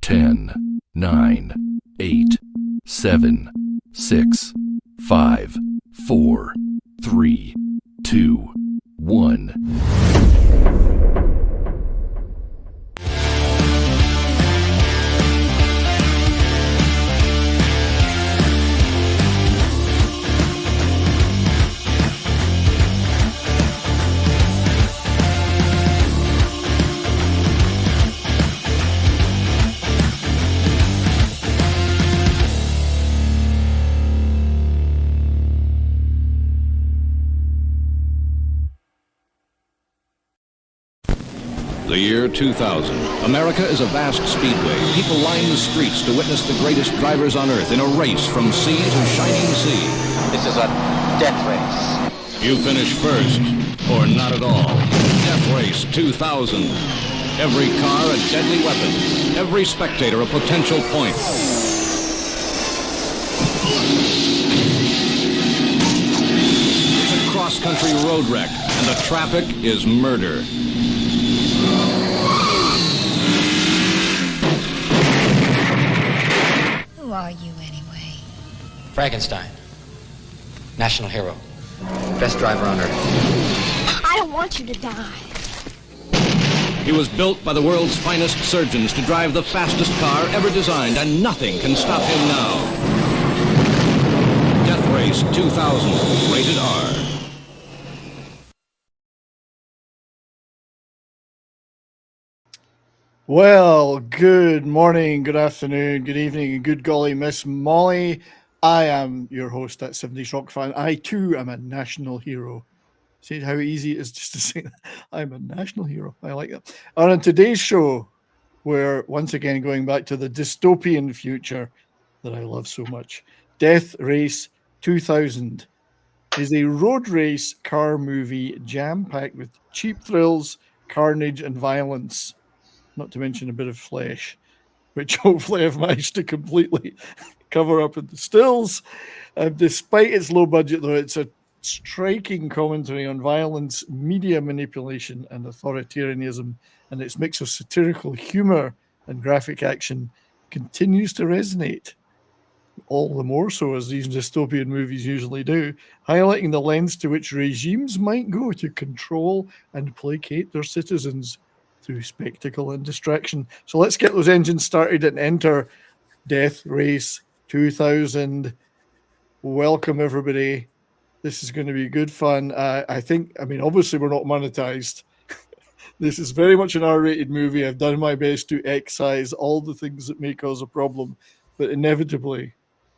10, 9, 8, 7, 6, 5, 4, 3, 2, 1. The year 2000. America is a vast speedway. People line the streets to witness the greatest drivers on Earth in a race from sea to shining sea. This is a death race. You finish first, or not at all. Death Race 2000. Every car a deadly weapon. Every spectator a potential point. It's a cross-country road wreck, and the traffic is murder. Who are you, anyway? Frankenstein. National hero. Best driver on Earth. I don't want you to die. He was built by the world's finest surgeons to drive the fastest car ever designed, and nothing can stop him now. Death Race 2000, rated R. Well, good morning, good afternoon, good evening, and good golly, Miss Molly. I am your host, that 70s Rock fan. I, too, am a national hero. See how easy it is just to say that? I'm a national hero. I like that. And on today's show, we're once again going back to the dystopian future that I love so much. Death Race 2000 is a road race car movie jam-packed with cheap thrills, carnage, and violence. Not to mention a bit of flesh, which hopefully I've managed to completely cover up in the stills. Despite its low budget, though, it's a striking commentary on violence, media manipulation, and authoritarianism, and its mix of satirical humor and graphic action continues to resonate. All the more so as these dystopian movies usually do, highlighting the lengths to which regimes might go to control and placate their citizens through spectacle and distraction. So let's get those engines started and enter Death Race 2000. Welcome, everybody. This is going to be good fun. Obviously we're not monetized. This is very much an R-rated movie. I've done my best to excise all the things that may cause a problem, but inevitably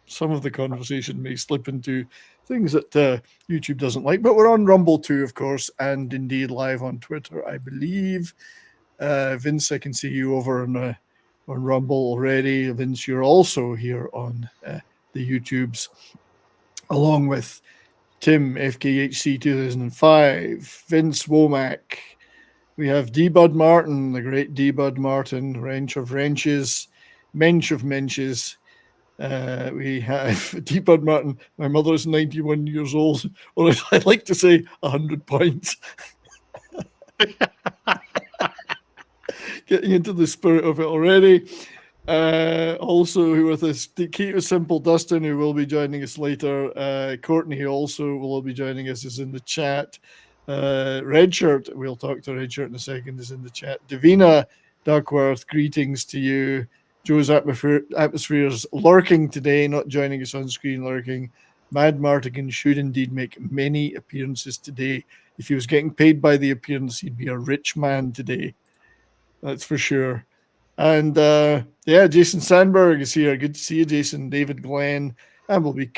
some of the conversation may slip into things that YouTube doesn't like. But we're on Rumble too, of course, and indeed live on Twitter, I believe. Vince, I can see you over on Rumble already. Vince, you're also here on the YouTubes, along with Tim, FKHC 2005, Vince Womack. We have D-Bud Martin, the great D-Bud Martin, Wrench of Wrenches, Mensch of Menches. We have D-Bud Martin. My mother is 91 years old, or I'd like to say 100 points. Getting into the spirit of it already. Also with us, Keep It Simple Dustin, who will be joining us later. Courtney also will be joining us, is in the chat. Redshirt, we'll talk to Redshirt in a second, is in the chat. Davina Duckworth, greetings to you. Joe's Atmosphere's lurking today, not joining us on screen, lurking. Mad Martigan should indeed make many appearances today. If he was getting paid by the appearance, he'd be a rich man today. That's for sure. And Jason Sandberg is here. Good to see you, Jason. David Glenn. And we'll be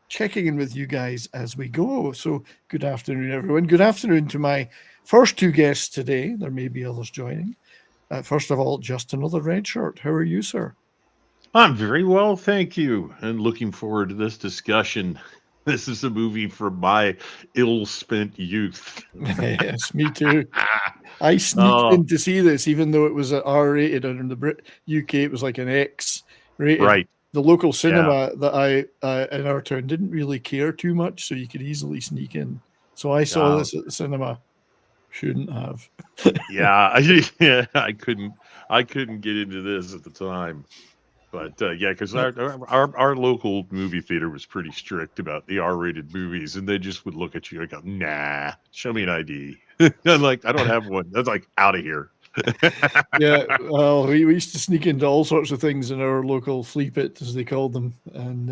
checking in with you guys as we go. So good afternoon, everyone. Good afternoon to my first two guests today. There may be others joining. First of all, just another red shirt. How are you, sir? I'm very well, thank you. And looking forward to this discussion. This is a movie for my ill-spent youth. Yes, me too. I sneaked in to see this, even though it was R-rated, and in the UK it was like an X-rated. Right. The local cinema that I in our town didn't really care too much, so you could easily sneak in. So I saw this at the cinema. Shouldn't have. I couldn't I couldn't get into this at the time. But yeah, because our local movie theater was pretty strict about the R-rated movies, and they just would look at you and go, "Nah, show me an ID." I'm like, I don't have one. That's like out of here. Yeah, well, we used to sneak into all sorts of things in our local flea pit, as they called them, and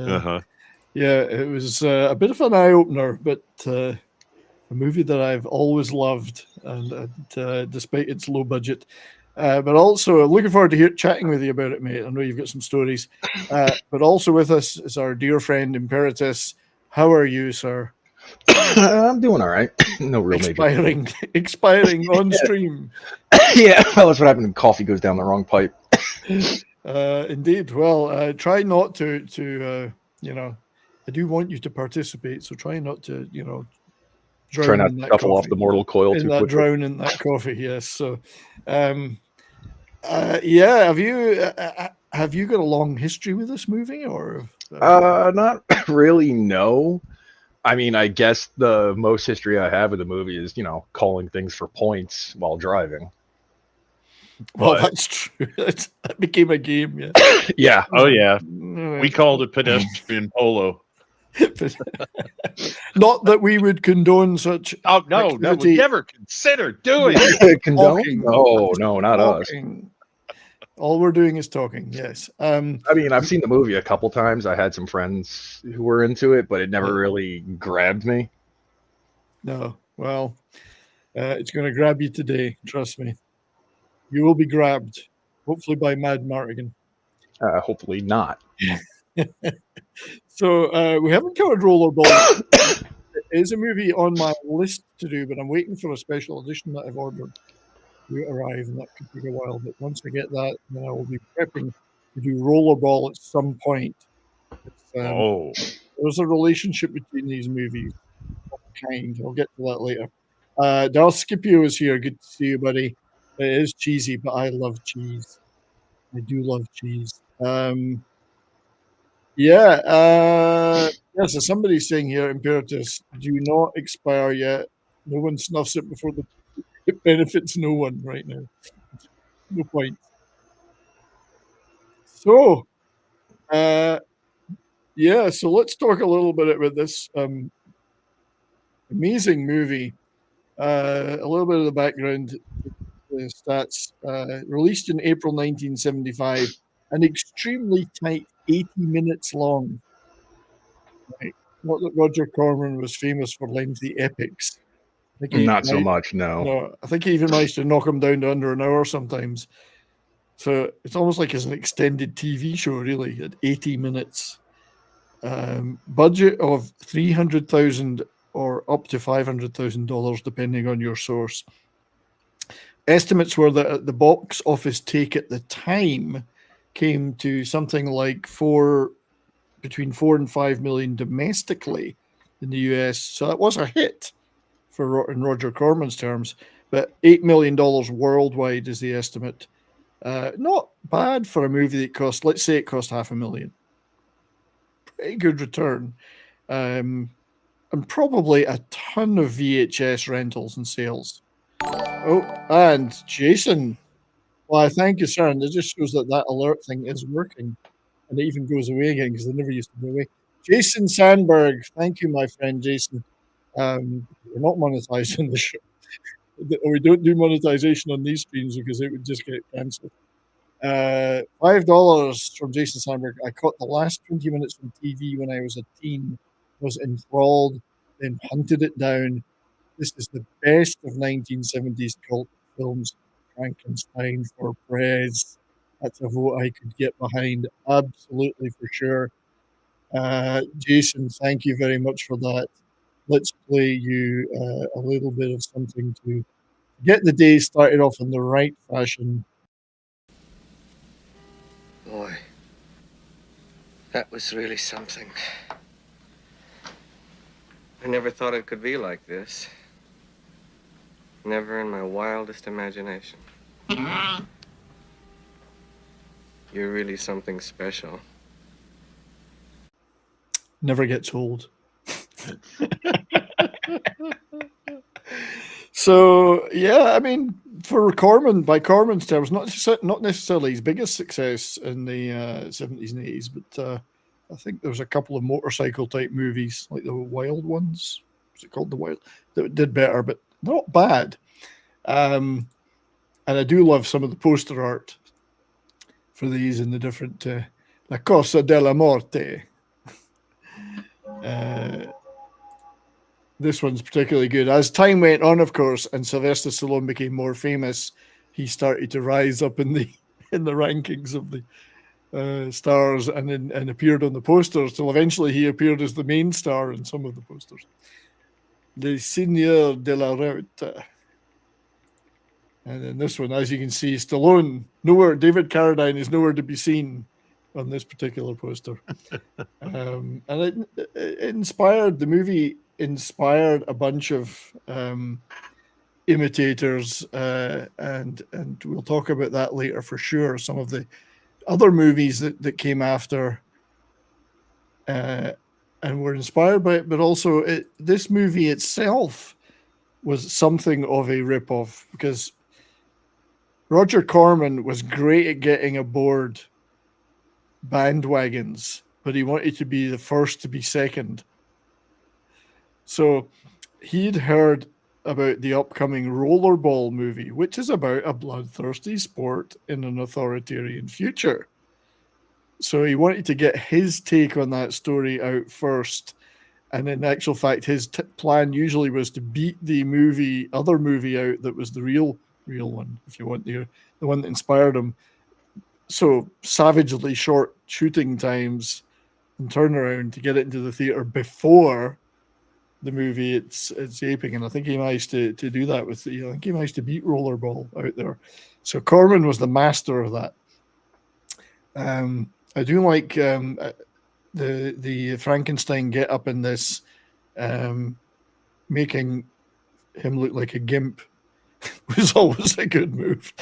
yeah, it was a bit of an eye opener, but a movie that I've always loved, and despite its low budget. But also looking forward to chatting with you about it, mate. I know you've got some stories. But also with us is our dear friend Imperitus. How are you, sir? I'm doing all right. No real expiring on stream. Yeah, well, that's what happened when coffee goes down the wrong pipe. Indeed. Well, try not to you know, I do want you to participate, so try not to, you know, try not to shuffle off the mortal coil too quickly. Drown in that coffee, yes. So, yeah, have you got a long history with this movie, or? Not really, no. I mean, I guess the most history I have with the movie is, you know, calling things for points while driving. Well, that's true. That became a game, yeah. Yeah. Oh, yeah. We called it pedestrian polo. Not that we would condone such. Oh no, no, we never consider doing condone. No, not talking. Us. All we're doing is talking. Yes. I mean, I've seen the movie a couple times. I had some friends who were into it, but it never really grabbed me. No. Well, it's going to grab you today. Trust me. You will be grabbed, hopefully by Mad Martigan. Hopefully not. So we haven't covered Rollerball. It is a movie on my list to do, but I'm waiting for a special edition that I've ordered to arrive, and that could take a while. But once I get that, then I will be prepping to do Rollerball at some point. There's a relationship between these movies of kind. I'll get to that later. Darth Scipio is here. Good to see you, buddy. It is cheesy, but I love cheese. I do love cheese. So somebody's saying here, Imperitus, do not expire yet. No one snuffs it before it benefits no one right now. No point. So, so let's talk a little bit about this amazing movie. A little bit of the background, the stats. Released in April 1975, an extremely tight 80 minutes long. Right. Not that Roger Corman was famous for lengthy epics. Not so much, no. No, I think he even managed to knock him down to under an hour sometimes. So it's almost like it's an extended TV show, really, at 80 minutes. Budget of $300,000 or up to $500,000, depending on your source. Estimates were that the box office take at the time came to something like between 4 and 5 million domestically in the US. So that was a hit in Roger Corman's terms, but $8 million worldwide is the estimate. Not bad for a movie that cost, let's say it cost $500,000. Pretty good return. And probably a ton of VHS rentals and sales. Oh, and Jason. Well, I thank you, sir. And it just shows that alert thing is working. And it even goes away again because they never used to go away. Jason Sandberg. Thank you, my friend Jason. We're not monetized on the show. We don't do monetization on these streams because it would just get cancelled. $5 from Jason Sandberg. I caught the last 20 minutes on TV when I was a teen, was enthralled, then hunted it down. This is the best of 1970s cult films. Frankenstein for Prez. That's a vote I could get behind. Absolutely, for sure. Jason, thank you very much for that. Let's play you a little bit of something to get the day started off in the right fashion. Boy, that was really something. I never thought it could be like this. Never in my wildest imagination. You're really something special. Never gets old. So, yeah, I mean, for Corman, by Corman's terms, not necessarily his biggest success in the 70s and 80s, but I think there was a couple of motorcycle type movies, like the Wild Ones. Was it called The Wild? That did better, but not bad. And I do love some of the poster art for these in the different La Cosa della Morte. This one's particularly good. As time went on, of course, and Sylvester Stallone became more famous, he started to rise up in the rankings of the stars and appeared on the posters till eventually he appeared as the main star in some of the posters. Le Seigneur de la Route. And then this one, as you can see, Stallone, David Carradine is nowhere to be seen on this particular poster. And it inspired, the movie inspired a bunch of imitators, and we'll talk about that later for sure. Some of the other movies that came after and were inspired by it, but also this movie itself was something of a ripoff, because Roger Corman was great at getting aboard bandwagons, but he wanted to be the first to be second. So he'd heard about the upcoming Rollerball movie, which is about a bloodthirsty sport in an authoritarian future. So he wanted to get his take on that story out first. And in actual fact, his plan usually was to beat the other movie out that was the real one, if you want, the one that inspired him. So savagely short shooting times and turnaround to get it into the theater before the movie it's aping. And I think he managed to do that I think he managed to beat Rollerball out there. So Corman was the master of that. I do like the Frankenstein get up in this, making him look like a gimp was always a good move.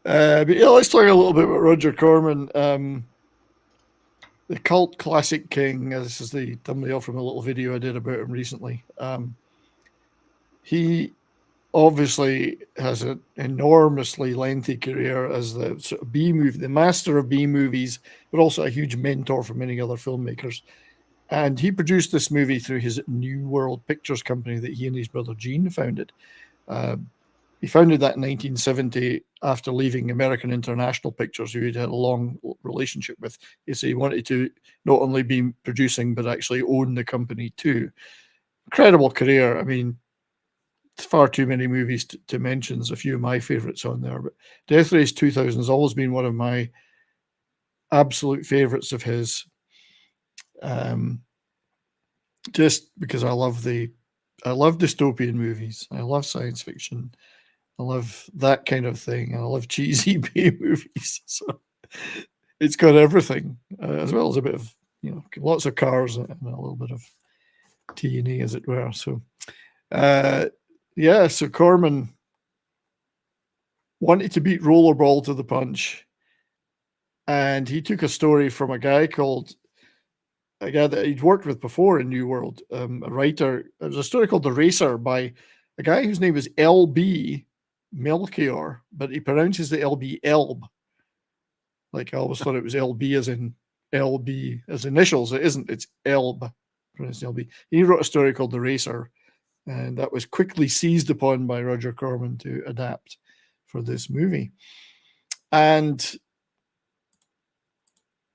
But yeah, let's talk a little bit about Roger Corman, the cult classic king. This is the thumbnail from a little video I did about him recently. He obviously has an enormously lengthy career as the sort of the master of B movies, but also a huge mentor for many other filmmakers. And he produced this movie through his New World Pictures company that he and his brother Gene founded. He founded that in 1970 after leaving American International Pictures, who he'd had a long relationship with. He wanted to not only be producing, but actually own the company too. Incredible career. I mean, far too many movies to mention. There's a few of my favorites on there, but Death Race 2000 has always been one of my absolute favorites of his. Just because I love dystopian movies. I love science fiction. I love that kind of thing. I love cheesy B movies. So it's got everything, as well as a bit of, lots of cars and a little bit of T&E, as it were. So, so Corman wanted to beat Rollerball to the punch. And he took a story from a guy that he'd worked with before in New World, a writer. There's a story called The Racer by a guy whose name is L.B. Melchior, but he pronounces the L.B. Elb. Like I always thought it was L.B. as in L.B. as initials. It isn't. It's Elb, pronounced L.B. He wrote a story called The Racer, and that was quickly seized upon by Roger Corman to adapt for this movie. And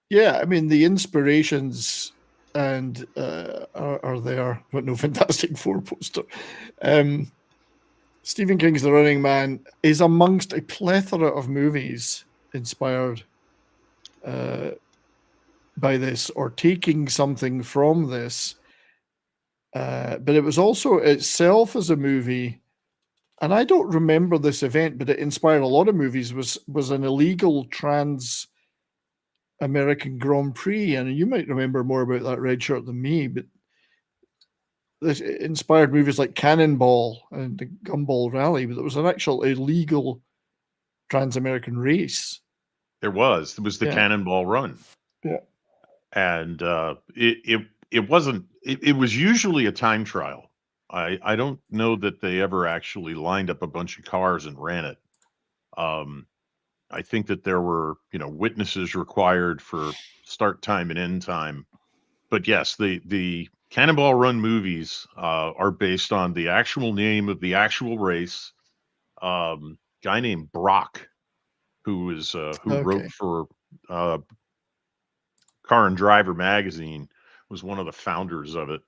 yeah, I mean, the inspirations and are there, but no Fantastic Four poster. Stephen King's The Running Man is amongst a plethora of movies inspired by this or taking something from this. But it was also itself as a movie, and I don't remember this event, but it inspired a lot of movies, was an illegal trans American Grand Prix, and you might remember more about that, Red Shirt, than me, but this inspired movies like Cannonball and the Gumball Rally, but there was an actual illegal trans-American race. There was the Cannonball Run. Yeah. And it wasn't, it was usually a time trial. I don't know that they ever actually lined up a bunch of cars and ran it. Um, I think that there were, witnesses required for start time and end time. But yes, the Cannonball Run movies are based on the actual name of the actual race. Guy named Brock, who wrote Okay. for uh, Car and Driver magazine, was one of the founders of it.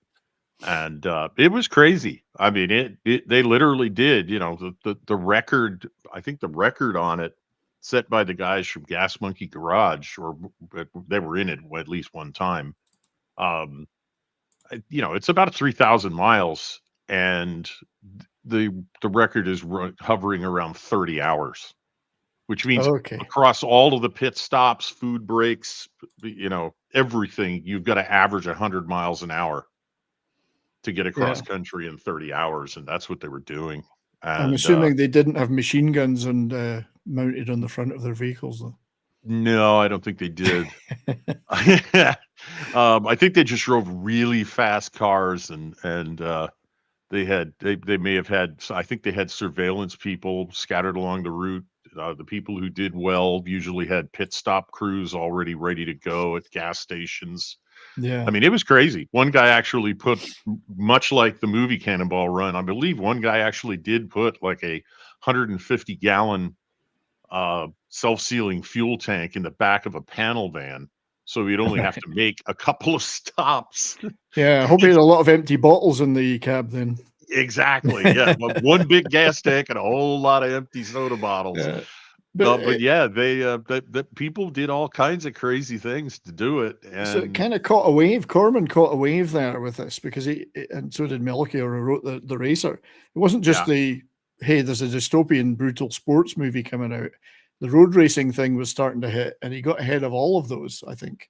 And it was crazy. I mean, it they literally did. The record. I think the record on it, set by the guys from Gas Monkey Garage, or they were in it at least one time. Um, it's about 3,000 miles, and the record is hovering around 30 hours, which means Okay. across all of the pit stops, food breaks, everything, you've got to average 100 miles an hour to get across Yeah. country in 30 hours, and that's what they were doing. I'm And assuming they didn't have machine guns and mounted on the front of their vehicles, though. no, I don't think they did. I think they just drove really fast cars, and they may have had. I think they had surveillance people scattered along the route. The people who did well usually had pit stop crews already ready to go at gas stations. Yeah. I mean, it was crazy. One guy actually put, much like the movie Cannonball Run, I believe one guy actually did put like a 150-gallon self-sealing fuel tank in the back of a panel van, so he'd only have to make a couple of stops. Yeah, I hope he had a lot of empty bottles in the cab then. Exactly. Yeah, one big gas tank and a whole lot of empty soda bottles. Yeah. But yeah, the people did all kinds of crazy things to do it, So it and kind of caught a wave. Corman caught a wave there with this because and so did Melchior, who wrote the Racer. It wasn't just yeah, hey, there's a dystopian brutal sports movie coming out. The road racing thing was starting to hit, and he got ahead of all of those, I think.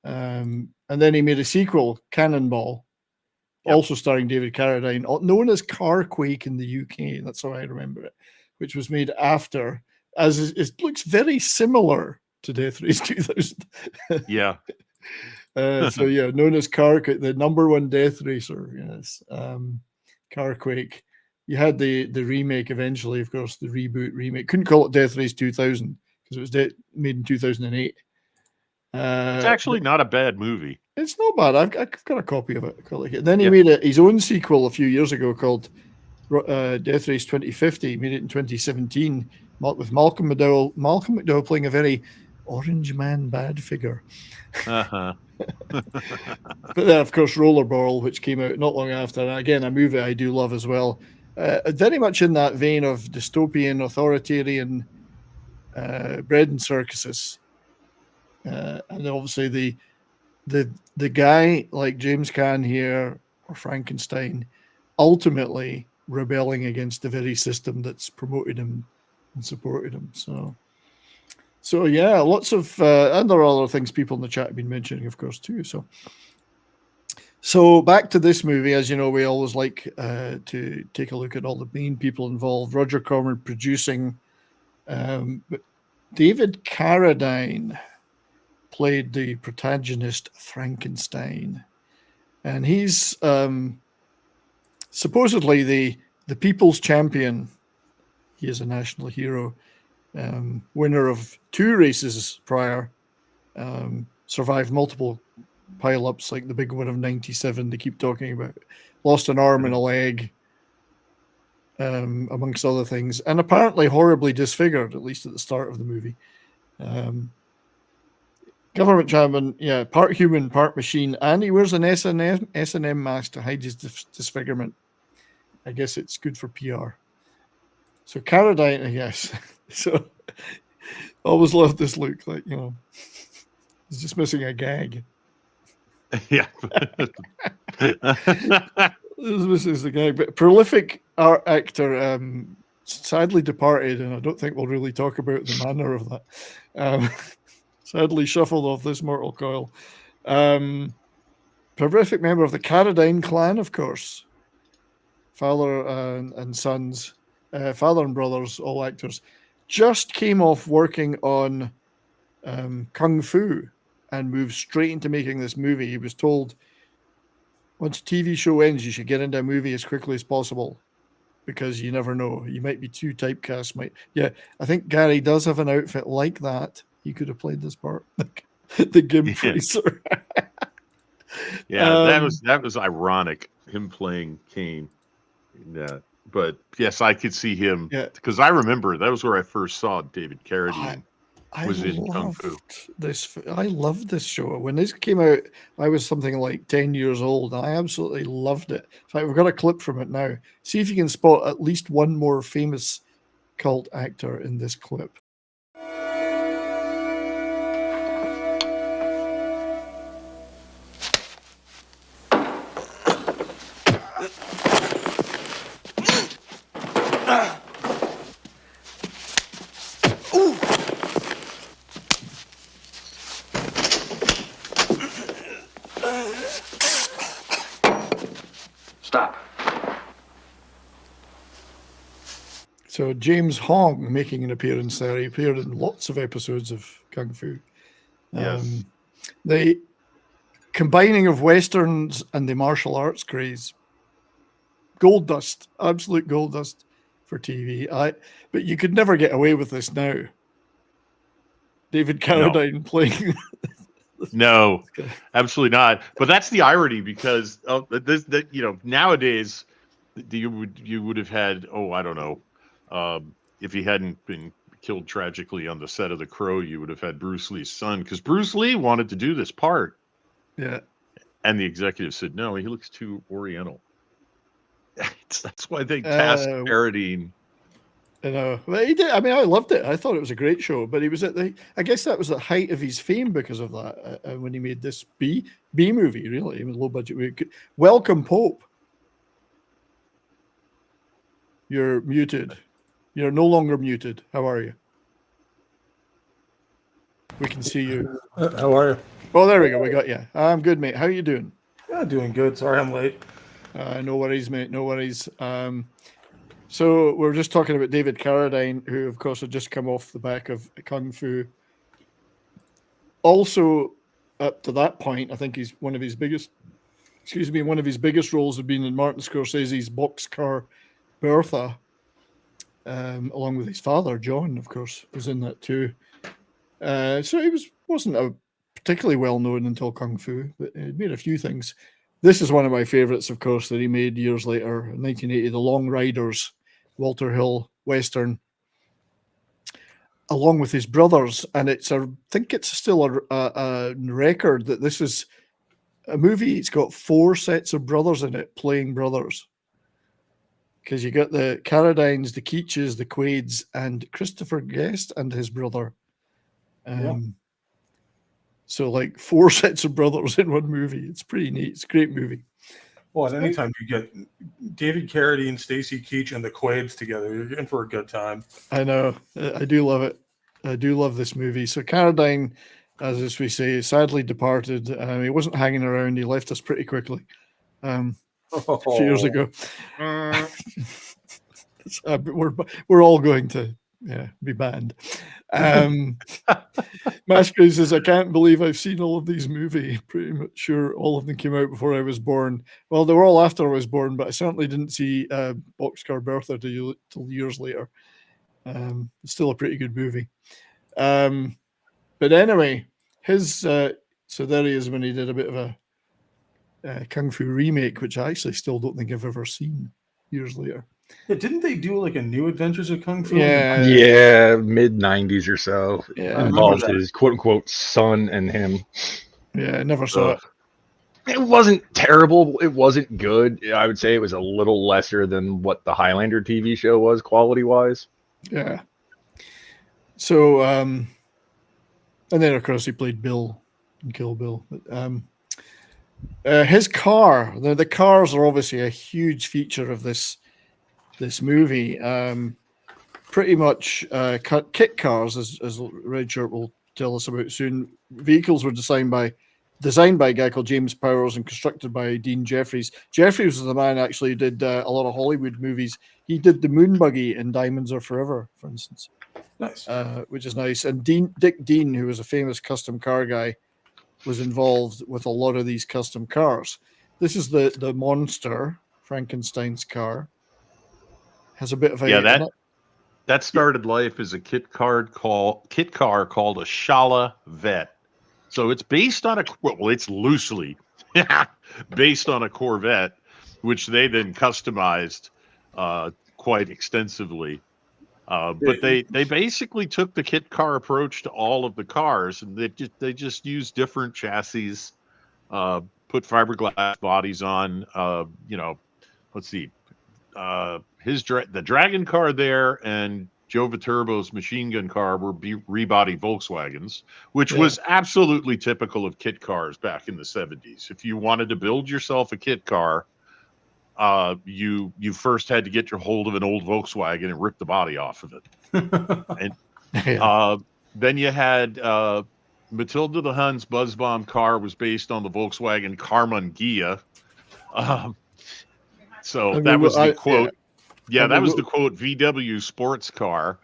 And then he made a sequel, Cannonball, yep. also starring David Carradine, known as Carquake in the UK. That's how I remember it, which was made after, it looks very similar to Death Race 2000. Yeah. So yeah, known as Carquake, the number one death racer. Yes, Carquake. You had the remake eventually, of course, the reboot remake. Couldn't call it Death Race 2000 because it was made in 2008. It's actually not a bad movie. It's not bad. I've got a copy of it. I like it. Then he Yep. made his own sequel a few years ago called Death Race 2050. He made it in 2017 with Malcolm McDowell. Malcolm McDowell playing a very orange man bad figure. Uh-huh. But then, of course, Rollerball, which came out not long after. And again, a movie I do love as well. Very much in that vein of dystopian, authoritarian, bread and circuses. And obviously the guy like James Caan here or Frankenstein ultimately rebelling against the very system that's promoted him and supported him. So yeah, lots of and there are other things people in the chat have been mentioning, of course, too. So back to this movie, as you know, we always like to take a look at all the main people involved. Roger Corman producing, but David Carradine played the protagonist Frankenstein, and he's supposedly the people's champion. He is a national hero, winner of 2 races prior, survived multiple pile-ups like the big one of 97 they keep talking about, lost an arm and a leg, amongst other things, and apparently horribly disfigured, at least at the start of the movie. Government chairman, yeah, part human, part machine, and he wears an S&M mask to hide his disfigurement. I guess it's good for PR. So Carradine, yes. So always loved this look, like, you know, he's just missing a gag. Yeah. This is the guy, but prolific art actor, sadly departed, and I don't think we'll really talk about the manner of that. Sadly shuffled off this mortal coil. Prolific member of the Carradine clan, of course. Father and sons, father and brothers, all actors. Just came off working on Kung Fu and moved straight into making this movie. He was told, once a TV show ends, you should get into a movie as quickly as possible, because you never know. You might be too typecast. Yeah, I think Gary does have an outfit like that. He could have played this part, the Gimp Racer. Yeah, that was ironic, him playing Kane. Yeah, but yes, I could see him, because I remember that was where I first saw David Carradine. Was in Kung Fu. I loved this show. When this came out, I was something like 10 years old. I absolutely loved it. In fact, we've got a clip from it now. See if you can spot at least one more famous cult actor in this clip. Stop. So James Hong making an appearance there. He appeared in lots of episodes of Kung Fu. Yes. The combining of Westerns and the martial arts craze. Gold dust, absolute gold dust for TV. But you could never get away with this now. David Carradine playing. No, absolutely not. But that's the irony, because nowadays you would have had, I don't know, if he hadn't been killed tragically on the set of The Crow, you would have had Bruce Lee's son, because Bruce Lee wanted to do this part. Yeah. And the executive said, no, he looks too Oriental. That's why they cast Carradine. I know. Well, he did. I mean, I loved it. I thought it was a great show, but he was I guess that was the height of his fame because of that, when he made this B movie, really. It was low budget movie. Welcome, Pope. You're muted. You're no longer muted. How are you? We can see you. How are you? Oh, there we go. We got you. I'm good, mate. How are you doing? Yeah, doing good. Sorry I'm late. No worries, mate. No worries. So we're just talking about David Carradine, who, of course, had just come off the back of Kung Fu. Also, up to that point, I think he's one of his biggest roles had been in Martin Scorsese's Boxcar Bertha, along with his father, John, of course, was in that too. So he wasn't a particularly well known until Kung Fu, but he made a few things. This is one of my favorites, of course, that he made years later, in 1980, The Long Riders, Walter Hill Western, along with his brothers. And I think it's still a record that this is a movie. It's got 4 sets of brothers in it playing brothers. Because you got the Carradines, the Keaches, the Quaids, and Christopher Guest and his brother. So like 4 sets of brothers in one movie. It's pretty neat. It's a great movie. Well, at any time you get David Carradine, Stacy Keach, and the Quaids together, you're in for a good time. I know. I do love it. I do love this movie. So Carradine, as we say, sadly departed. He wasn't hanging around. He left us pretty quickly a few years ago. We're all going to be banned. Masquerade says, I can't believe I've seen all of these movies. Pretty much sure all of them came out before I was born. Well, they were all after I was born, but I certainly didn't see Boxcar Bertha till years later. It's still a pretty good movie. But anyway, so there he is when he did a bit of a Kung Fu remake, which I actually still don't think I've ever seen years later. Yeah, didn't they do like a New Adventures of Kung Fu? Yeah, mid 90s or so. Yeah, involved his quote unquote son and him. Yeah, I never saw it. It wasn't terrible. It wasn't good. I would say it was a little lesser than what the Highlander TV show was quality wise. Yeah. So, and then of course he played Bill in Kill Bill. But, his car, the cars are obviously a huge feature of this movie. Pretty much kit cars, as Red Shirt will tell us about soon. Vehicles were designed by a guy called James Powers and constructed by Dean Jeffries. Jeffries was the man actually who did a lot of Hollywood movies. He did the moon buggy in Diamonds Are Forever, for instance. Nice. Which is nice. And Dick Dean, who was a famous custom car guy, was involved with a lot of these custom cars. This is the monster, Frankenstein's car. Has a bit of a that started life as a kit car called a Shala Vet. So it's based on it's loosely based on a Corvette, which they then customized quite extensively. But they basically took the kit car approach to all of the cars, and they just used different chassis, put fiberglass bodies on. Let's see, the Dragon car there and Joe Viterbo's machine gun car were rebody Volkswagens, which was absolutely typical of kit cars back in the 70s. If you wanted to build yourself a kit car, you first had to get your hold of an old Volkswagen and rip the body off of it. And then you had Matilda the Hun's buzz bomb car was based on the Volkswagen Corman Gia. So that was the quote. Yeah, that was the quote VW sports car.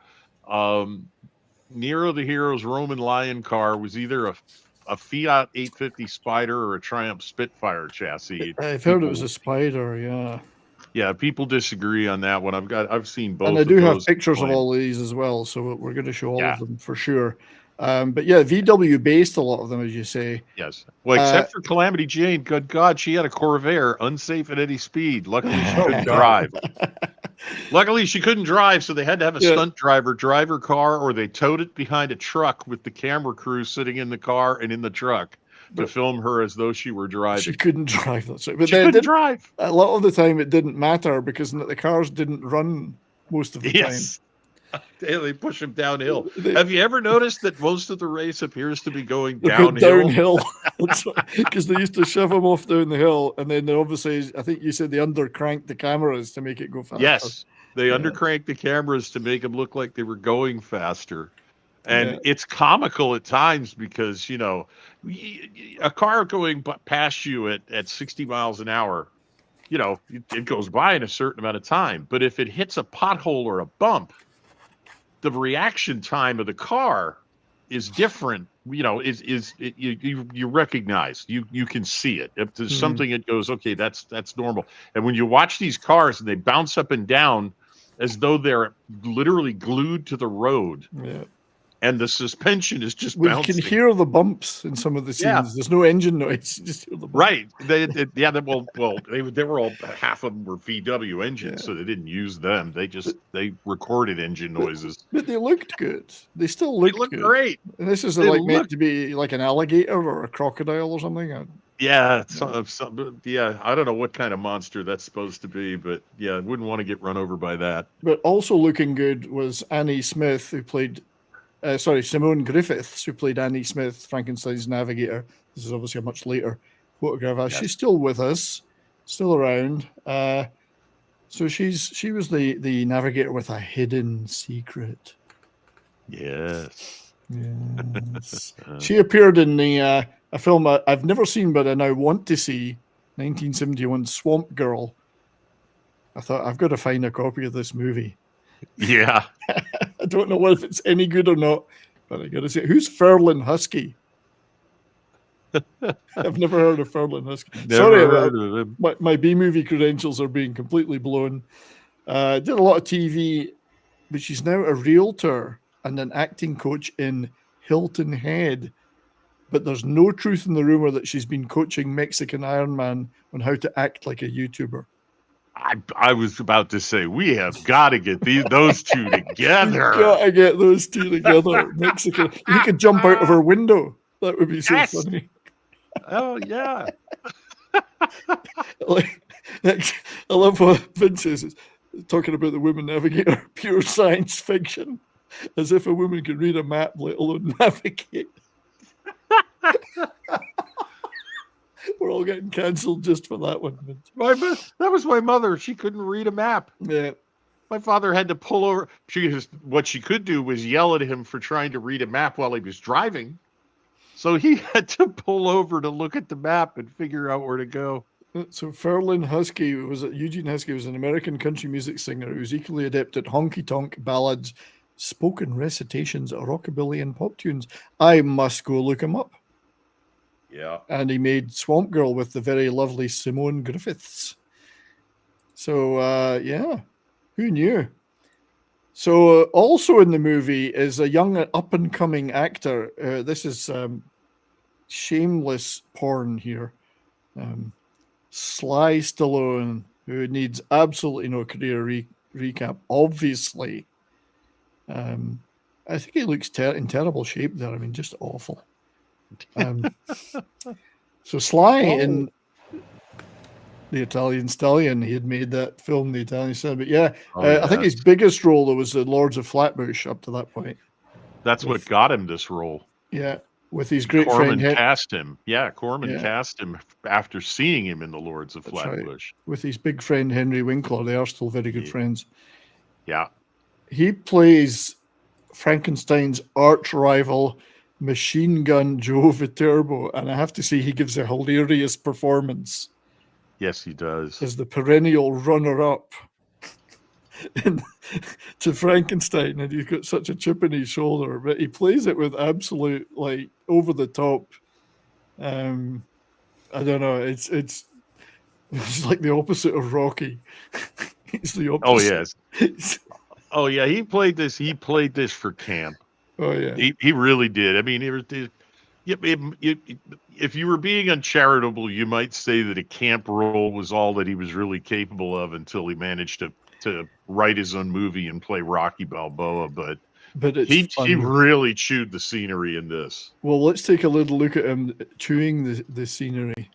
Nero the Hero's Roman Lion car was either a Fiat 850 Spider or a Triumph Spitfire chassis. I've heard it was a Spider, yeah. Yeah, people disagree on that one. I've seen both. And I do have pictures of all these as well, so we're going to show all of them for sure. But yeah, VW based a lot of them, as you say. Yes. Well, except for Calamity Jane. Good God, she had a Corvair, unsafe at any speed. Luckily, she couldn't drive. Luckily, she couldn't drive, so they had to have a stunt driver drive her car, or they towed it behind a truck with the camera crew sitting in the car and in the truck to film her as though she were driving. She couldn't drive, that's right. But she couldn't drive. A lot of the time, it didn't matter because the cars didn't run most of the time. They push them downhill. Have you ever noticed that most of the race appears to be going downhill? Because they used to shove them off down the hill, and then they obviously, I think you said they undercranked the cameras to make it go faster. Yes, they undercranked the cameras to make them look like they were going faster. And it's comical at times because, a car going past you at 60 miles an hour, it goes by in a certain amount of time. But if it hits a pothole or a bump, the reaction time of the car is different. You recognize, you can see it. If there's something that goes, okay, that's normal. And when you watch these cars and they bounce up and down as though they're literally glued to the road. Yeah. And the suspension is just bouncing. You can hear the bumps in some of the scenes. Yeah. There's no engine noise. You just hear the bumps. Right. They were all, half of them were VW engines, so they didn't use them. They recorded engine noises. But they looked good. They still looked good. Great. And this is meant to be like an alligator or a crocodile or something. Yeah, I don't know what kind of monster that's supposed to be, but yeah, I wouldn't want to get run over by that. But also looking good was Annie Smith, who played Simone Griffiths, who played Annie Smith, Frankenstein's navigator. This is obviously a much later photograph. Yes. She's still with us, still around. So she was the navigator with a hidden secret. Yes. Yes. She appeared in a film I've never seen, but I now want to see, 1971 Swamp Girl. I thought, I've got to find a copy of this movie. Yeah. I don't know if it's any good or not, but I got to say, who's Ferlin Husky? I've never heard of Ferlin Husky. Sorry, my B-movie credentials are being completely blown. Did a lot of TV, but she's now a realtor and an acting coach in Hilton Head. But there's no truth in the rumor that she's been coaching Mexican Iron Man on how to act like a YouTuber. I was about to say, we have got to get those two together. We've got to get those two together. Mexican. You could jump out of her window. That would be so funny. Oh, yeah. I love what Vince is talking about the woman navigator, pure science fiction, as if a woman can read a map, let alone navigate. We're all getting cancelled just for that one. That was my mother. She couldn't read a map. Yeah. My father had to pull over. What she could do was yell at him for trying to read a map while he was driving. So he had to pull over to look at the map and figure out where to go. So Eugene Husky was an American country music singer who was equally adept at honky-tonk ballads, spoken recitations, rockabilly, and pop tunes. I must go look him up. Yeah. And he made Swamp Girl with the very lovely Simone Griffiths. So, yeah, who knew? So, also in the movie is a young up-and-coming actor. This is shameless porn here. Sly Stallone, who needs absolutely no career recap, obviously. I think he looks in terrible shape there. I mean, just awful. So Sly in The Italian Stallion, he had made that film, The Italian Stallion. But yeah, I think his biggest role though was the Lords of Flatbush up to that point. That's what got him this role. Yeah, with his great Corman friend cast him. Yeah, Corman cast him after seeing him in The Lords of Flatbush. Right. With his big friend Henry Winkler. They are still very good friends. Yeah. He plays Frankenstein's arch rival, Machine Gun Joe Viterbo, and I have to say he gives a hilarious performance. Yes, he does. As the perennial runner-up to Frankenstein, and he's got such a chip in his shoulder, but he plays it with absolute, like, over the top. I don't know. It's like the opposite of Rocky. It's the opposite. Oh yes. Oh yeah. He played this for camp. Oh yeah. He really did. I mean, if you were being uncharitable, you might say that a camp role was all that he was really capable of until he managed to write his own movie and play Rocky Balboa. But he really chewed the scenery in this. Well, let's take a little look at him chewing the scenery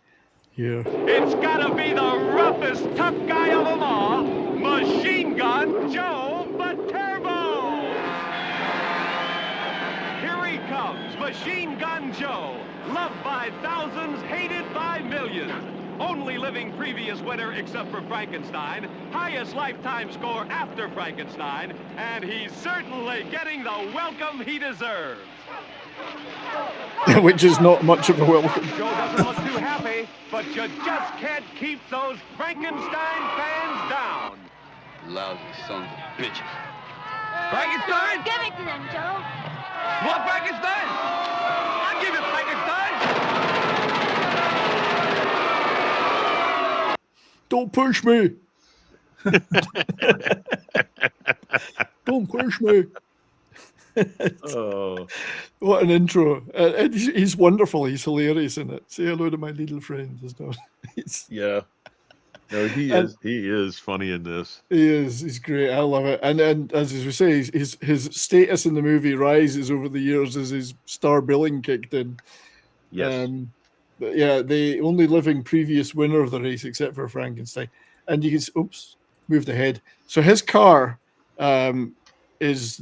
here. It's gotta be the roughest, tough guy of them all, Machine Gun Joe Viterbo. Here he comes, Machine Gun Joe, loved by thousands, hated by millions. Only living previous winner except for Frankenstein, highest lifetime score after Frankenstein, and he's certainly getting the welcome he deserves. Which is not much of a welcome. Joe doesn't look too happy, but you just can't keep those Frankenstein fans down. Lousy sons of bitches. Frankenstein? Give it to them, Joe. You want Frankenstein? I'll give you Frankenstein. Don't push me. Don't push me. Oh, what an intro. And he's wonderful. He's hilarious in it. Say hello to my little friend. Yeah. No, he is funny in this. He is. He's great. I love it. And as we say, his status in the movie rises over the years as his star billing kicked in. Yes. But yeah, the only living previous winner of the race, except for Frankenstein. And you can moved ahead. So his car is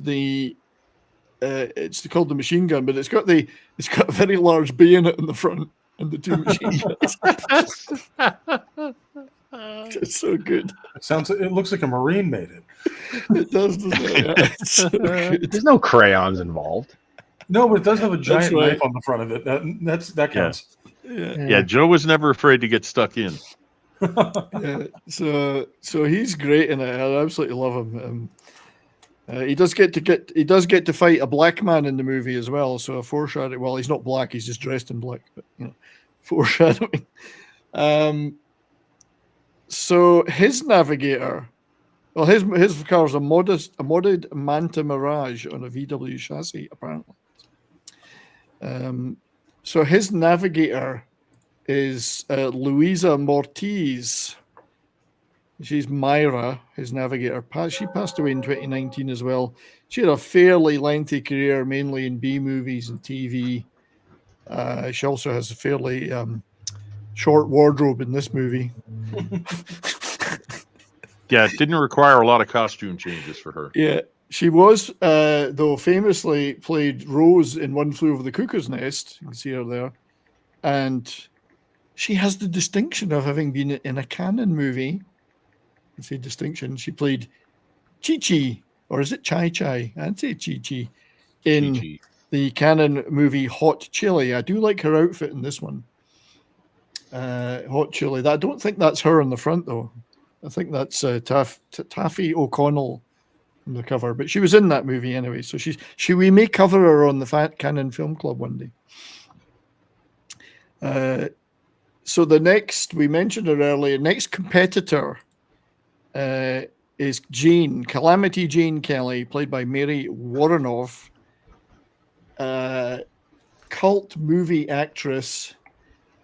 it's called the machine gun, but it's got a very large bayonet in the front and the two machine guns. It's so good. It looks like a Marine made it. It does, doesn't it? Yeah, it's so good. There's no crayons involved. No, but it does have a giant knife on the front of it. That counts. Yeah, Joe was never afraid to get stuck in. Yeah, so he's great in it. I absolutely love him. He does get to fight a black man in the movie as well. So a foreshadowing. Well, he's not black; he's just dressed in black. But foreshadowing. So his navigator, well, his car's a modded Manta Mirage on a VW chassis, apparently. So his navigator is Louisa Mortiz. She's Myra, his navigator. She passed away in 2019 as well. She had a fairly lengthy career, mainly in B movies and TV. She also has a fairly short wardrobe in this movie. Yeah, it didn't require a lot of costume changes for her. Yeah, she was, though, famously played Rose in One Flew Over the Cuckoo's Nest. You can see her there. And she has the distinction of having been in a canon movie. It's a distinction. She played Chi-Chi, or is it Chai-Chai? I'd say Chi-Chi, in Chi-Chi. The canon movie Hot Chili. I do like her outfit in this one. Hot Chili. I don't think that's her on the front, though. I think that's Taffy O'Connell on the cover. But she was in that movie anyway. So we may cover her on the Fat Cannon Film Club one day. So the next, we mentioned it earlier, next competitor is Calamity Jane Kelly, played by Mary Warrenoff, cult movie actress.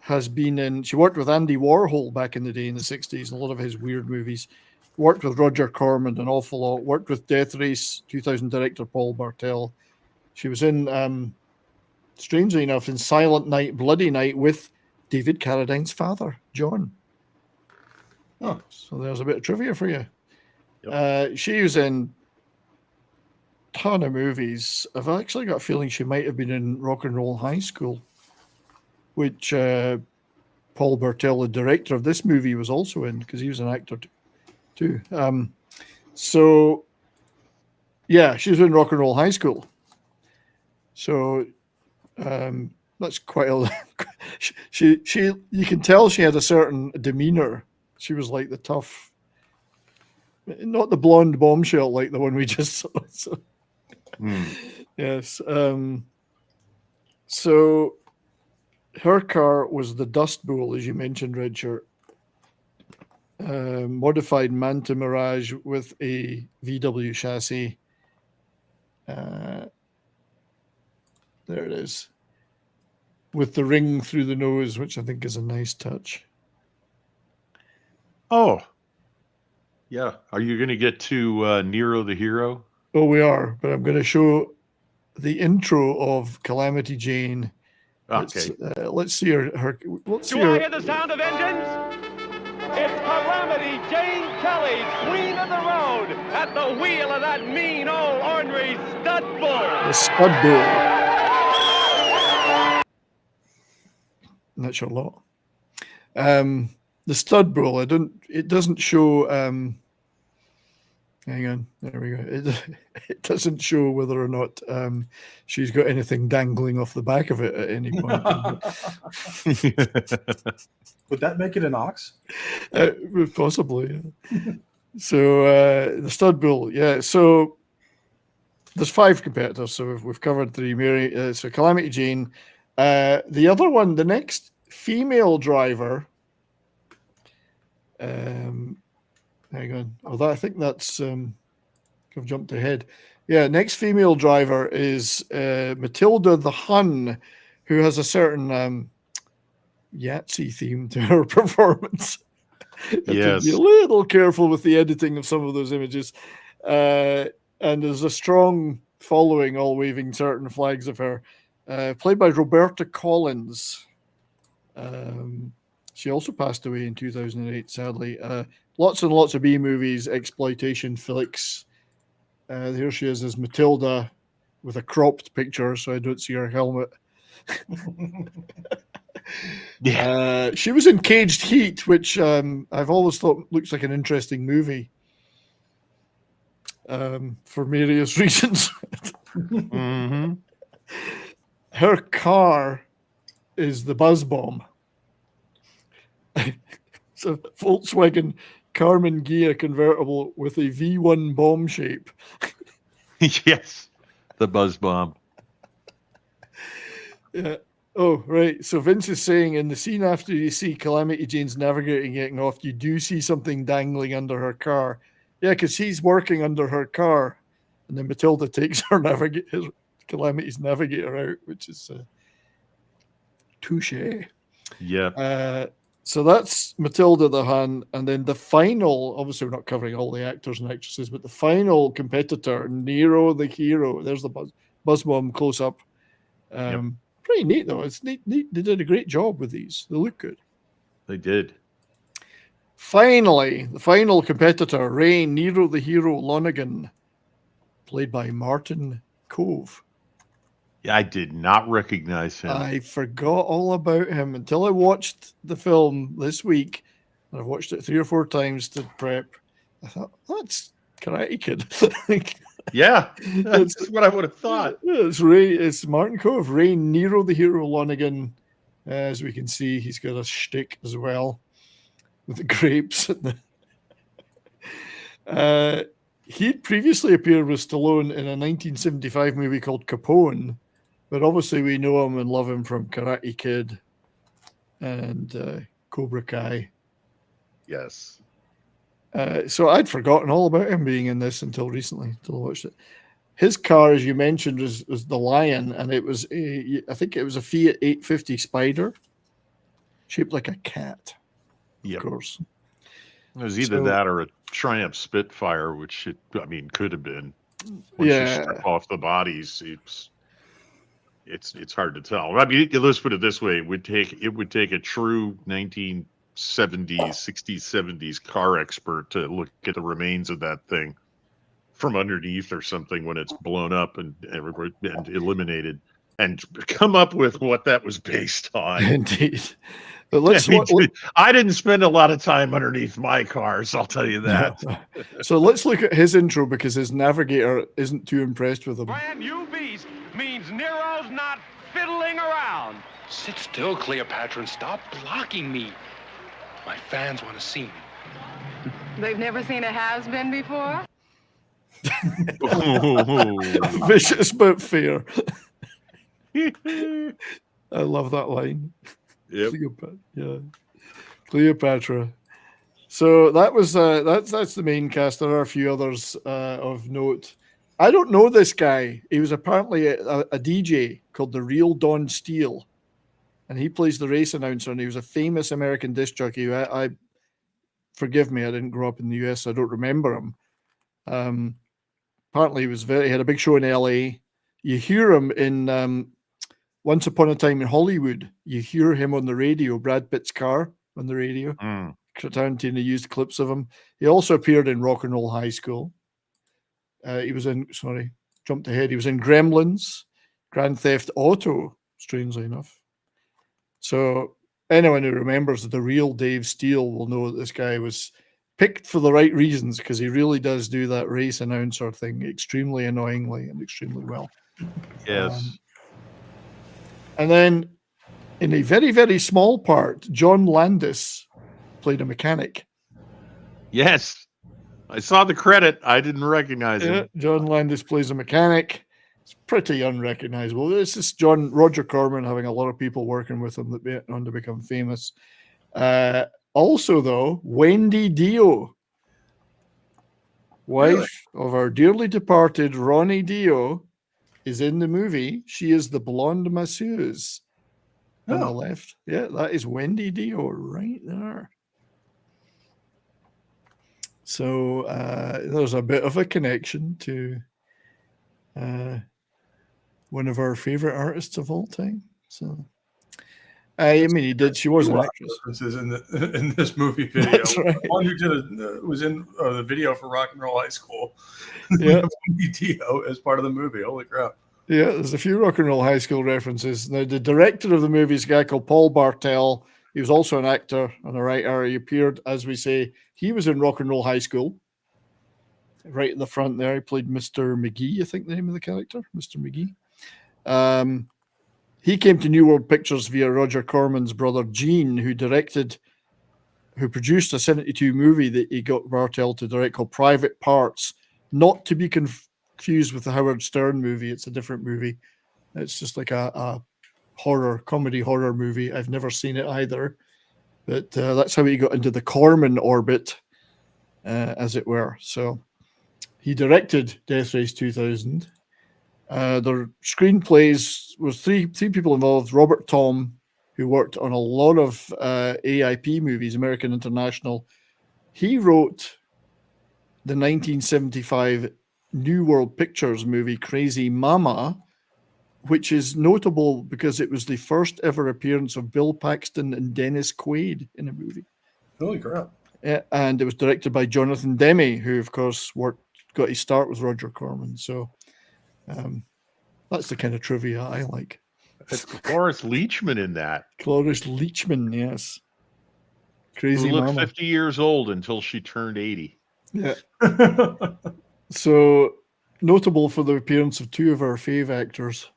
She worked with Andy Warhol back in the day in the 60s, a lot of his weird movies. Worked with Roger Corman an awful lot. Worked with Death Race 2000 director Paul Bartel. She was in, strangely enough, in Silent Night, Bloody Night with David Carradine's father, John. Oh, so there's a bit of trivia for you. Yep. She was in a ton of movies. I've actually got a feeling she might have been in Rock and Roll High School, which Paul Bartel, the director of this movie, was also in because he was an actor too. So, yeah, she was in Rock and Roll High School. So that's quite a. She you can tell she had a certain demeanor. She was like the tough, not the blonde bombshell like the one we just saw. So, yes. So her car was the Dust Bowl, as you mentioned, Redshirt. Modified Manta Mirage with a VW chassis. There it is. With the ring through the nose, which I think is a nice touch. Oh. Yeah. Are you going to get to Nero the Hero? Oh, we are. But I'm going to show the intro of Calamity Jane. Okay. Let's see her. Do I hear the sound of engines? It's Calamity Jane Kelly, queen of the road, at the wheel of that mean old ornery stud bull. The stud bull. That's your lot. The stud bull. It doesn't show. Hang on. There we go. It doesn't show whether or not she's got anything dangling off the back of it at any point. Would that make it an ox? Possibly. Yeah. So the stud bull. Yeah. So there's 5 competitors. So we've covered 3. Mary. So Calamity Jane. The other one, the next female driver. Hang on. I think that's. I've jumped ahead. Yeah, next female driver is Matilda the Hun, who has a certain Yahtzee theme to her performance. Yes. Be a little careful with the editing of some of those images. And there's a strong following, all waving certain flags of her. Played by Roberta Collins. She also passed away in 2008, sadly. Lots and lots of B movies, exploitation flicks. Here she is as Matilda with a cropped picture, so I don't see her helmet. Yeah. She was in Caged Heat, which I've always thought looks like an interesting movie for various reasons. Mm-hmm. Her car is the Buzz Bomb. It's a Volkswagen Carmen Ghia convertible with a V1 bomb shape. Yes, the Buzz Bomb. Yeah. Oh, right. So Vince is saying in the scene after you see Calamity Jane's navigating getting off, you do see something dangling under her car. Yeah, because she's working under her car, and then Matilda takes her Calamity's navigator out, which is touche. Yeah. So that's Matilda the Hun, and then the final. Obviously, we're not covering all the actors and actresses, but the final competitor, Nero the Hero. There's the Buzz Bomb close up. Pretty neat though. It's neat. They did a great job with these. They look good. They did. Finally, the final competitor, Nero the Hero Lonergan, played by Martin Cove. Yeah, I did not recognize him. I forgot all about him until I watched the film this week. I've watched it 3 or 4 times to prep. I thought, that's Karate Kid. Yeah, that's what I would have thought. It's Martin Cove, Nero the Hero Lonergan. As we can see, he's got a shtick as well with the grapes. He'd previously appeared with Stallone in a 1975 movie called Capone, but obviously we know him and love him from Karate Kid and Cobra Kai. Yes. So I'd forgotten all about him being in this until recently, until I watched it. His car, as you mentioned, was the Lion, and it was I think it was a Fiat 850 Spider, shaped like a cat. Yep. Of course. It was either that or a Triumph Spitfire, which could have been. Once you strip off the bodies, it's hard to tell. I mean, let's put it this way: it would take a true 1970s, 60s, 70s car expert to look at the remains of that thing from underneath or something when it's blown up and eliminated, and come up with what that was based on. Indeed. But I didn't spend a lot of time underneath my cars, I'll tell you that. No. So let's look at his intro, because his navigator isn't too impressed with him. Brand new beast means Nero's not fiddling around. Sit still, Cleopatra, and stop blocking me. My fans want to see me. They've never seen a has-been before? Vicious but fair. I love that line. Yep. Cleopatra. So that was that's the main cast. There are a few others of note. I don't know this guy. He was apparently a DJ called the Real Don Steele, and he plays the race announcer. And he was a famous American disc jockey. I forgive me, I didn't grow up in the US, so I don't remember him. Apparently, he had a big show in LA. You hear him in Once Upon a Time in Hollywood. You hear him on the radio, Brad Pitt's car on the radio. Tarantino used clips of him. He also appeared in Rock and Roll High School. He was in, jumped ahead. He was in Gremlins, Grand Theft Auto, strangely enough. So anyone who remembers the real Dave Steele will know that this guy was picked for the right reasons, because he really does do that race announcer thing extremely annoyingly and extremely well. Yes. And then in a very, very small part, John Landis played a mechanic. Yes. I saw the credit. I didn't recognize him. John Landis plays a mechanic. It's pretty unrecognizable. This is Roger Corman having a lot of people working with him that went on to become famous. Also, though, Wendy Dio, wife of our dearly departed Ronnie Dio, is in the movie. She is the blonde masseuse on the left. Yeah, that is Wendy Dio right there. So there's a bit of a connection to one of our favorite artists of all time. So, I mean, he did. She was an actress. References in this movie video. That's right. The one who was in the video for Rock and Roll High School. Yeah, Dio as part of the movie. Holy crap! Yeah, there's a few Rock and Roll High School references. Now, the director of the movie is a guy called Paul Bartel. He was also an actor and a writer. He appeared, as we say, he was in Rock and Roll High School. Right in the front there, he played Mr. McGee, I think the name of the character, Mr. McGee. He came to New World Pictures via Roger Corman's brother Gene, who produced a 72 movie that he got Bartel to direct called Private Parts, not to be confused with the Howard Stern movie. It's a different movie. It's just like a comedy horror movie. I've never seen it either, but that's how he got into the Corman orbit, as it were. So he directed Death Race 2000. Their screenplays was three people involved. Robert Tom, who worked on a lot of AIP movies, American International. He wrote the 1975 New World Pictures movie Crazy Mama, which is notable because it was the first ever appearance of Bill Paxton and Dennis Quaid in a movie. Holy crap. And it was directed by Jonathan Demme, who, of course, got his start with Roger Corman. So that's the kind of trivia I like. It's Cloris Leachman in that. Cloris Leachman, yes. Crazy Who looked Mama. 50 years old until she turned 80. Yeah. So notable for the appearance of two of our fave actors.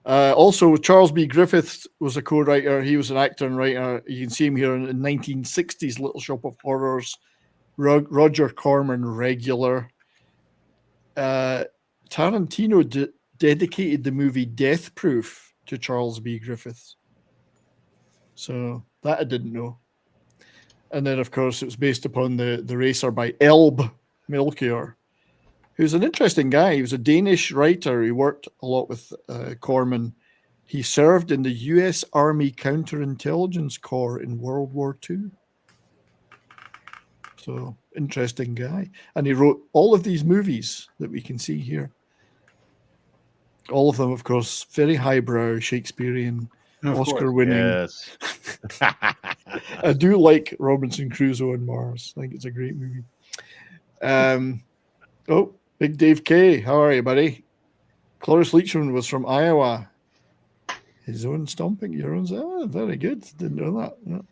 Also, Charles B. Griffith was a co-writer. He was an actor and writer. You can see him here in 1960s Little Shop of Horrors. Roger Corman regular. Tarantino dedicated the movie Death Proof to Charles B. Griffith. So that I didn't know. And then, of course, it was based upon the racer by Elb Melchior, who's an interesting guy. He was a Danish writer. He worked a lot with Corman. He served in the U.S. Army Counterintelligence Corps in World War II. So, interesting guy. And he wrote all of these movies that we can see here. All of them, of course, very highbrow, Shakespearean, Oscar-winning. Yes. I do like Robinson Crusoe on Mars. I think it's a great movie. Oh, Big Dave K. How are you, buddy? Cloris Leachman was from Iowa. His own stomping, your own. Oh, very good. Didn't know that. No.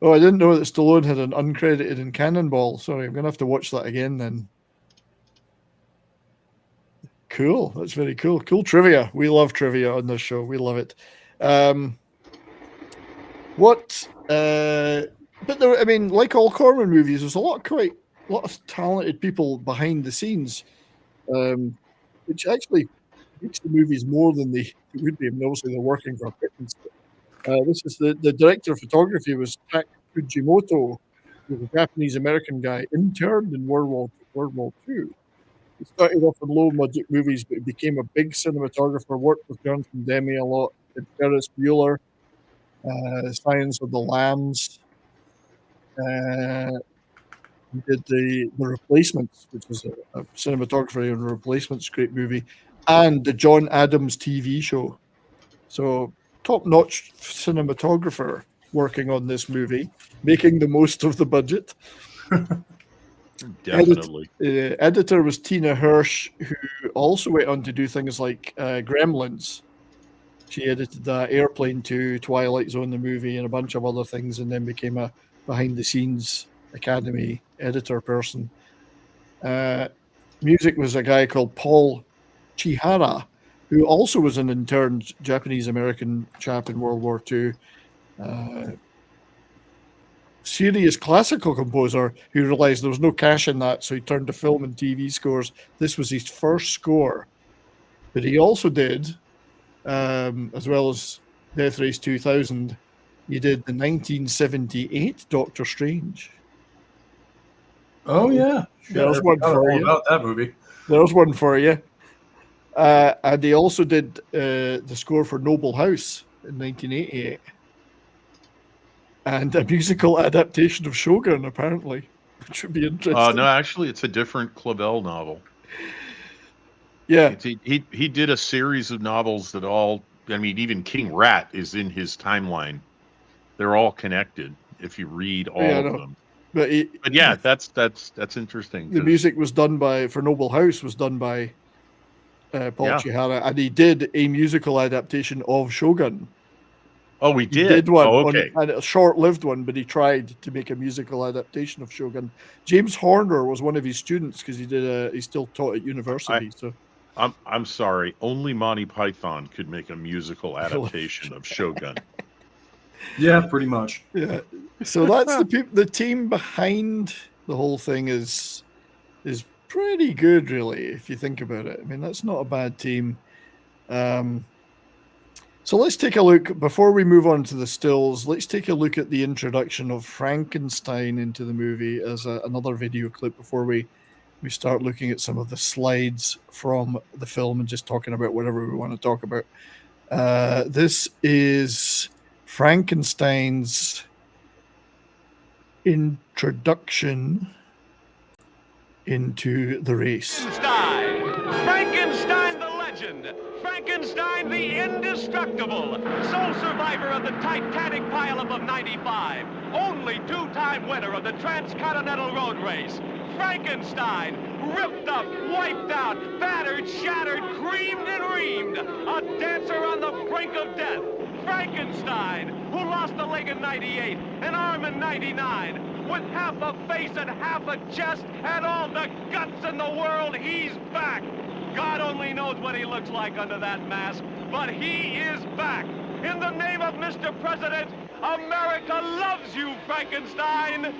Oh, I didn't know that Stallone had an uncredited in Cannonball. Sorry, I'm going to have to watch that again then. Cool. That's very cool. Cool trivia. We love trivia on this show. We love it. But there, I mean, like all Corman movies, there's a lot of talented people behind the scenes, which actually makes the movies more than they would be. I mean, obviously, they're working for pittance. This is the director of photography was Tak Fujimoto, who's a Japanese-American guy, interned in World War II. He started off in low-budget movies, but he became a big cinematographer, worked with Jonathan Demme a lot, did Ferris Bueller, Science of the Lambs. He did the Replacements, which is a cinematography on Replacements, great movie, and the John Adams TV show. So top-notch cinematographer working on this movie, making the most of the budget. Definitely. Editor was Tina Hirsch, who also went on to do things like Gremlins. She edited that, Airplane 2, Twilight Zone, the movie, and a bunch of other things, and then became a behind-the-scenes Academy editor person. Music was a guy called Paul Chihara, who also was an interned Japanese-American chap in World War II. Serious classical composer who realized there was no cash in that, so he turned to film and TV scores. This was his first score. But he also did, as well as Death Race 2000, he did the 1978 Doctor Strange. Oh, yeah. There's one for you. About that movie. There's one for you. And he also did the score for Noble House in 1988. And a musical adaptation of Shogun, apparently, which would be interesting. No, actually, it's a different Clavel novel. Yeah. He did a series of novels that all, I mean, even King Rat is in his timeline. They're all connected if you read all of them. But yeah, that's interesting. The music was done for Noble House was done by Paul Chihara, and he did a musical adaptation of Shogun. Oh, he did one. Oh, okay. And a short-lived one, but he tried to make a musical adaptation of Shogun. James Horner was one of his students because he still taught at university. I'm sorry. Only Monty Python could make a musical adaptation of Shogun. Yeah, pretty much. Yeah. So that's the team behind the whole thing is pretty good, really, if you think about it. I mean, that's not a bad team. So let's take a look, before we move on to the stills, let's take a look at the introduction of Frankenstein into the movie as another video clip before we start looking at some of the slides from the film and just talking about whatever we want to talk about. This is Frankenstein's introduction into the race. Frankenstein the legend. Frankenstein the indestructible. Sole survivor of the Titanic pileup of 95. Only two-time winner of the Transcontinental Road Race. Frankenstein, ripped up, wiped out, battered, shattered, creamed and reamed. A dancer on the brink of death. Frankenstein, who lost a leg in 98, an arm in 99. With half a face and half a chest and all the guts in the world, he's back. God only knows what he looks like under that mask, but he is back. In the name of Mr. President, America loves you, Frankenstein.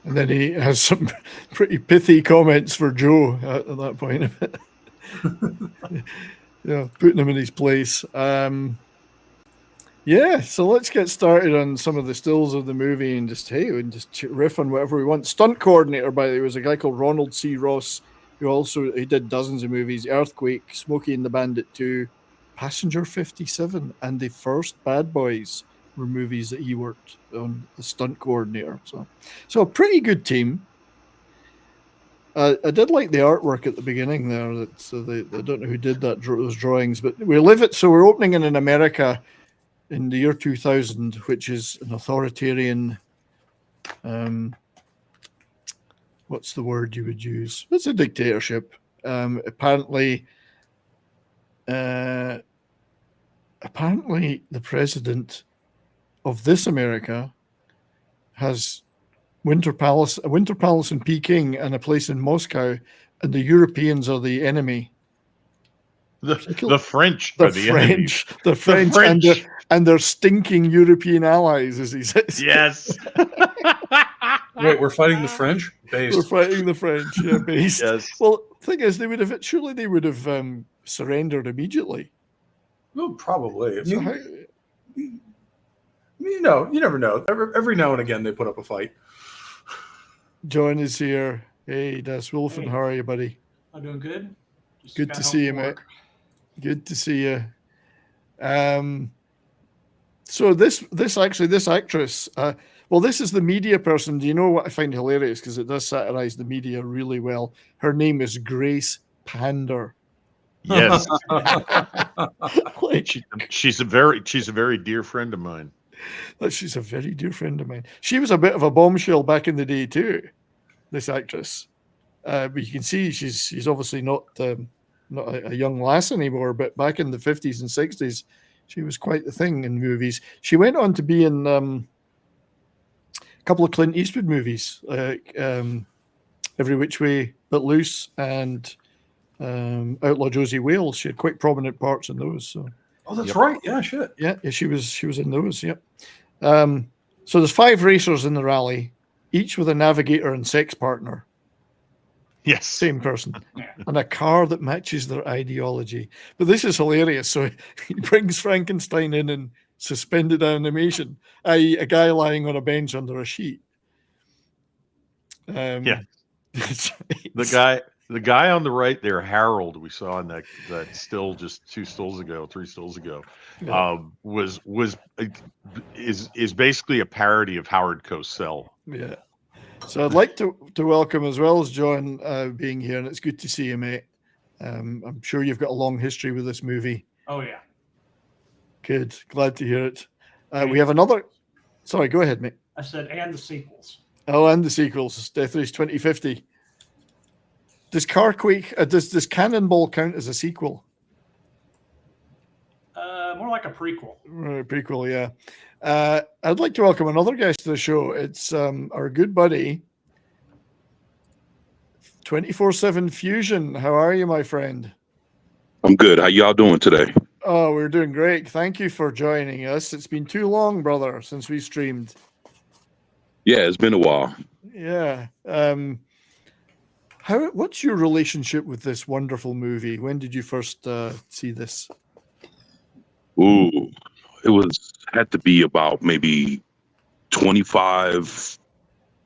And then he has some pretty pithy comments for Joe at that point. Yeah, putting him in his place. Yeah, so let's get started on some of the stills of the movie and just riff on whatever we want. Stunt coordinator, by the way, was a guy called Ronald C. Ross, he did dozens of movies: Earthquake, Smokey and the Bandit 2, Passenger 57, and the first Bad Boys were movies that he worked on the stunt coordinator. So a pretty good team. I did like the artwork at the beginning there. I don't know who did those drawings, but we're opening in America in the year 2000, which is an authoritarian. What's the word you would use? It's a dictatorship. Apparently, the president of this America has a winter palace in Peking and a place in Moscow, and the Europeans are the enemy. The French are the enemy. The French. And their stinking European allies, as he says. Yes. Wait, we're fighting the French? Based. We're fighting the French, yeah, based. Yes. Well, the thing is, they would have surrendered immediately. Well, probably. You never know. Every now and again, they put up a fight. John is here. Hey, Das Wolfen, how are you, buddy? I'm doing good. Good to see you, mate. Good to see you. So this actress, this is the media person. Do you know what I find hilarious? Because it does satirize the media really well. Her name is Grace Pander. Yes. She's a very dear friend of mine. She's a very dear friend of mine. She was a bit of a bombshell back in the day too, this actress. But you can see she's obviously not a young lass anymore. But back in the 50s and 60s, she was quite the thing in movies. She went on to be in a couple of Clint Eastwood movies, like Every Which Way But Loose and Outlaw Josie Wales. She had quite prominent parts in those. So. Oh, that's right. Yeah, shit. Yeah, she was in those. Yep. So there's 5 racers in the rally, each with a navigator and sex partner. Yes. Same person. And a car that matches their ideology. But this is hilarious. So he brings Frankenstein in suspended animation, i.e. a guy lying on a bench under a sheet. Yeah. The guy on the right there, Harold, we saw in that still just 3 stills ago, Yeah. is basically a parody of Howard Cosell. Yeah. So I'd like to welcome, as well as John being here, and it's good to see you, mate. I'm sure you've got a long history with this movie. Oh, yeah. Good. Glad to hear it. We have another... Sorry, go ahead, mate. I said, and the sequels. Oh, and the sequels. Death Race 2050. Does does Cannonball count as a sequel? More like a prequel. Prequel, yeah. I'd like to welcome another guest to the show. It's our good buddy, 24/7 Fusion. How are you, my friend? I'm good. How y'all doing today? Oh, we're doing great. Thank you for joining us. It's been too long, brother, since we streamed. Yeah, it's been a while. Yeah. What's your relationship with this wonderful movie? When did you first see this? Ooh, it had to be about maybe 25.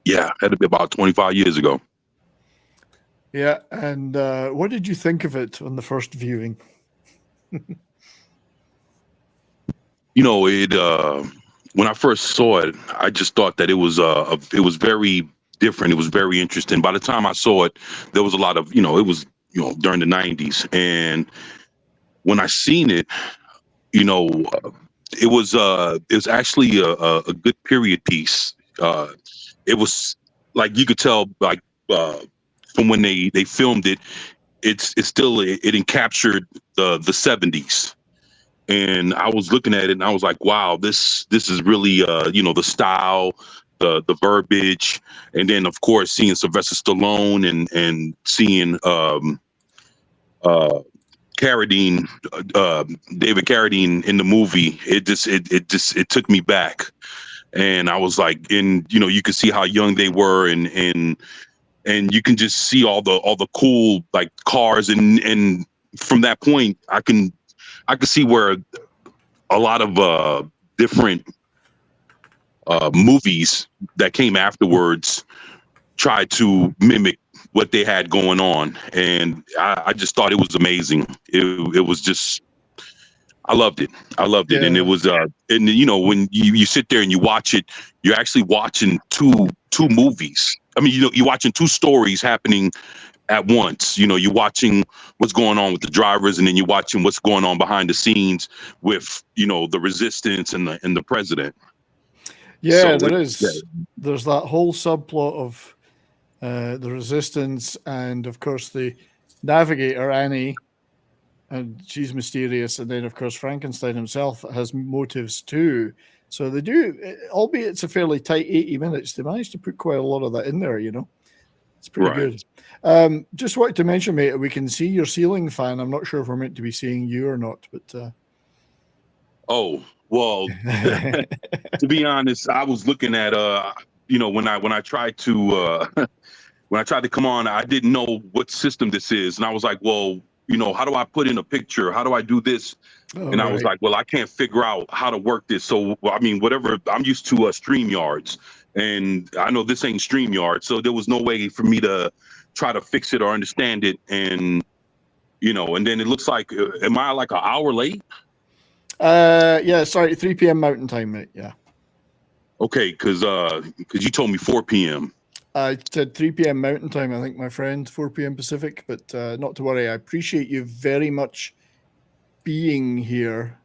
Yeah, had to be about 25 years ago. Yeah, and what did you think of it on the first viewing? When I first saw it, I just thought that it was very different. It was very interesting. By the time I saw it, there was a lot of, it was, during the 90s. And when I seen it, it was actually a good period piece. It was like, you could tell, like, from when they filmed it, it encaptured the 70s. And I was looking at it and I was like, wow, this is really, the style, the verbiage. And then, of course, seeing Sylvester Stallone and seeing David Carradine in the movie, it took me back. and I was like, and you could see how young they were, and you can just see all the cool like cars, and from that point I could see where a lot of different movies that came afterwards tried to mimic what they had going on, and I just thought it was amazing. It was just, I loved it. And it was and when you sit there and you watch it, you're actually watching two movies. I mean, you're watching two stories happening at once. You're watching what's going on with the drivers, and then you're watching what's going on behind the scenes with the resistance and the president. Yeah, so there's that whole subplot of the resistance, and of course the navigator Annie, and she's mysterious, and then of course Frankenstein himself has motives too. So they do, albeit it's a fairly tight 80 minutes, they managed to put quite a lot of that in there. It's pretty good. Just wanted to mention, mate, we can see your ceiling fan. I'm not sure if we're meant to be seeing you or not, but oh well. To be honest, I was looking at when I tried to when I tried to come on, I didn't know what system this is, and I was like, well, how do I put in a picture? How do I do this? And I was like, well, I can't figure out how to work this. So I mean, whatever, I'm used to StreamYards, and I know this ain't StreamYard, so there was no way for me to try to fix it or understand it. And and then it looks like, am I like an hour late? Yeah, sorry, 3 p.m. Mountain Time, mate. Yeah. Okay, because you told me 4 p.m. I said 3 p.m. Mountain Time, I think, my friend, 4 p.m. Pacific, but not to worry. I appreciate you very much being here.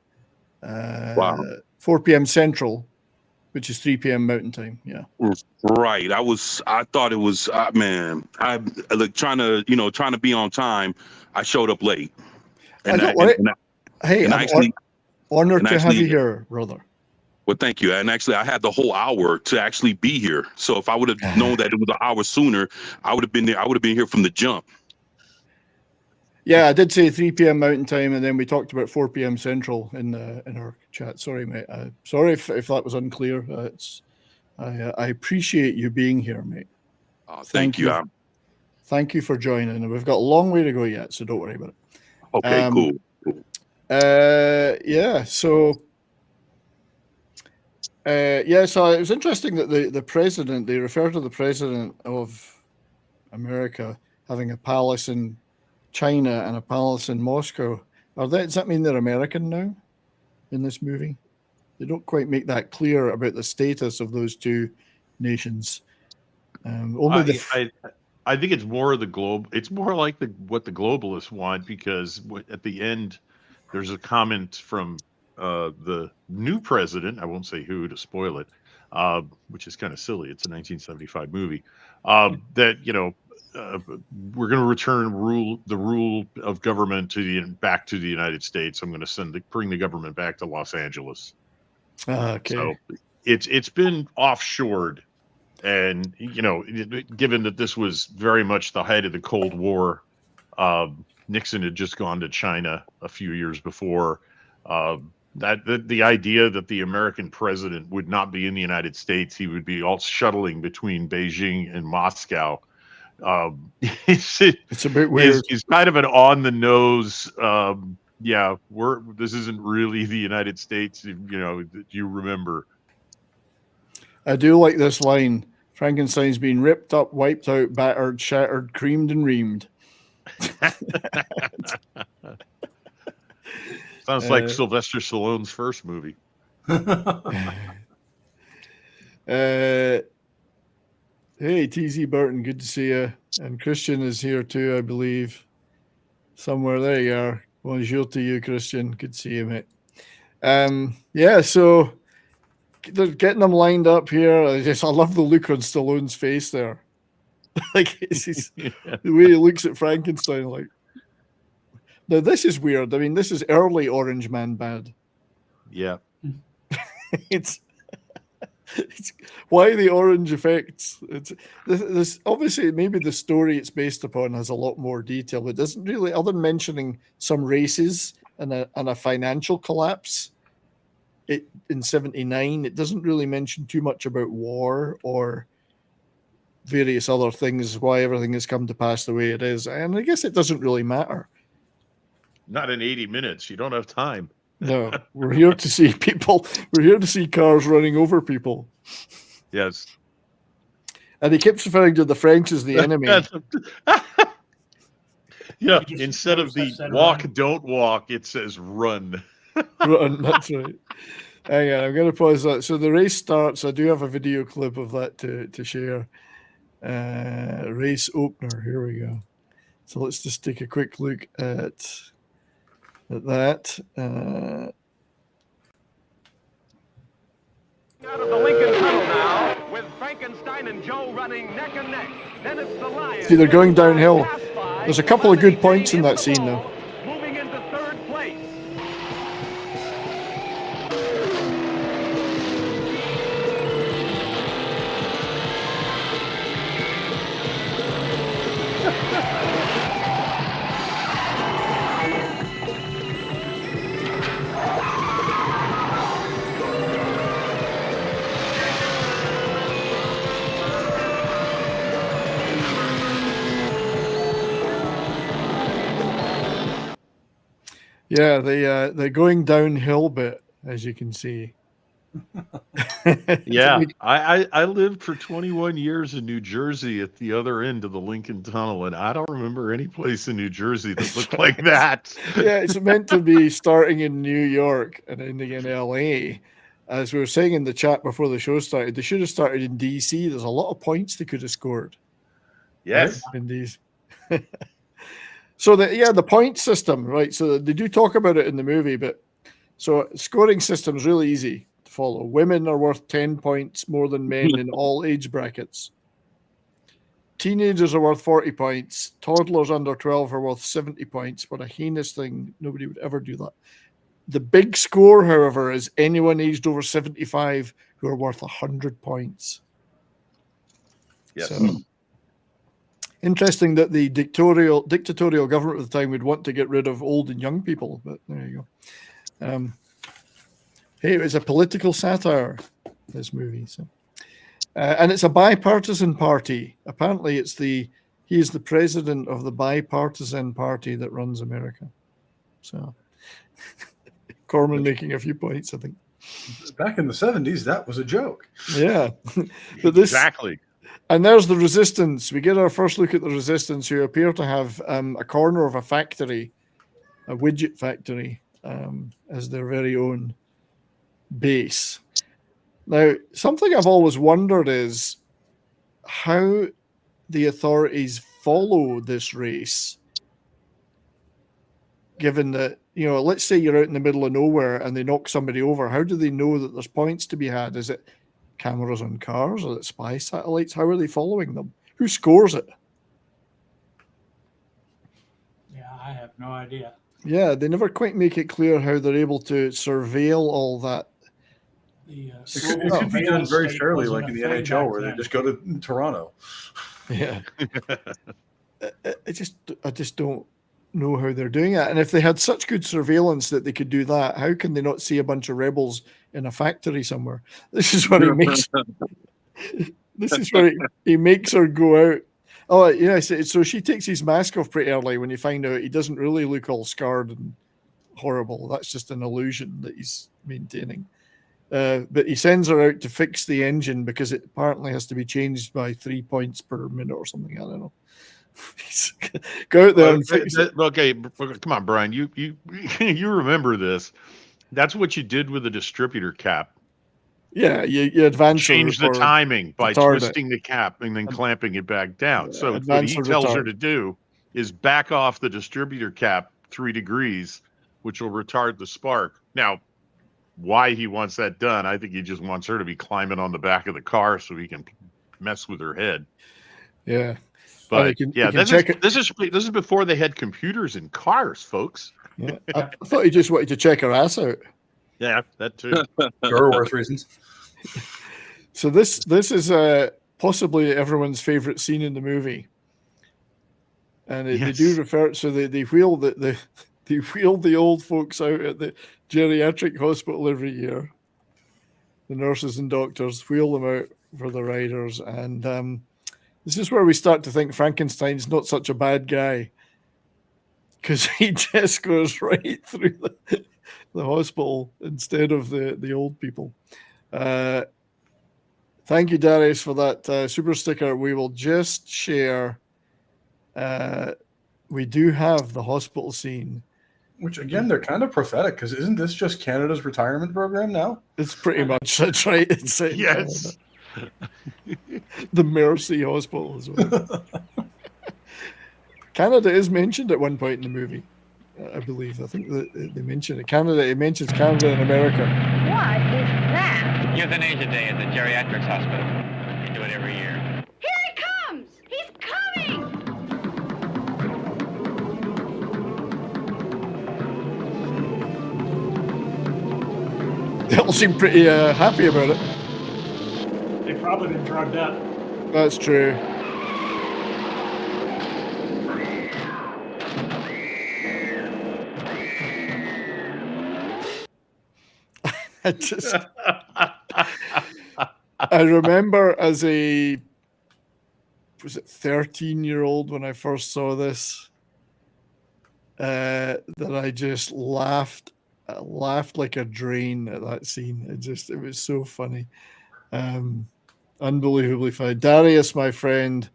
Wow. 4 p.m. Central, which is 3 p.m. Mountain Time. Yeah. Right. I thought it was, man, I like trying to be on time. I showed up late. And I'm honored to have you here, brother. Well, thank you. And actually, I had the whole hour to actually be here. So if I would have known that it was an hour sooner, I would have been there. I would have been here from the jump. Yeah, I did say 3 p.m. Mountain Time, and then we talked about 4 p.m. Central in our chat. Sorry, mate. Sorry if that was unclear. I appreciate you being here, mate. Thank you. Thank you for joining. We've got a long way to go yet, so don't worry about it. Okay, cool. Yeah. So. So it was interesting that the president, they refer to the president of America having a palace in China and a palace in Moscow. Does that mean they're American now in this movie? They don't quite make that clear about the status of those two nations. I think it's more of the globe. It's more like what the globalists want, because at the end, there's a comment from the new president, I won't say who to spoil it, which is kind of silly. It's a 1975 movie, that we're going to return the rule of government back to the United States. I'm going to bring the government back to Los Angeles. Okay. So it's been offshored, and given that this was very much the height of the Cold War, Nixon had just gone to China a few years before. That the idea that the American president would not be in the United States, he would be all shuttling between Beijing and Moscow. It's a bit weird. It's kind of an on the nose. This isn't really the United States. That you remember. I do like this line. Frankenstein's been ripped up, wiped out, battered, shattered, creamed, and reamed. Sounds like Sylvester Stallone's first movie. Hey, TZ Burton, good to see you. And Christian is here too, I believe. Somewhere. There you are. Bonjour to you, Christian. Good to see you, mate. So they're getting them lined up here. I love the look on Stallone's face there. Like the way he looks at Frankenstein, like. Now, this is weird. I mean, this is early Orange Man bad. Yeah. It's why the orange effects. It's this obviously, maybe the story it's based upon has a lot more detail. It doesn't really, other than mentioning some races and a financial collapse. it in 79, it doesn't really mention too much about war or various other things, why everything has come to pass the way it is. And I guess it doesn't really matter. Not in 80 minutes. You don't have time. No, we're here to see people. We're here to see cars running over people. Yes. And he keeps referring to the French as the enemy. Yeah, instead of the walk, don't walk, it says run. Run, that's right. Hang on, I'm going to pause that. So the race starts. I do have a video clip of that to share. Race opener. Here we go. So let's just take a quick look at that. Out of the Lincoln Tunnel now, with Frankenstein and Joe running neck and neck. Then it's the Lion. See, they're going downhill. There's a couple of good points in that scene, though. Moving into third place. Yeah, they're going downhill bit, as you can see. Yeah, I lived for 21 years in New Jersey at the other end of the Lincoln Tunnel, and I don't remember any place in New Jersey that looked like that. Yeah, it's meant to be starting in New York and ending in LA. As we were saying in the chat before the show started, they should have started in DC. There's a lot of points they could have scored. Yes. In these. So the point system, right? So they do talk about it in the movie, but so scoring system is really easy to follow. Women are worth 10 points more than men in all age brackets. Teenagers are worth 40 points. Toddlers under 12 are worth 70 points. What a heinous thing. Nobody would ever do that. The big score, however, is anyone aged over 75 who are worth 100 points. Yes. So, interesting that the dictatorial government at the time would want to get rid of old and young people, but there you go. Hey, it was a political satire, this movie. So, and it's a bipartisan party. Apparently, he is the president of the bipartisan party that runs America. So, Corman making a few points, I think. Back in the 70s, that was a joke. Yeah. But Exactly. And there's the Resistance. We get our first look at the Resistance, who appear to have a corner of a factory, a widget factory, as their very own base. Now, something I've always wondered is how the authorities follow this race, given that, let's say you're out in the middle of nowhere and they knock somebody over. How do they know that there's points to be had? Is it cameras on cars? Or is it spy satellites? How are they following them? Who scores it? Yeah, I have no idea. Yeah, they never quite make it clear how they're able to surveil all that. It could be done very fairly, like in the NHL, where they just go to Toronto. Yeah. I just don't know how they're doing it. And if they had such good surveillance that they could do that, how can they not see a bunch of rebels in a factory somewhere? This is what he makes. This is where he makes her go out. Oh, yeah. So she takes his mask off pretty early when you find out he doesn't really look all scarred and horrible. That's just an illusion that he's maintaining. But he sends her out to fix the engine because it apparently has to be changed by 3 points per minute or something. I don't know. Go out there and fix it. Okay, come on, Brian. You remember this? That's what you did with the distributor cap. Yeah, you advance. Change the timing by twisting the cap and then clamping it back down. So what he tells her to do is back off the distributor cap 3 degrees, which will retard the spark. Now, why he wants that done, I think he just wants her to be climbing on the back of the car so he can mess with her head. Yeah. But this is before they had computers in cars, folks. Yeah. I thought he just wanted to check her ass out. Yeah, that too. There are worse reasons. So this is possibly everyone's favorite scene in the movie, and they do refer. So they wheel They wheel the old folks out at the geriatric hospital every year. The nurses and doctors wheel them out for the riders. And this is where we start to think Frankenstein's not such a bad guy, because he just goes right through the hospital instead of the old people. Thank you, Darius, for that super sticker. We will just share. We do have the hospital scene. Which, again, they're kind of prophetic, because isn't this just Canada's retirement program now? It's pretty much, that's right. It's Yes. The Mercy Hospital as well. Canada is mentioned at one point in the movie, I believe. I think that they mention it. It mentions Canada and America. What is that? Euthanasia Day at the Geriatrics Hospital. We do it every year. Here he comes! He's coming! They all seem pretty happy about it. They've probably been drugged up. That's true. I remember as a 13-year-old when I first saw this, that I just laughed like a drain at that scene. It was so funny. Unbelievably funny. Darius, my friend,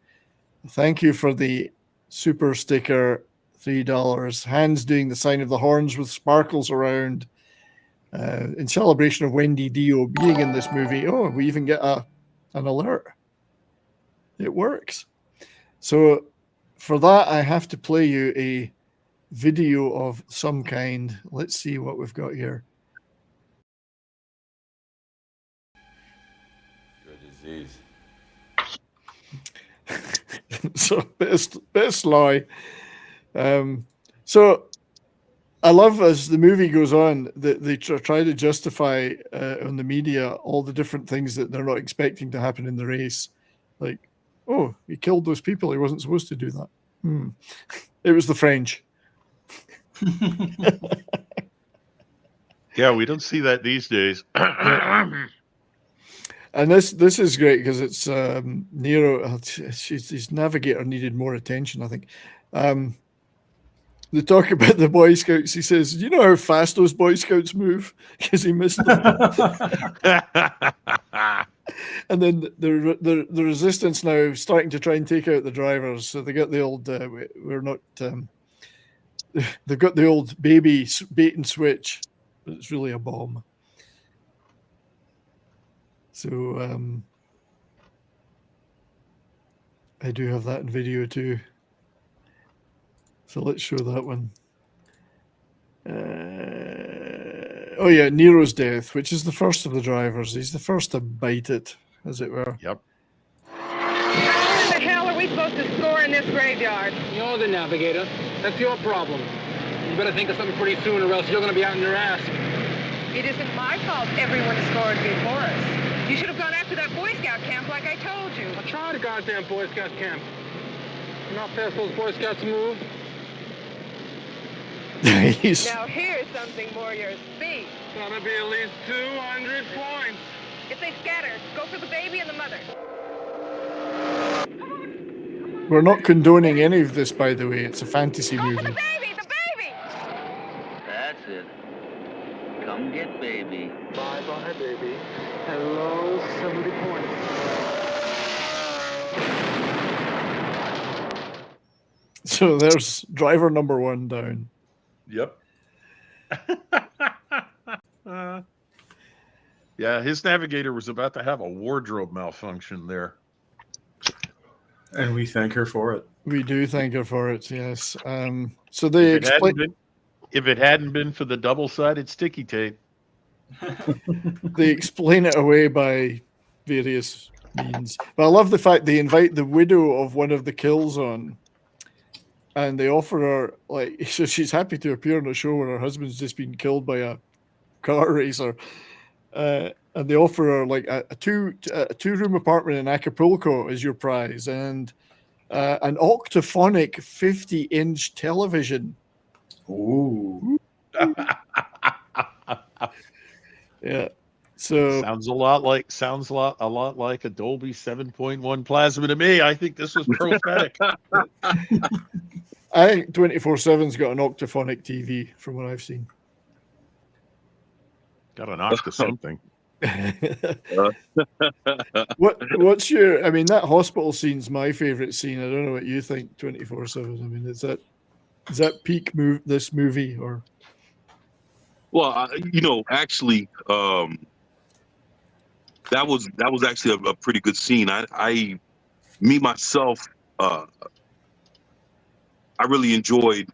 thank you for the super sticker, $3. Hands doing the sign of the horns with sparkles around. In celebration of Wendy Dio being in this movie. Oh, we even get an alert. It works. So for that, I have to play you a video of some kind. Let's see what we've got here. Your disease. So bit sly. So I love, as the movie goes on, that they try to justify on the media all the different things that they're not expecting to happen in the race. Like, oh, he killed those people. He wasn't supposed to do that. It was the French. Yeah, we don't see that these days. And this is great because it's Nero. His navigator needed more attention, I think. They talk about the Boy Scouts. He says, "Do you know how fast those Boy Scouts move?" Because he missed them. And then the resistance now starting to try and take out the drivers. So they got the old. We're not. They've got the old baby bait and switch, but it's really a bomb. So I do have that in video too. So let's show that one. Oh yeah, Nero's death, which is the first of the drivers. He's the first to bite it, as it were. Yep. How the hell are we supposed to score in this graveyard? You're the navigator. That's your problem. You better think of something pretty soon or else you're going to be out in your ass. It isn't my fault everyone scored before us. You should have gone after that Boy Scout camp like I told you. I tried a goddamn Boy Scout camp. You know how fast those Boy Scouts move? Now here's something more your speed. Gonna be at least 200 points. If they scatter, go for the baby and the mother. We're not condoning any of this, by the way. It's a fantasy movie. The baby! That's it. Come get baby. Bye-bye, baby. Hello, 70 points. So there's driver number one down. Yep. Yeah, his navigator was about to have a wardrobe malfunction there. And we thank her for it. We do thank her for it, yes. So they explain. If it hadn't been for the double-sided sticky tape. They explain it away by various means. But I love the fact they invite the widow of one of the kills on. And they offer her, like, so she's happy to appear on a show where her husband's just been killed by a car racer. And they offer her, like, a two-room apartment in Acapulco as your prize, and an octaphonic 50-inch television Ooh. Yeah. So sounds a lot like a Dolby 7.1 plasma to me. I think this was prophetic. I think 24/7's got an octaphonic TV from what I've seen. Got an octa something. What's your? I mean, that hospital scene's my favorite scene. I don't know what you think. 24/7. I mean, is that peak this movie or? Well, actually, that was actually a pretty good scene. Me myself, I really enjoyed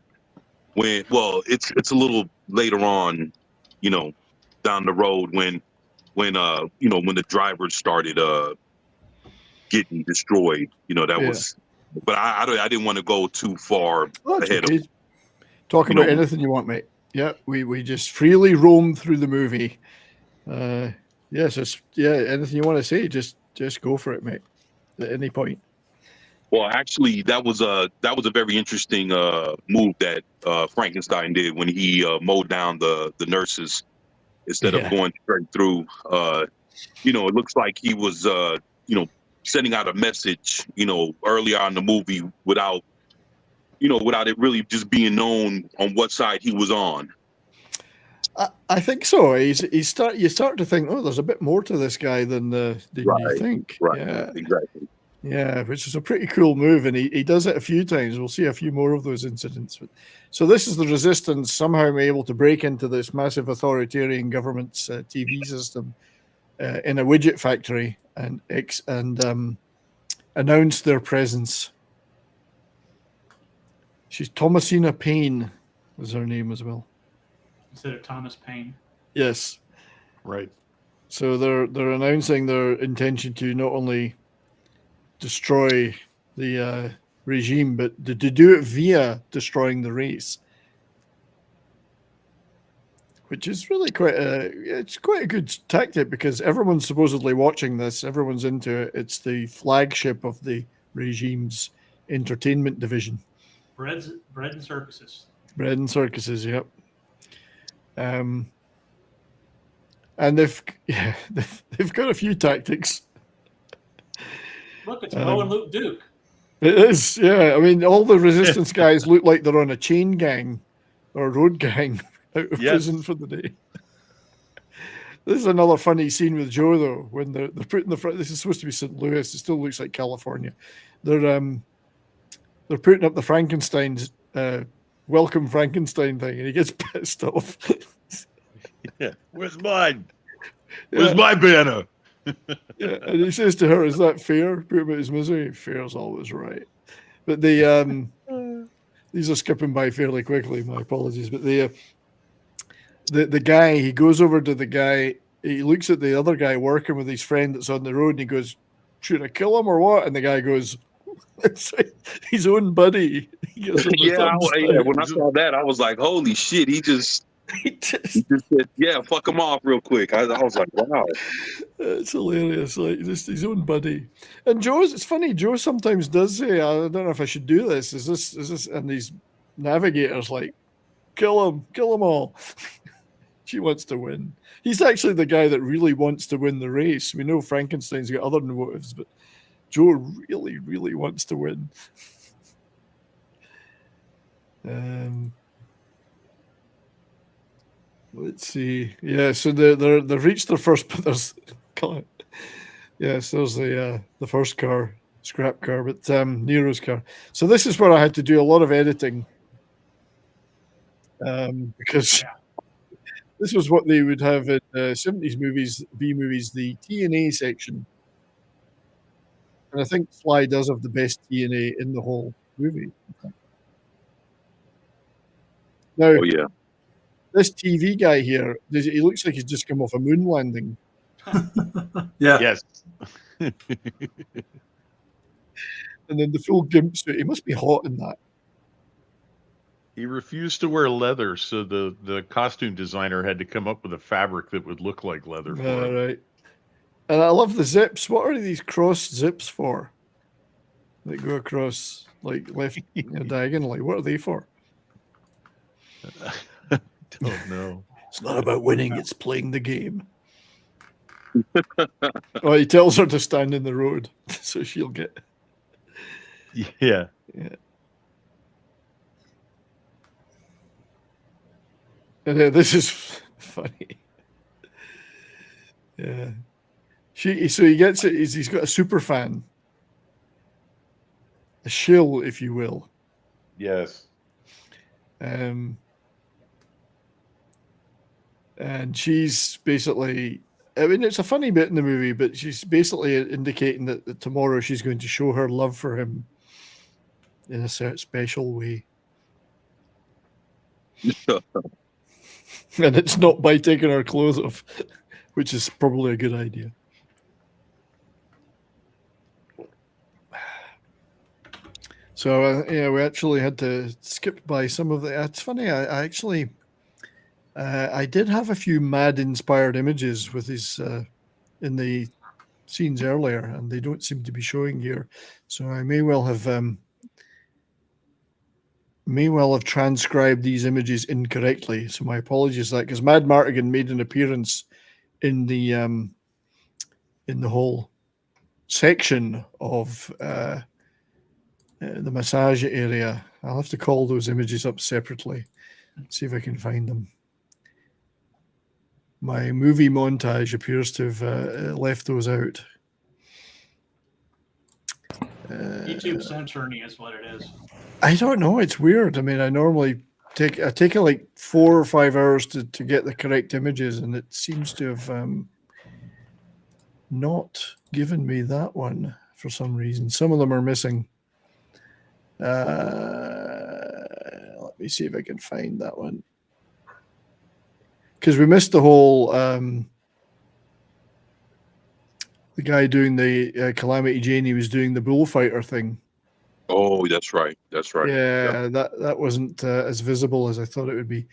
when. Well, it's a little later on, down the road when the drivers started getting destroyed. That was. But I didn't want to go too far ahead of. Talk about anything you want, mate. Yeah, we just freely roam through the movie. Anything you want to say, just go for it, mate. At any point. Well, actually, that was a very interesting move that Frankenstein did when he mowed down the nurses instead of going straight through. It looks like he was sending out a message, early on in the movie without it really just being known on what side he was on. I think so. You start to think, oh, there's a bit more to this guy than you think. Right. Yeah. Exactly. Yeah, which is a pretty cool move, and he does it a few times. We'll see a few more of those incidents. So this is the Resistance somehow able to break into this massive authoritarian government's TV system in a widget factory and announce their presence. She's Thomasina Paine, was her name as well. Instead of Thomas Paine. Yes. Right. So they're announcing their intention to not only destroy the regime, but to do it via destroying the race, which is really quite a good tactic because everyone's supposedly watching this. Everyone's into it. It's the flagship of the regime's entertainment division. Bread and circuses. Bread and circuses, yep. And they've got a few tactics. Look, it's Mo and Luke Duke. It is, yeah. I mean, all the Resistance guys look like they're on a chain gang or a road gang out of prison for the day. This is another funny scene with Joe, though, when they're putting the front. This is supposed to be St. Louis. It still looks like California. They're putting up the Frankenstein's welcome Frankenstein thing, and he gets pissed off. Yeah, where's mine? Where's my banner? Yeah, and he says to her, "Is that fair? Put him at his misery. Fair's always right." But these are skipping by fairly quickly. My apologies. But the guy, he goes over to the guy. He looks at the other guy working with his friend that's on the road, and he goes, "Should I kill him or what?" And the guy goes, "It's like his own buddy." When I saw that, I was like, "Holy shit!" He just said, "Yeah, fuck him off real quick." I was like, "Wow." It's hilarious, like just his own buddy. And it's funny. Joe sometimes does say, "I don't know if I should do this. Is this?" And these navigators like, kill them all. She wants to win. He's actually the guy that really wants to win the race. We know Frankenstein's got other motives, but Joe really, really wants to win. Let's see. Yeah, so they've reached their first. Yes, there's the first car, scrap car, but Nero's car. So this is where I had to do a lot of editing because this was what they would have in 70s movies, B movies, the TNA section. And I think Sly does have the best TNA in the whole movie. Now, this TV guy here, he looks like he's just come off a moon landing. Yeah. Yes. And then the full gimp suit. He must be hot in that. He refused to wear leather, so the costume designer had to come up with a fabric that would look like leather for him. Right. And I love the zips. What are these cross zips for? That go across, like left diagonally. What are they for? Don't know. It's not about winning, it's playing the game. Well, he tells her to stand in the road so she'll get. Yeah. Yeah. And this is funny. Yeah. So he gets it. He's got a super fan, a shill, if you will. Yes. And she's basically, I mean, it's a funny bit in the movie, but she's basically indicating that tomorrow she's going to show her love for him in a certain special way. And it's not by taking her clothes off, which is probably a good idea. So, yeah, we actually had to skip by some of the. It's funny, I actually. I did have a few mad-inspired images with his in the scenes earlier, and they don't seem to be showing here. So I may well have transcribed these images incorrectly. So my apologies for that, because Mad Martigan made an appearance in the whole section of the massage area. I'll have to call those images up separately, see if I can find them. My movie montage appears to have left those out. YouTube censoring is what it is. I don't know. It's weird. I mean, I normally take like 4 or 5 hours to get the correct images, and it seems to have not given me that one for some reason. Some of them are missing. Let me see if I can find that one. Because we missed the whole the guy doing the Calamity Jane. He was doing the bullfighter thing. Oh, that's right. That's right. Yeah, that wasn't as visible as I thought it would be.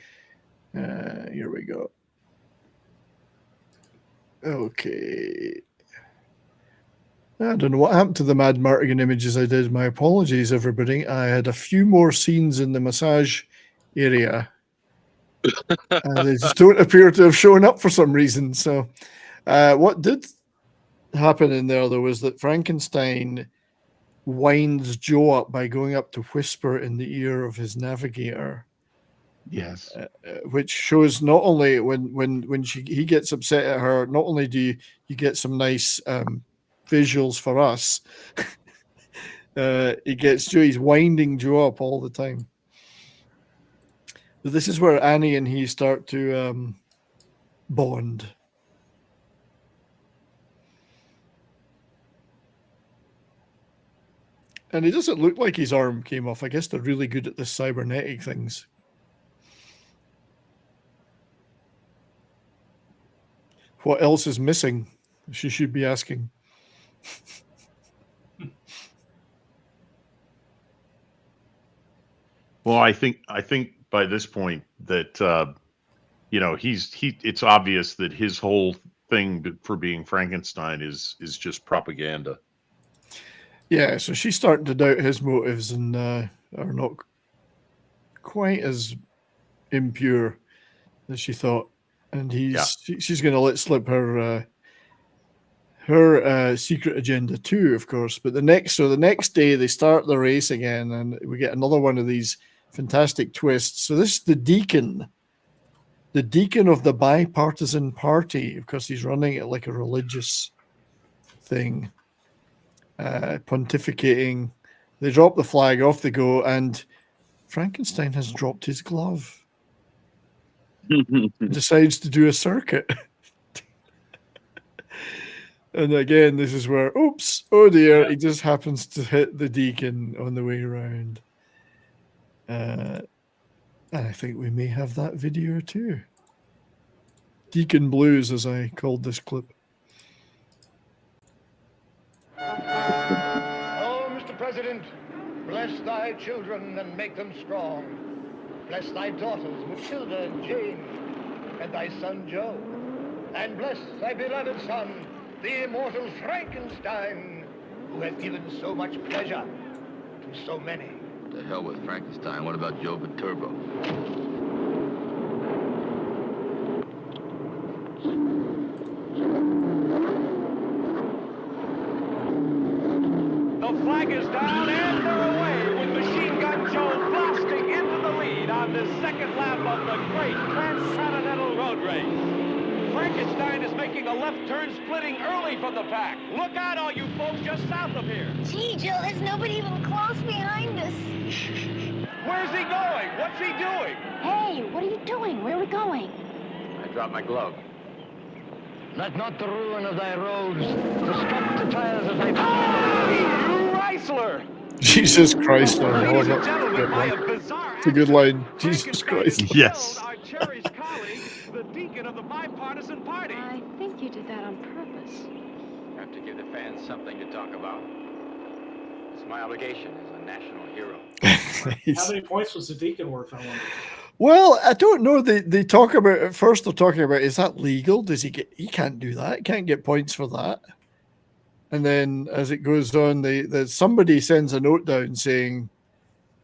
Here we go. Okay. I don't know what happened to the Mad Martigan images I did. My apologies, everybody. I had a few more scenes in the massage area. They just don't appear to have shown up for some reason. So what did happen in there, though, was that Frankenstein winds Joe up by going up to whisper in the ear of his navigator. Yes. Which shows not only when he gets upset at her, not only do you get some nice visuals for us, he's winding Joe up all the time. But this is where Annie and he start to bond. And it doesn't look like his arm came off. I guess they're really good at the cybernetic things. What else is missing? She should be asking. Well, I think by this point that it's obvious that his whole thing for being Frankenstein is just propaganda. Yeah, so she's starting to doubt his motives and are not quite as impure as she thought. And she's going to let slip her secret agenda too, of course. But the next day they start the race again, and we get another one of these fantastic twists. So this is the deacon of the bipartisan party. Of course, he's running it like a religious thing, pontificating. They drop the flag, off they go, and Frankenstein has dropped his glove. Decides to do a circuit. And again, this is where, oops, oh dear, he just happens to hit the deacon on the way around. And I think we may have that video too. Deacon Blues, as I called this clip. Oh, Mr. President, bless thy children and make them strong. Bless thy daughters, Matilda and Jane, and thy son Joe. And bless thy beloved son, the immortal Frankenstein, who has given so much pleasure to so many. The hell with Frankenstein. What about Joe Viterbo? flag is down, and they're away with Machine Gun Joe blasting into the lead on the second lap of the great Transcontinental Road Race. Frankenstein is making a left turn, splitting early from the pack. Look out, all you folks just south of here. Gee, Joe, there's nobody even close behind us. Where's he going? What's he doing? Hey, what are you doing? Where are we going? I dropped my glove. Let not the ruin of thy roads disrupt the tires of thy... You Chrysler! Jesus Christ, I love Ladies and it. gentlemen, by a bizarre It's a good line. Jesus Christ. Yes. our cherished colleague, the deacon of the bipartisan party. I think you did that on purpose. Have to give the fans something to talk about. It's my obligation as a national hero. How many points was the Deacon worth, I wonder? Well, I don't know. They talk about, at first they're talking about, is that legal? Does he can't do that. He can't get points for that. And then as it goes on, somebody sends a note down saying,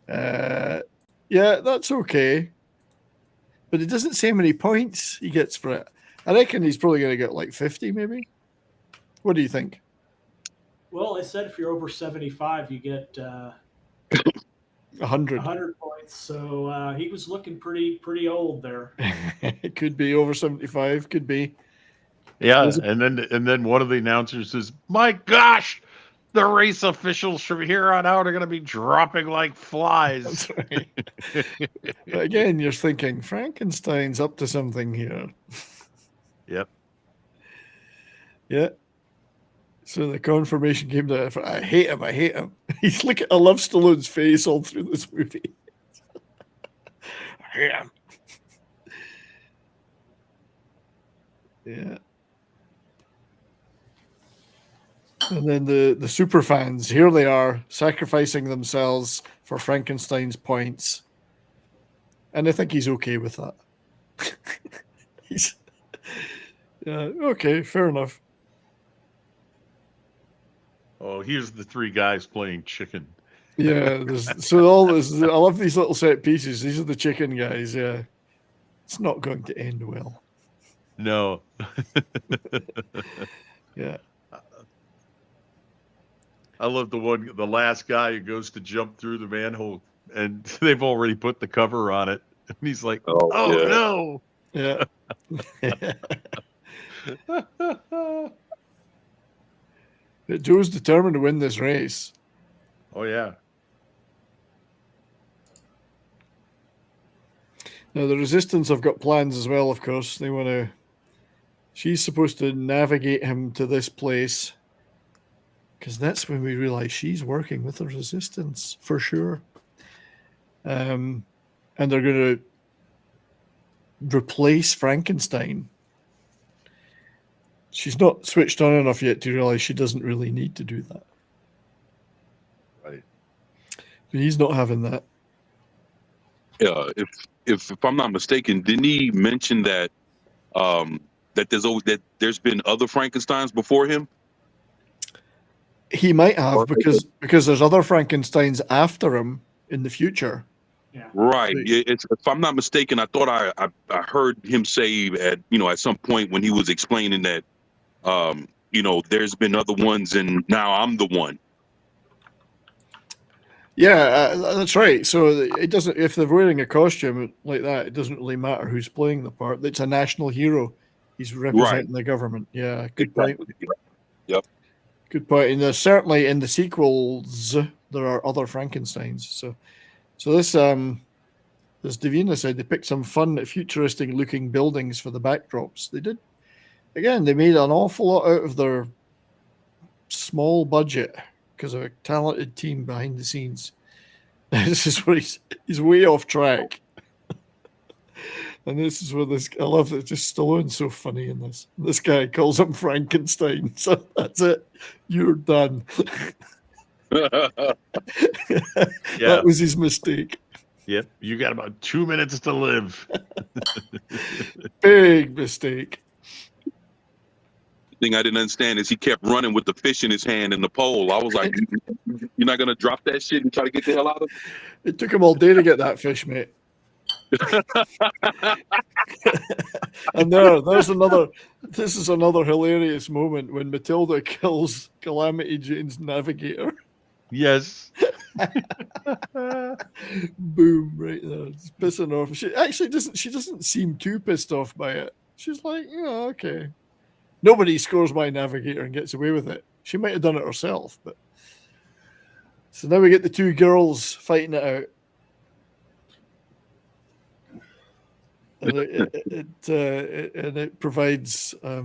yeah, that's okay. But it doesn't say how many points he gets for it. I reckon he's probably going to get like 50 maybe. What do you think? Well, I said if you're over 75, you get 100. 100 points. So he was looking pretty old there. It could be over 75. Could be. Yeah, and then one of the announcers says, "My gosh, the race officials from here on out are going to be dropping like flies." That's right. But again, you're thinking Frankenstein's up to something here. Yep. Yeah. So the confirmation came to, I hate him. I love Stallone's face all through this movie. I hate him. Yeah. And then the super fans, here they are, sacrificing themselves for Frankenstein's points. And I think he's okay with that. Okay, fair enough. Oh, here's the three guys playing chicken. Yeah, I love these little set pieces. These are the chicken guys, yeah. It's not going to end well. No. Yeah. I love the last guy who goes to jump through the manhole and they've already put the cover on it. And he's like, oh no. Yeah. Joe's determined to win this race. Oh, yeah. Now, the Resistance have got plans as well, of course. They want to... She's supposed to navigate him to this place. Because that's when we realize she's working with the Resistance, for sure. And they're going to replace Frankenstein. She's not switched on enough yet to realize she doesn't really need to do that. Right. But he's not having that. Yeah, if I'm not mistaken, didn't he mention that that there's been other Frankensteins before him? He might have because there's other Frankensteins after him in the future. Yeah. Right. If I'm not mistaken, I thought I heard him say at some point when he was explaining that there's been other ones and now I'm the one. Yeah, that's right. So it doesn't. If they're wearing a costume like that, it doesn't really matter who's playing the part. It's a national hero. He's representing the government. Yeah, good point. Yep. Good point. And there's certainly in the sequels there are other Frankensteins. So this Davina said they picked some fun, futuristic looking buildings for the backdrops. They did. Again, they made an awful lot out of their small budget because of a talented team behind the scenes. This is where he's way off track. And this is where I love that just Stallone's so funny in this. This guy calls him Frankenstein. So that's it. You're done. Yeah. That was his mistake. Yep. You got about 2 minutes to live. Big mistake. The thing I didn't understand is he kept running with the fish in his hand and the pole. I was like, you're not going to drop that shit and try to get the hell out of it? It took him all day to get that fish, mate. And this is another hilarious moment when Matilda kills Calamity Jane's navigator. Yes. Boom! Right there, it's pissing off. She actually doesn't. She doesn't seem too pissed off by it. She's like, yeah, okay. Nobody scores my navigator and gets away with it. She might have done it herself, but so now we get the two girls fighting it out. And it provides a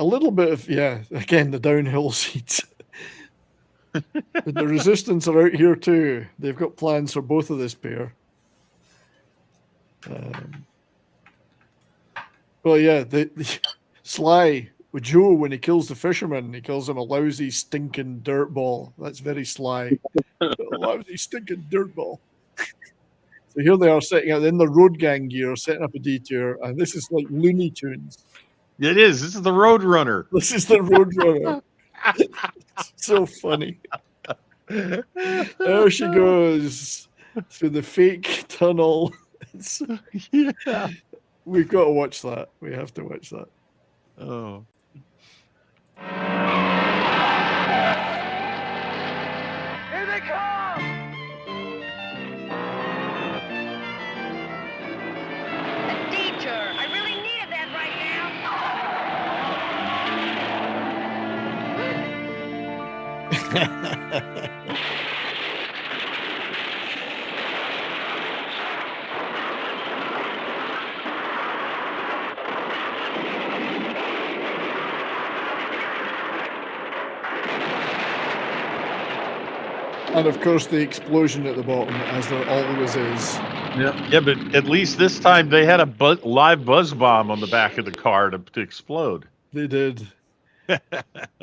little bit of, again, the downhill seats. The Resistance are out here too. They've got plans for both of this pair. The Sly with Joe, when he kills the fisherman, he calls him a lousy, stinking dirtball. That's very Sly. A lousy, stinking dirtball. So here they are setting out in the road gang gear, setting up a detour, and this is like Looney Tunes. It is. This is the Road Runner. This is the Road Runner. So funny. There she goes through the fake tunnel. Yeah. We've got to watch that. We have to watch that. Oh. Here they come! A detour. I really needed that right now. And of course, the explosion at the bottom, as there always is. Yeah, but at least this time they had a live buzz bomb on the back of the car to explode. They did.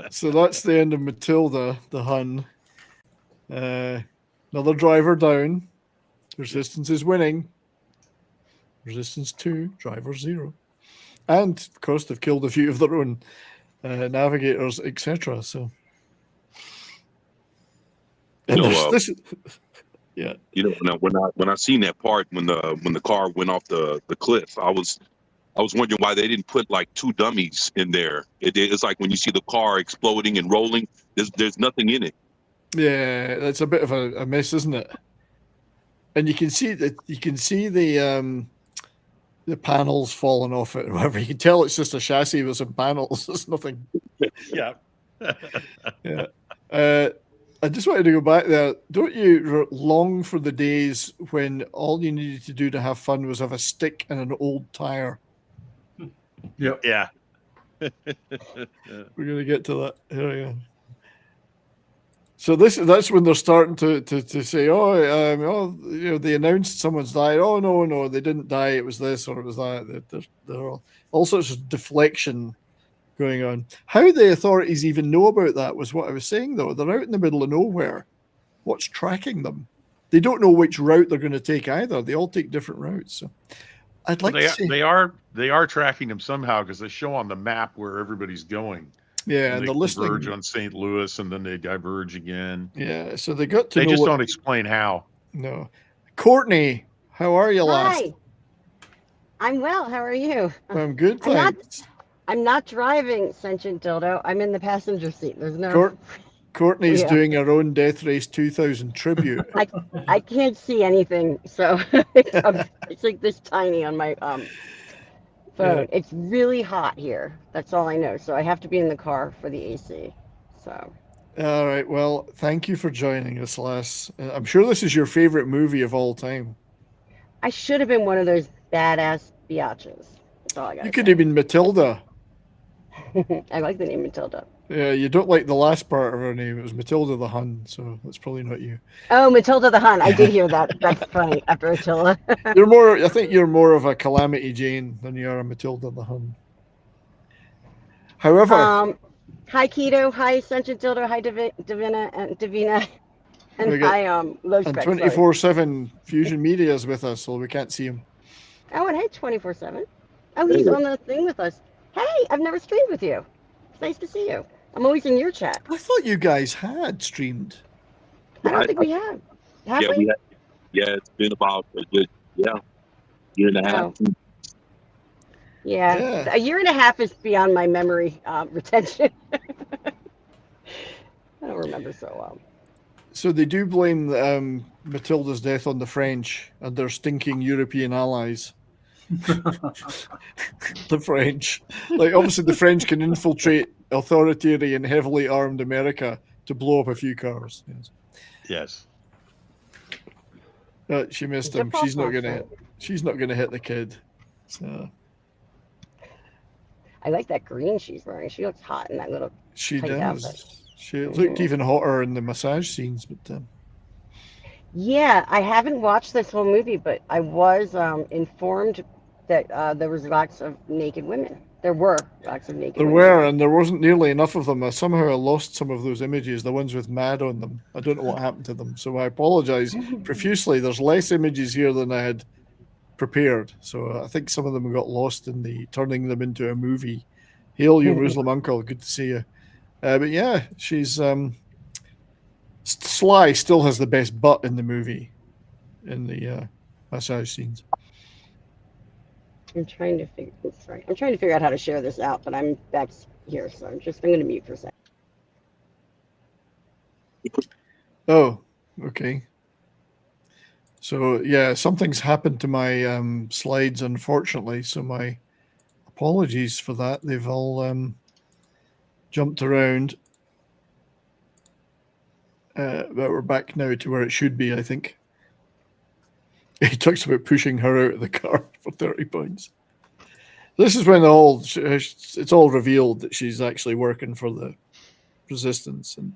So that's the end of Matilda, the Hun. Another driver down. Resistance is winning. Resistance 2, driver 0. And, of course, they've killed a few of their own navigators, etc. So... yeah. You know, when I seen that part when the car went off the cliff, I was wondering why they didn't put like two dummies in there. It's like when you see the car exploding and rolling, there's nothing in it. Yeah, that's a bit of a mess, isn't it? And you can see the panels falling off it. Whatever, you can tell it's just a chassis with some panels. There's nothing. Yeah. Yeah. I just wanted to go back there. Don't you long for the days when all you needed to do to have fun was have a stick and an old tire? Yep. Yeah. We're going to get to that. Here we go. So that's when they're starting to say, they announced someone's died. Oh, no, they didn't die. It was this or it was that. There are all sorts of deflection going on. How the authorities even know about that was what I was saying, though. They're out in the middle of nowhere. What's tracking them? They don't know which route they're going to take either. They all take different routes. So I'd like to see. They are tracking them somehow because they show on the map where everybody's going. Yeah, and they they're converge listening on St. Louis, and then they diverge again. Yeah, so they got to They know. just don't explain how. No. Courtney, how are you, lass? Hi. I'm well. How are you? I'm good, thanks. I'm not driving, Sentient Dildo. I'm in the passenger seat. There's no... Courtney's doing her own Death Race 2000 tribute. I can't see anything, so it's like this tiny on my phone. Yeah. It's really hot here. That's all I know. So I have to be in the car for the AC. So. All right. Well, thank you for joining us, lass. I'm sure this is your favorite movie of all time. I should have been one of those badass biatches. That's all I got. You could have been Matilda. I like the name Matilda. Yeah, you don't like the last part of her name. It was Matilda the Hun, so that's probably not you. Oh, Matilda the Hun. I did hear that. That's funny. After Attila. I think you're more of a Calamity Jane than you are a Matilda the Hun. However, hi Keto, hi Sentient Dildo, hi Davina, and hi Low Spec. And 24/7 Fusion Media is with us, so we can't see him. Oh, and hey, 24/7. Oh, he's on the thing with us. Hey, I've never streamed with you. It's nice to see you. I'm always in your chat. I thought you guys had streamed. I don't think we have. Have we? It's been about a good year and a half. Oh. Yeah, a year and a half is beyond my memory retention. I don't remember so well. So they do blame Matilda's death on the French and their stinking European allies. The French. Like, obviously, the French can infiltrate authoritarian, heavily armed America to blow up a few cars. Yes. She missed him. She's not gonna hit the kid. So I like that green she's wearing. She looks hot in that little she tight does. outfit. She looked even hotter in the massage scenes, but Yeah, I haven't watched this whole movie, but I was informed that there was lots of naked women. There were lots of naked there women. were, and there wasn't nearly enough of them. Somehow I lost some of those images, the ones with mad on them. I don't know what happened to them, so I apologize profusely. There's less images here than I had prepared, so I think some of them got lost in the turning them into a movie. Hail, you Muslim uncle, good to see you. But yeah, she's Sly still has the best butt in the movie, in the massage scenes. I'm trying to figure out how to share this out, but I'm back here, so I'm going to mute for a second. Oh, okay. So yeah, something's happened to my slides, unfortunately. So my apologies for that. They've all jumped around. But we're back now to where it should be, I think. He talks about pushing her out of the car for 30 points. This is when it's all revealed that she's actually working for the resistance, and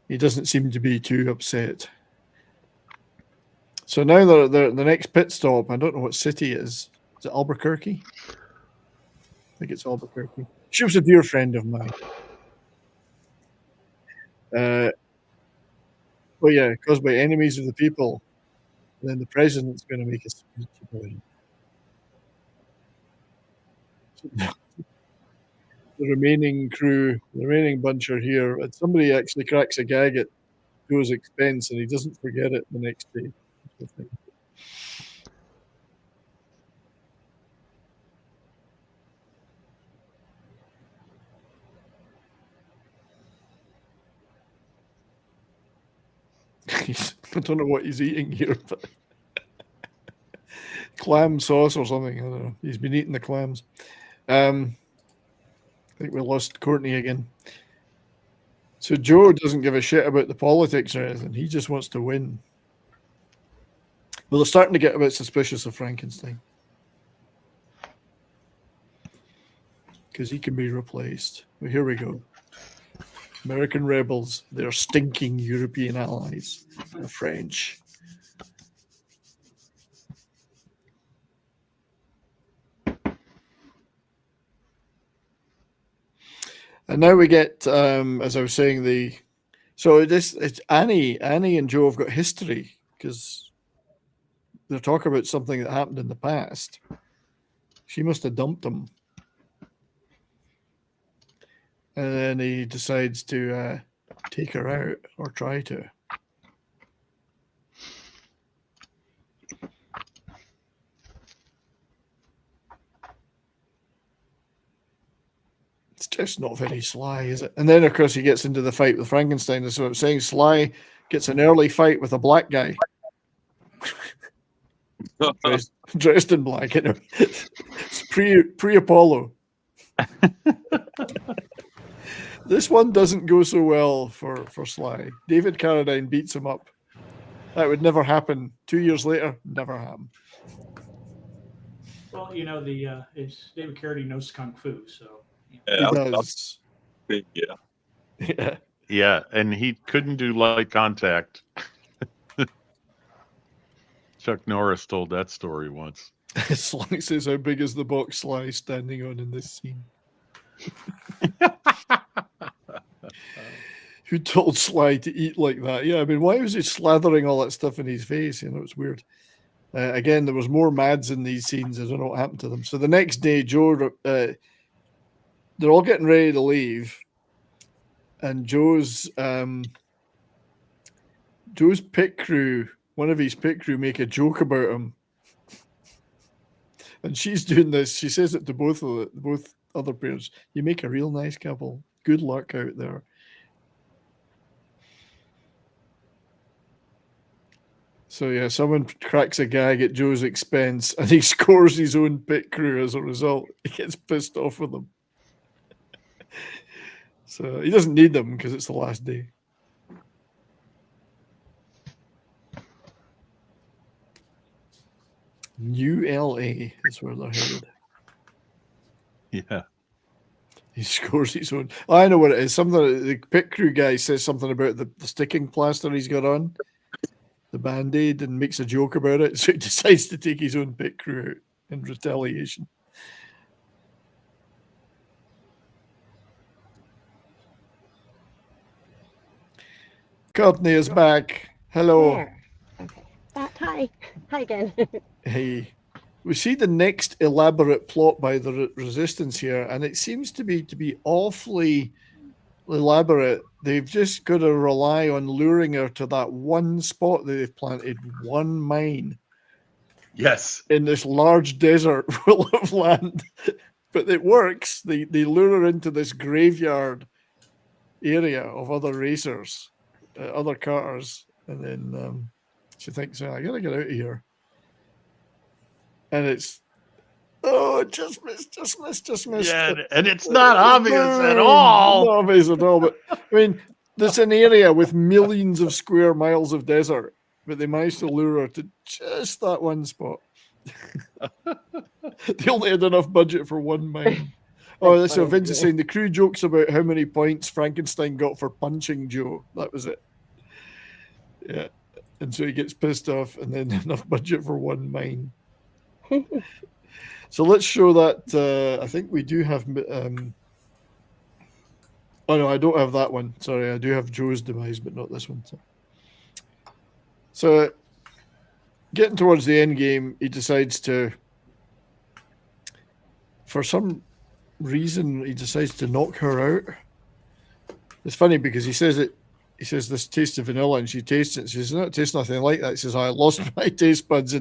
he doesn't seem to be too upset. So now the next pit stop, I don't know what city it is. Is it Albuquerque? I think it's Albuquerque. She was a dear friend of mine. Oh yeah, caused by enemies of the people. And then the president's going to make a speech about it. The remaining crew, the remaining bunch are here. And somebody actually cracks a gag at Joe's expense, and he doesn't forget it the next day. I don't know what he's eating here, but clam sauce or something. I don't know. He's been eating the clams. I think we lost Courtney again. So Joe doesn't give a shit about the politics or anything. He just wants to win. Well, they're starting to get a bit suspicious of Frankenstein, because he can be replaced. Well, here we go. American rebels, their stinking European allies, the French. And now we get, as I was saying, it's Annie and Joe have got history, because they're talking about something that happened in the past. She must have dumped him. And then he decides to take her out, or try to. It's just not very Sly, is it? And then, of course, he gets into the fight with Frankenstein. That's what I'm saying. Sly gets an early fight with a black guy. dressed in black. You know? It's pre-Apollo. This one doesn't go so well for Sly. David Carradine beats him up. That would never happen. 2 years later, never happen. Well, you know, it's David Carradine knows kung fu, so he does. Yeah. Yeah, and he couldn't do light contact. Chuck Norris told that story once. Sly says, "How big is the box Sly standing on in this scene?" Who told Sly to eat like that? Yeah, I mean, why was he slathering all that stuff in his face? You know, it's weird. Again, there was more Mads in these scenes. I don't know what happened to them. So the next day, Joe, they're all getting ready to leave, and Joe's pit crew, one of his pit crew, make a joke about him, and she's doing this. She says it to both other pairs. You make a real nice couple. Good luck out there. So yeah, someone cracks a gag at Joe's expense, and he scores his own pit crew as a result. He gets pissed off with them. So he doesn't need them because it's the last day. New LA is where they're headed. Yeah. He scores his own. Oh, I know what it is. Something the pit crew guy says something about the sticking plaster he's got on, the band-aid, and makes a joke about it. So he decides to take his own pit crew out in retaliation. Courtney is back. Hello. There. Okay. Hi. Hi again. Hey. We see the next elaborate plot by the resistance here, and it seems to be awfully elaborate. They've just got to rely on luring her to that one spot that they've planted, one mine. Yes. In this large desert full of land. But it works. They lure her into this graveyard area of other racers, other cars, and then she thinks, I gotta get out of here. And it's, just missed. Yeah, and it's not obvious at all. Not obvious at all. But I mean, there's an area with millions of square miles of desert, but they managed to lure her to just that one spot. They only had enough budget for one mine. Oh, so Vince is saying the crew jokes about how many points Frankenstein got for punching Joe. That was it. Yeah. And so he gets pissed off, and then enough budget for one mine. So let's show that. I think we do have. Oh no, I don't have that one. Sorry, I do have Joe's demise, but not this one. So getting towards the end game, he decides to. For some reason, he decides to knock her out. It's funny because he says it. He says this tastes of vanilla, and she tastes it. She says, "No, it tastes nothing like that." He says, "I lost my taste buds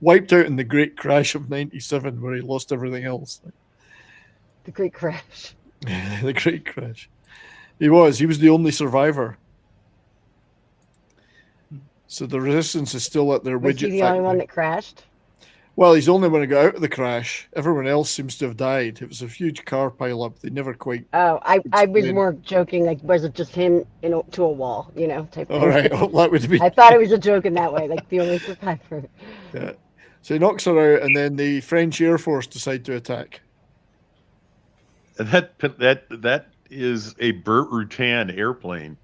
wiped out in the Great Crash of '97, where he lost everything else." The Great Crash. The Great Crash. He was the only survivor. So the resistance is still at their widget. Was he the only one that crashed? Well, he's the only one who got out of the crash. Everyone else seems to have died. It was a huge car pileup. They never quite. Oh, I was more joking. Like, was it just him to a wall, type thing? All right. Well, that would be. I thought it was a joke in that way, like the only survivor. Yeah. So he knocks her out, and then the French Air Force decide to attack. And that is a Burt Rutan airplane.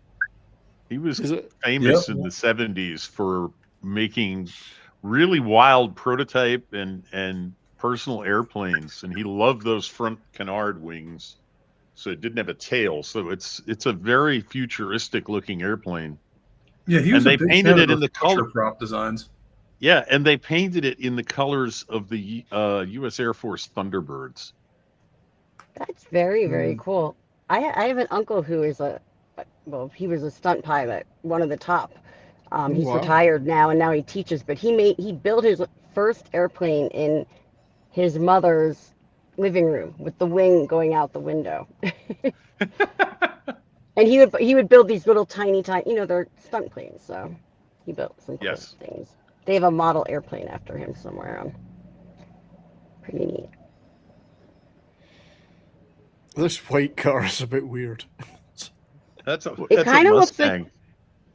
He was famous in the 70s for making really wild prototype and personal airplanes, and he loved those front canard wings, so it didn't have a tail. So it's a very futuristic looking airplane. Yeah, he was. And they painted it in the color prop designs. Yeah, and they painted it in the colors of the U.S. Air Force Thunderbirds. That's very, very cool. I have an uncle who is he was a stunt pilot, one of the top. He's retired now, and now he teaches. But he built his first airplane in his mother's living room with the wing going out the window. And he would build these little tiny, they're stunt planes. So he built some cool things. They have a model airplane after him somewhere. Pretty neat. This white car is a bit weird. It kind of looks like.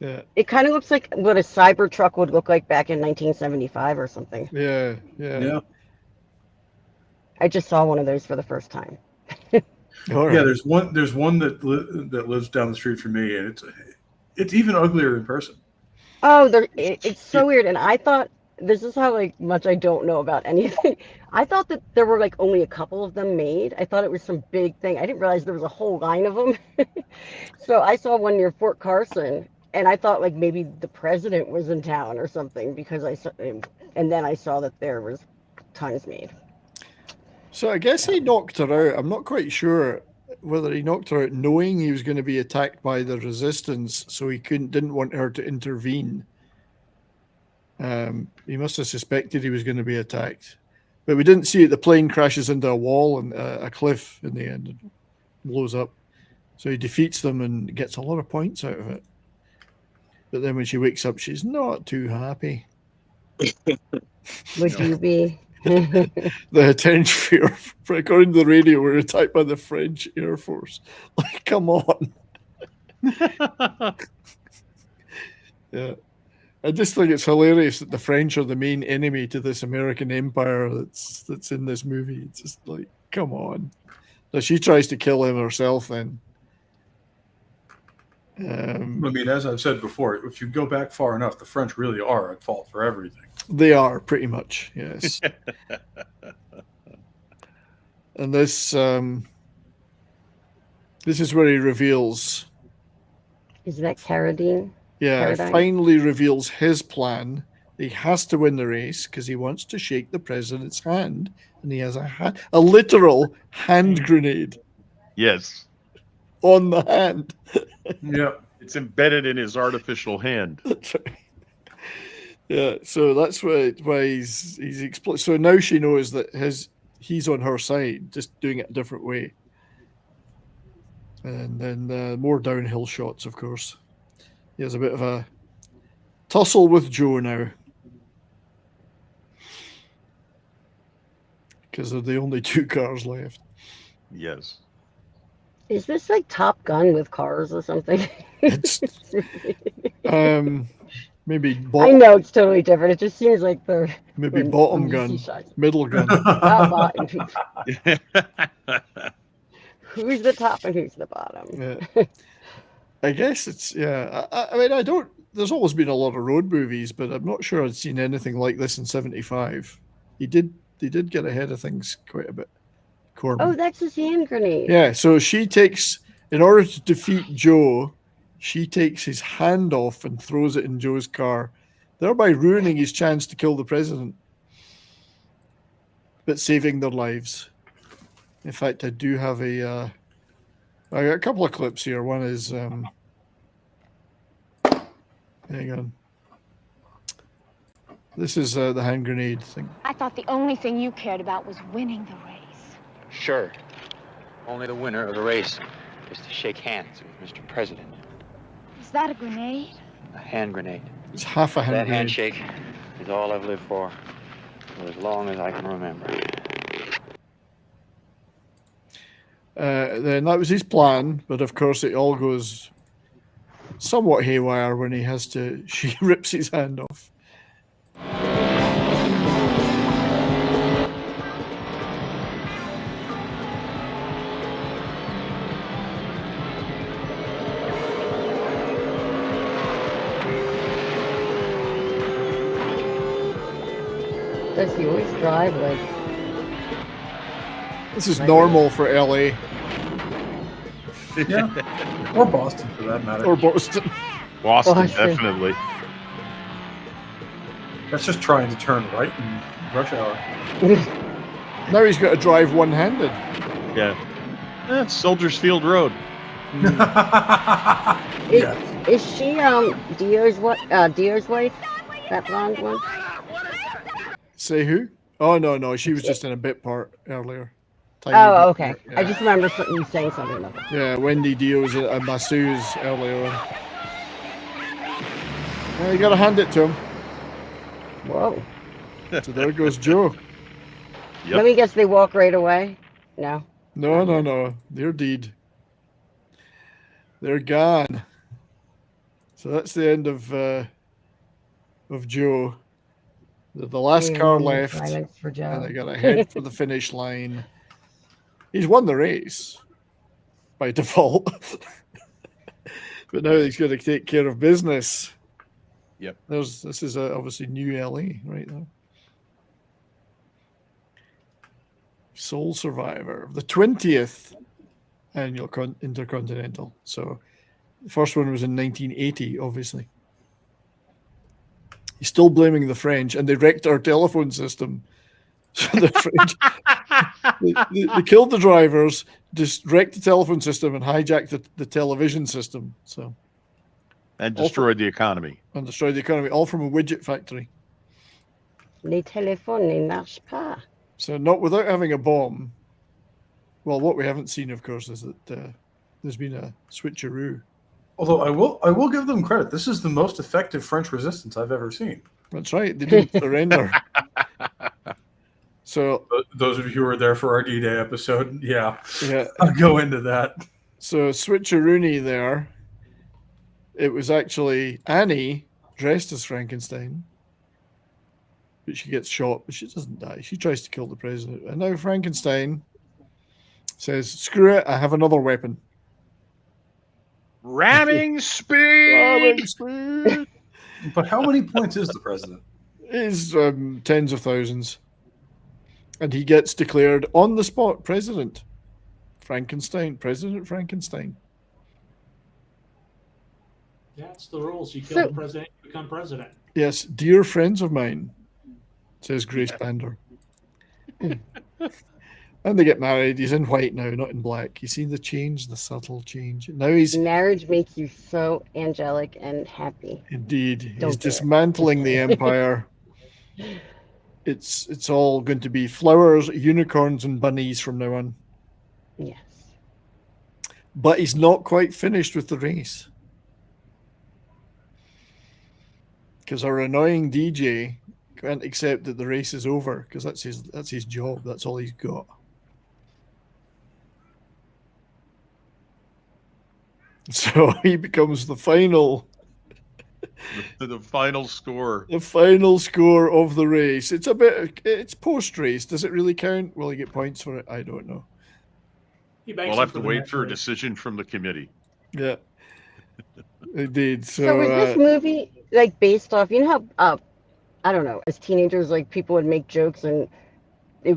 Yeah. It kind of looks like what a cyber truck would look like back in 1975 or something. Yeah. I just saw one of those for the first time. Yeah, there's one that lives down the street from me, and it's even uglier in person. Oh, it's so weird. And I thought, this is how much I don't know about anything. I thought that there were only a couple of them made. I thought it was some big thing. I didn't realize there was a whole line of them. So I saw one near Fort Carson. And I thought maybe the president was in town or something because and then I saw that there was tons made. So I guess he knocked her out. I'm not quite sure whether he knocked her out knowing he was going to be attacked by the resistance, so he didn't want her to intervene. He must have suspected he was going to be attacked, but we didn't see it. The plane crashes into a wall and a cliff in the end and blows up. So he defeats them and gets a lot of points out of it. But then when she wakes up, she's not too happy. Would you be? The attention for according to the radio were attacked by the French Air Force. Like, come on. Yeah. I just think it's hilarious that the French are the main enemy to this American empire that's in this movie. It's just like, come on. So she tries to kill him herself then. I mean, as I've said before, if you go back far enough, the French really are at fault for everything. They are, pretty much, yes. And this is where he reveals. Is that Carradine? Yeah, Carradine? Finally reveals his plan. He has to win the race because he wants to shake the president's hand, and he has a literal hand grenade. Yes. On the hand. Yeah. It's embedded in his artificial hand. That's right. Yeah, so that's why he's so now she knows that he's on her side, just doing it a different way. And then more downhill shots, of course. He has a bit of a tussle with Joe now. Because they're the only two cars left. Yes. Is this like Top Gun with cars or something? It's maybe I know it's totally different. It just seems like they're maybe bottom gun, middle gun. Who's the top and who's the bottom? Yeah. I guess it's I mean, I don't. There's always been a lot of road movies, but I'm not sure I'd seen anything like this in '75. They did get ahead of things quite a bit. Corman. Oh, that's his hand grenade. Yeah, so she takes, in order to defeat Joe, she takes his hand off and throws it in Joe's car, thereby ruining his chance to kill the president, but saving their lives. In fact, I do have I got a couple of clips here. One is, hang on. This is the hand grenade thing. I thought the only thing you cared about was winning the race. Sure. Only the winner of the race is to shake hands with Mr. President. Is that a grenade? A hand grenade. It's half a hand That grenade. handshake is all I've lived for as long as I can remember. Then that was his plan, but of course it all goes somewhat haywire when she rips his hand off. Does he always drive like? This is normal for LA. Yeah. Or Boston, for that matter. Or Boston. Boston, definitely. That's just trying to turn right in rush hour. Now he's got to drive one-handed. Yeah. That's Soldiers Field Road. Is she Dio's wife? That blonde one? Say who? Oh no, she was just in a bit part earlier. Oh, okay. Yeah. I just remember you saying something about that. Yeah, Wendy Dio's and Masu's earlier on. Well, you gotta hand it to him. Whoa. So there goes Joe. Yep. Let me guess, they walk right away? No. No. They're dead. They're gone. So that's the end of Joe. The last car left, and they got to head for the finish line. He's won the race by default, but now he's got to take care of business. Yep. This is obviously New LA right now. Sole survivor, the 20th annual Intercontinental. So the first one was in 1980, obviously. He's still blaming the French, and they wrecked our telephone system. So the French, they killed the drivers, just wrecked the telephone system, and hijacked the television system. So, and destroyed the economy. And destroyed the economy, all from a widget factory. Les téléphones ne marchent pas. So not without having a bomb. Well, what we haven't seen, of course, is that there's been a switcheroo. Although I will give them credit. This is the most effective French resistance I've ever seen. That's right. They didn't surrender. So those of you who were there for our D-Day episode, yeah, I'll go into that. So switcheroony there. It was actually Annie dressed as Frankenstein, but she gets shot, but she doesn't die. She tries to kill the president, and now Frankenstein says, "Screw it! I have another weapon." Ramming speed. Ramming speed. But how many points is the president? Is tens of thousands, and he gets declared on the spot president. President Frankenstein. Yeah, it's the rules. You kill the president, you become president. Yes, dear friends of mine, says Grace Bander. And they get married. He's in white now, not in black. You see the change, the subtle change. Now he's marriage makes you so angelic and happy. Indeed, he's dismantling the empire. It's all going to be flowers, unicorns, and bunnies from now on. Yes. But he's not quite finished with the race. Because our annoying DJ can't accept that the race is over, because that's his job. That's all he's got. So he becomes the final. The final score. The final score of the race. It's post-race. Does it really count? Will he get points for it? I don't know. We'll have to wait for a decision from the committee. Yeah. Indeed. So is this movie like based off, you know how I don't know, as teenagers, like people would make jokes and they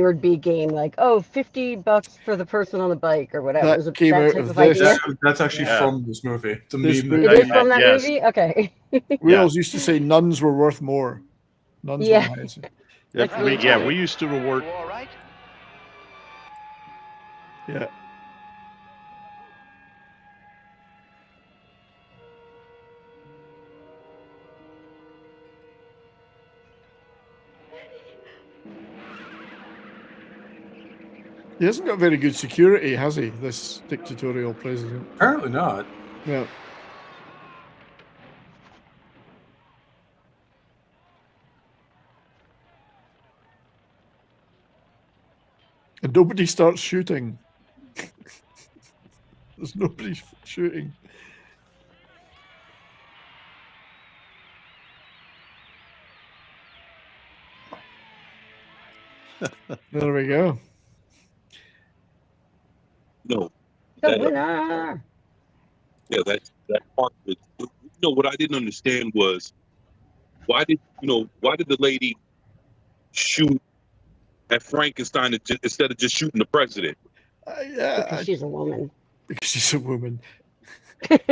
would be a game like, oh, $50 for the person on the bike or whatever. That Was it came that out type of of this. idea? That's actually from this movie. It's a meme. It is from that movie? Okay. We always used to say nuns were worth more. Nuns were highest. We used to award. All right. Yeah. He hasn't got very good security, has he, this dictatorial president? Apparently not. Yeah. And nobody starts shooting. There's nobody shooting. There we go. No. The winner. Yeah, that part was, what I didn't understand was why did the lady shoot at Frankenstein instead of just shooting the president? Because she's a woman. Because she's a woman.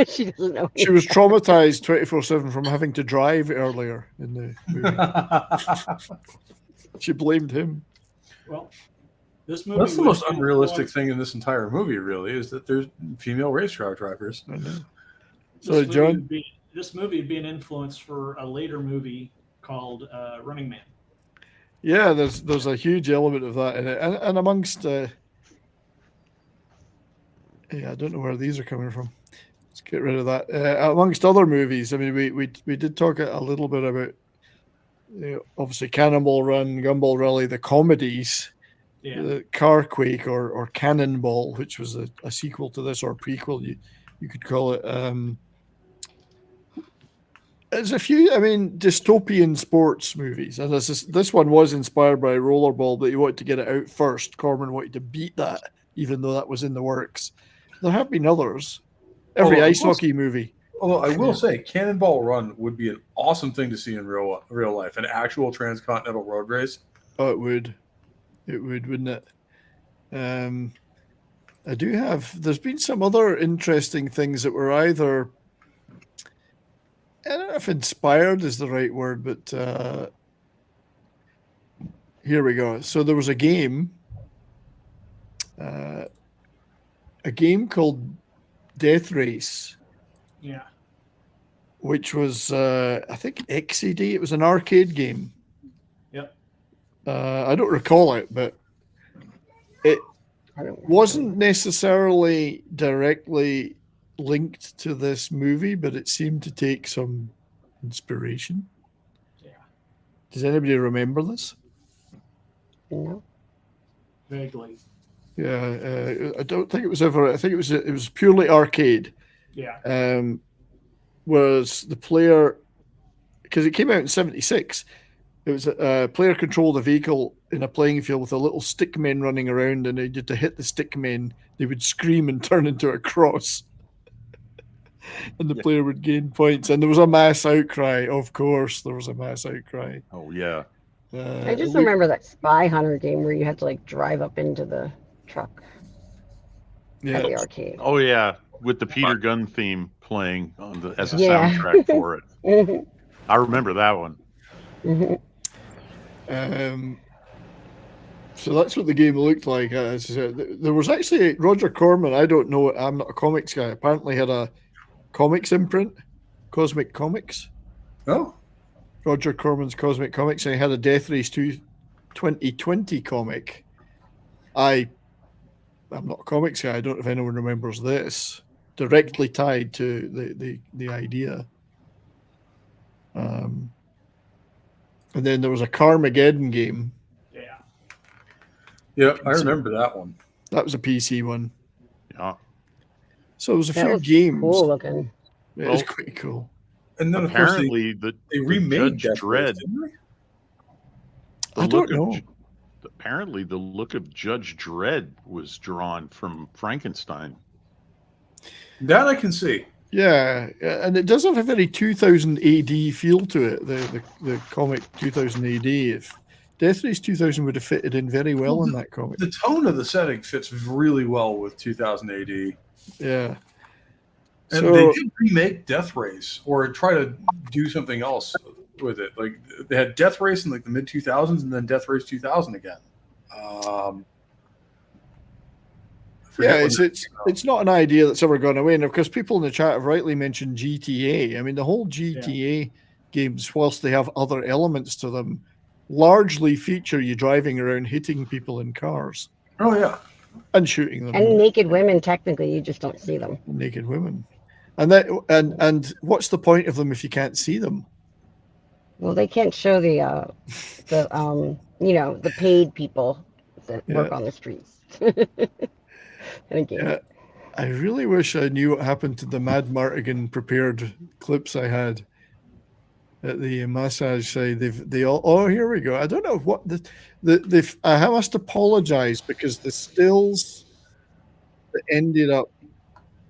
She doesn't know. She was traumatized 24/7 from having to drive earlier in the movie. She blamed him. Well, this movie. That's the most unrealistic thing in this entire movie, really, is that there's female race car drivers. I know. So, John? This movie would be an influence for a later movie called Running Man. Yeah, there's a huge element of that in it, and amongst I don't know where these are coming from. Let's get rid of that. Amongst other movies, I mean, we did talk a little bit about, obviously Cannonball Run, Gumball Rally, the comedies, the Car Quake or Cannonball, which was a sequel to this or prequel, you could call it. There's a few, dystopian sports movies, and this one was inspired by Rollerball, but he wanted to get it out first. Corman wanted to beat that, even though that was in the works. There have been others. Every ice hockey movie. Although I will say, Cannonball Run would be an awesome thing to see in real life, an actual transcontinental road race. Oh, it would. It would, wouldn't it? I do have. There's been some other interesting things that were either. I don't know if inspired is the right word, but here we go. So there was a game called Death Race. Yeah. Which was, I think, XCD. It was an arcade game. Yep. I don't recall it, but it wasn't necessarily directly linked to this movie, but it seemed to take some inspiration. Does anybody remember this? No. Vaguely. Yeah, I don't think it was ever. I think it was purely arcade. Yeah. Whereas the player, because it came out in '76, it was a player controlled a vehicle in a playing field with a little stick men running around, and they had to hit the stick men. They would scream and turn into a cross, and the player would gain points. And there was a mass outcry. Of course, there was a mass outcry. Oh yeah. I just remember that Spy Hunter game where you had to like drive up into the truck at the arcade. Oh yeah, with the Peter Gunn theme playing as a Yeah. soundtrack for it. Mhm. I remember that one. So that's what the game looked like. As I said, there was actually Roger Corman. I don't know. I'm not a comics guy. Apparently, had a comics imprint, Cosmic Comics. Oh, Roger Corman's Cosmic Comics, and he had a Death Race 2020 comic. I'm not a comics guy. I don't know if anyone remembers this. Directly tied to the idea. And then there was a Carmageddon game. Yeah, I remember that one. That was a PC one. Yeah. So it was a That few was games. cool looking. Yeah, it was quite cool. And then apparently of course they remade Judge Death Race, Dredd. didn't they? I don't know. Apparently, the look of Judge Dredd was drawn from Frankenstein. That I can see. Yeah, and it does have a very 2000 AD feel to it. The comic 2000 AD. If Death Race 2000 would have fitted in very well in that comic. The tone of the setting fits really well with 2000 AD. Yeah. And So- they did remake Death Race or try to do something else with it. Like they had Death Race in like the mid 2000s and then Death Race 2000 again. Yeah, it's not an idea that's ever gone away. And of course, people in the chat have rightly mentioned GTA. I mean, the whole GTA games, whilst they have other elements to them, largely feature you driving around hitting people in cars. Oh yeah, and shooting them. And naked women, technically, you just don't see them. Naked women, and what's the point of them if you can't see them? Well, they can't show the paid people that work on the streets. In a game. Yeah, I really wish I knew what happened to the Mad Martigan prepared clips I had at the massage side. They all. Oh, here we go. I don't know what I must apologize because the stills that ended up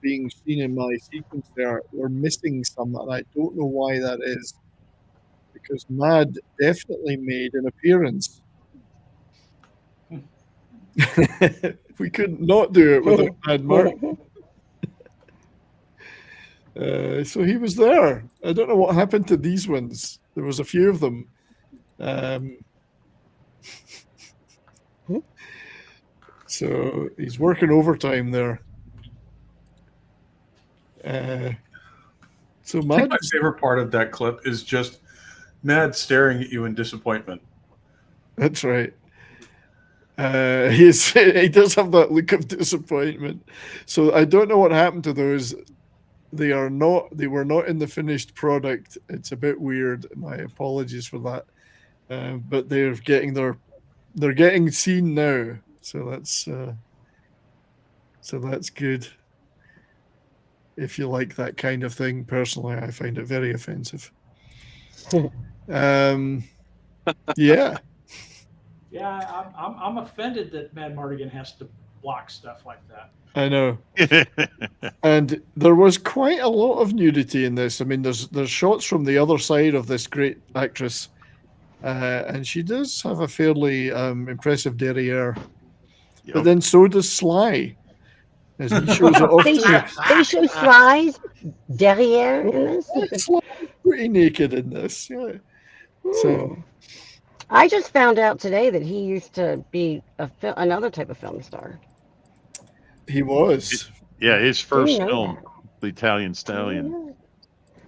being seen in my sequence there were missing some, and I don't know why that is. Because Mad definitely made an appearance. We couldn't not do it without Mad Mark. So he was there. I don't know what happened to these ones. There was a few of them. So he's working overtime there. So I think my favorite part of that clip is just Mad staring at you in disappointment. That's right. He does have that look of disappointment. So I don't know what happened to those. They were not in the finished product. It's a bit weird. My apologies for that. But they're getting seen now. So that's good. If you like that kind of thing, personally, I find it very offensive. Yeah. Yeah, I'm offended that Mad Mardigan has to block stuff like that. I know. And there was quite a lot of nudity in this. I mean, there's shots from the other side of this great actress, and she does have a fairly impressive derriere. Yep. But then so does Sly, as he shows it off. They show Sly's derriere in this. Sly's pretty naked in this, yeah. So. I just found out today that he used to be another type of film star. He was. Yeah, his first film, The Italian Stallion.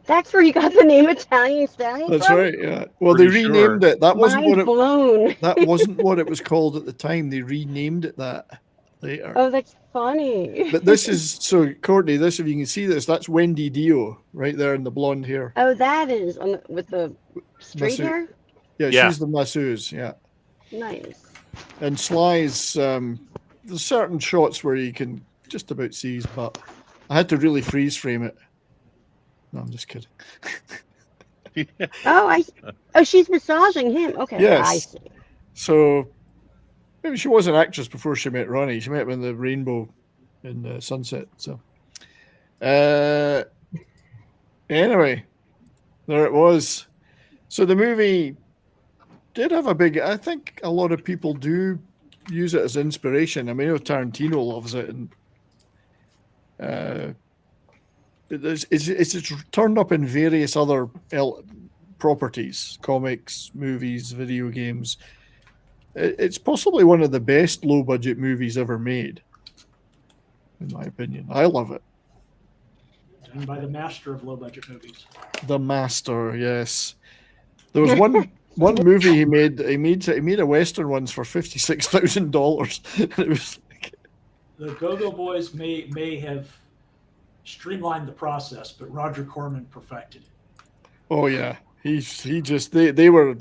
That's where you got the name Italian Stallion That's from? right, yeah. Well, they renamed it. That wasn't blown. That wasn't what it was called at the time. They renamed it that later. Oh, that's funny. But this is, so Courtney, if you can see this, that's Wendy Dio right there in the blonde hair. Oh, that is with the straight hair? Yeah, Yeah. she's the masseuse. Yeah. Nice. And Sly's, there's certain shots where you can just about see his butt. I had to really freeze frame it. No, I'm just kidding. Oh, she's massaging him. Okay, Yes. I see. So maybe she was an actress before she met Ronnie. She met him in the Rainbow in Sunset. So anyway, there it was. So the movie did have a big. I think a lot of people do use it as inspiration. I mean, I know Tarantino loves it, and it's turned up in various other properties, comics, movies, video games. It's possibly one of the best low-budget movies ever made, in my opinion. I love it. Done by the master of low-budget movies. The master, yes. There was one movie he made. He made a Western once for $56,000. It was like, The Go-Go Boys may have streamlined the process, but Roger Corman perfected it. oh yeah, they were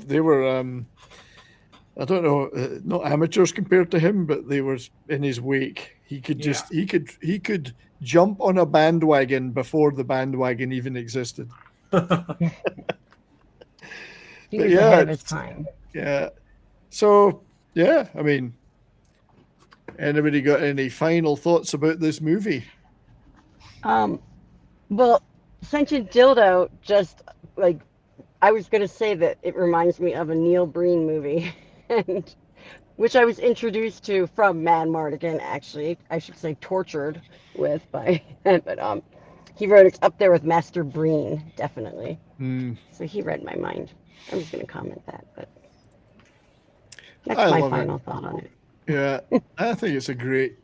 I don't know, not amateurs compared to him, but they were in his wake. He could he could jump on a bandwagon before the bandwagon even existed. He was ahead of his time. Yeah. So yeah, I mean, anybody got any final thoughts about this movie? Well, Sentient Dildo, just like, I was going to say that it reminds me of a Neil Breen movie, and which I was introduced to from Mad Mardigan, actually. I should say tortured with by, but he wrote it's up there with Master Breen, definitely. So he read my mind. I'm just going to comment that, but that's my final thought on it. Yeah, I think it's a great.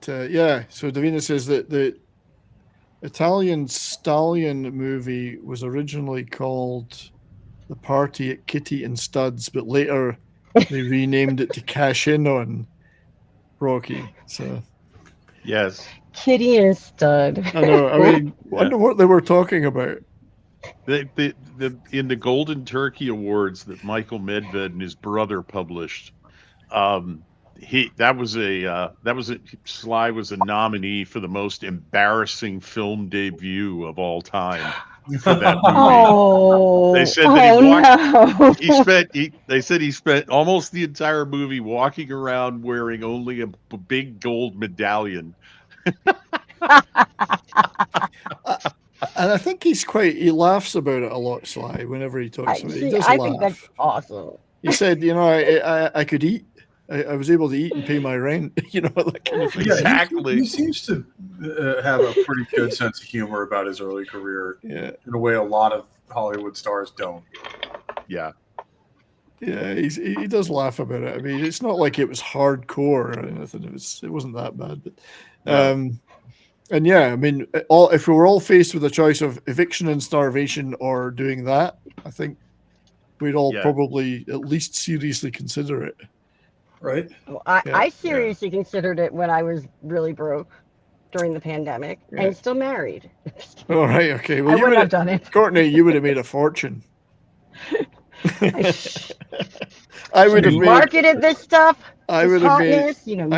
Yeah. So Davina says that the Italian Stallion movie was originally called The Party at Kitty and Studs, but later they renamed it to cash in on Rocky. So yes, Kitty and Stud. I know. I mean, wonder what they were talking about. In the Golden Turkey Awards that Michael Medved and his brother published, Sly was a nominee for the most embarrassing film debut of all time for that movie. They said that they said he spent almost the entire movie walking around wearing only a big gold medallion. And I think he laughs about it a lot, Sly, whenever he talks about it. He does I laugh. think that's awesome. He said, I could eat. I was able to eat and pay my rent, that kind of thing. Yeah, exactly. He seems to have a pretty good sense of humor about his early career. Yeah. In a way a lot of Hollywood stars don't. Yeah. Yeah, he does laugh about it. I mean, it's not like it was hardcore or anything. It wasn't that bad, but and yeah, I mean, if we were all faced with a choice of eviction and starvation or doing that, I think we'd all probably at least seriously consider it. Right? Well, I seriously considered it when I was really broke during the pandemic and still married. All right, okay. Well, I wouldn't have done it. Courtney, you would have made a fortune. I would have marketed this stuff. I would have made,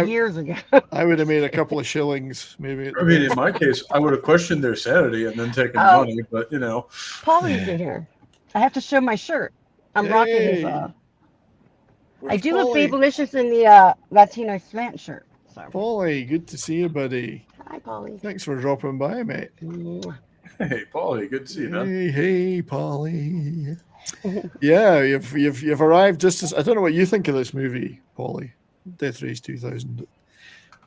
years ago. I would have made a couple of shillings, maybe. I mean, in my case, I would have questioned their sanity and then taken money, but Paulie's in here. I have to show my shirt. I'm rocking his. I do look babylicious in the Latino slant shirt. So. Paulie, good to see you, buddy. Hi, Paulie. Thanks for dropping by, mate. Hey, Paulie, good to see you, man. Hey, Paulie. Yeah, you've arrived just as I don't know what you think of this movie, Paulie. Death Race 2000.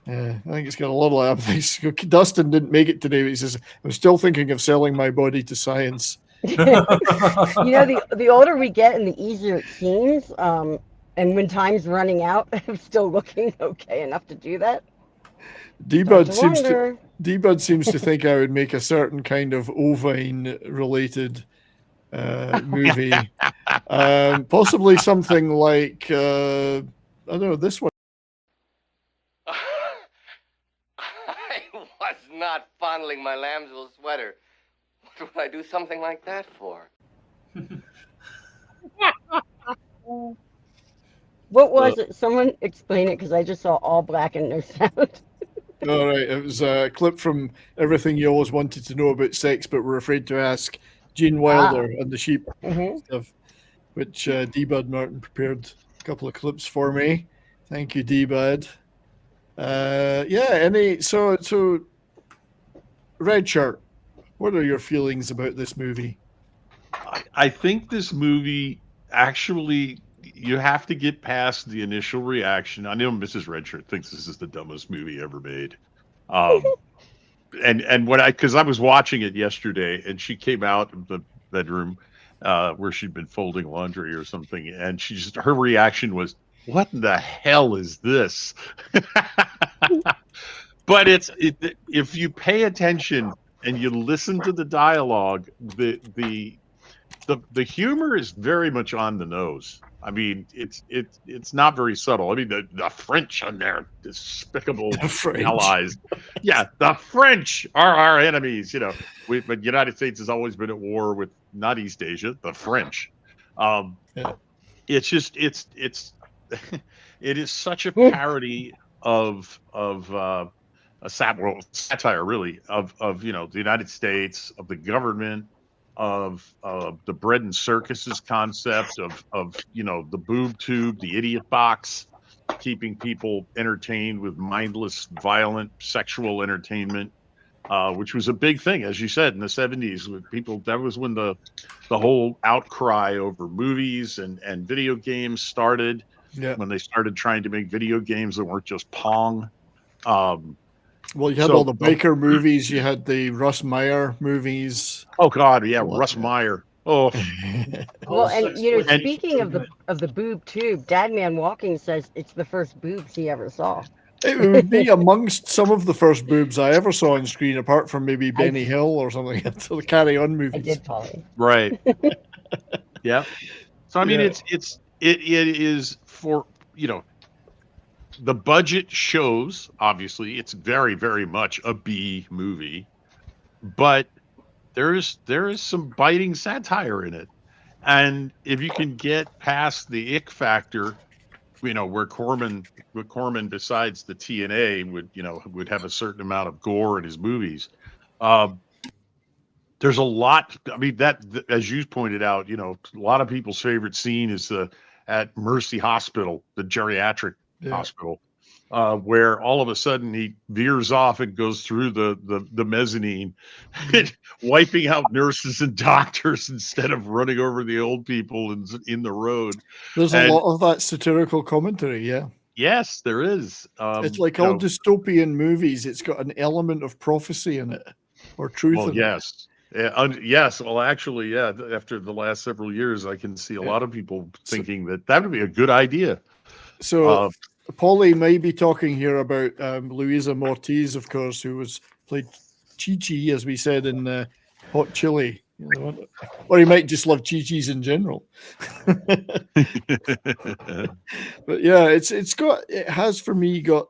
I think it's got a lot of things. Dustin didn't make it today, but he says, I'm still thinking of selling my body to science. The older we get and the easier it seems, and when time's running out, I'm still looking okay enough to do that. D-Bud seems to think I would make a certain kind of ovine related movie. Possibly something like I don't know, this one. I was not fondling my lambswool sweater. What would I do something like that for? What was it? Someone explain it, because I just saw all black and no sound. All right, it was a clip from Everything You Always Wanted to Know About Sex But Were Afraid to Ask, Gene Wilder and the Sheep stuff, which D-Bud Martin prepared a couple of clips for me. Thank you, D-Bud. So Red Shirt, what are your feelings about this movie? I think this movie actually, you have to get past the initial reaction. I know Mrs. Redshirt thinks this is the dumbest movie ever made. And when because I was watching it yesterday, and she came out of the bedroom where she'd been folding laundry or something, and her reaction was, "What the hell is this?" But if you pay attention and you listen to the dialogue, the humor is very much on the nose. I mean, it's not very subtle. I mean, the French and their despicable allies. Yeah, the French are our enemies. But the United States has always been at war with not East Asia, the French. It's just it is such a parody of a satire, really, of the United States, of the government, of the bread and circuses concept, of the boob tube, the idiot box, keeping people entertained with mindless, violent, sexual entertainment, which was a big thing, as you said, in the 70s with people. That was when the whole outcry over movies and video games started. Yeah. When they started trying to make video games that weren't just Pong. Well, you had all the biker movies. You had the Russ Meyer movies. Oh God, yeah, Russ Meyer. Oh. Well, and speaking of the boob tube, Dadman Walking says it's the first boobs he ever saw. It would be amongst some of the first boobs I ever saw on screen, apart from maybe Benny Hill or something. The Carry On movies. I did, Polly. Right. Yeah. So I mean, it is for the budget shows. Obviously, it's very, very much a B movie, but there is some biting satire in it, and if you can get past the ick factor, where Corman, besides the TNA, would have a certain amount of gore in his movies. There's a lot. I mean, that, as you pointed out, a lot of people's favorite scene is at Mercy Hospital, the geriatric hospital, where all of a sudden he veers off and goes through the mezzanine, wiping out nurses and doctors instead of running over the old people in the road. There's a lot of that satirical commentary, yeah. Yes, there is. It's like all dystopian movies. It's got an element of prophecy in it, or truth. Well, in yes. Yes. Well, actually, yeah. After the last several years, I can see a lot of people thinking that would be a good idea. So, Polly may be talking here about Louisa Mortiz, of course, who played Chi-Chi, as we said in Hot Chili. Or he might just love Chi-Chis in general. But yeah, it has for me got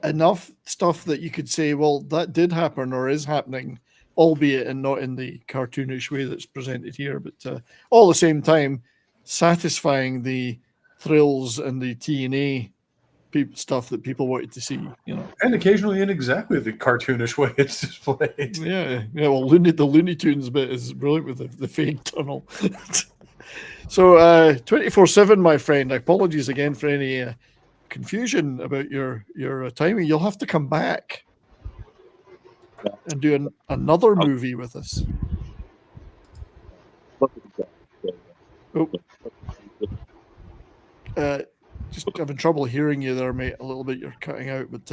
enough stuff that you could say, well, that did happen or is happening, albeit and not in the cartoonish way that's presented here, but all the same time, satisfying the thrills and the TNA stuff that people wanted to see, and occasionally in exactly the cartoonish way it's displayed. Yeah. Well, the Looney Tunes bit is brilliant with the fake tunnel. So 24/7, my friend. Apologies again for any confusion about your timing. You'll have to come back and do another movie with us. Just having trouble hearing you there, mate. A little bit. You're cutting out, but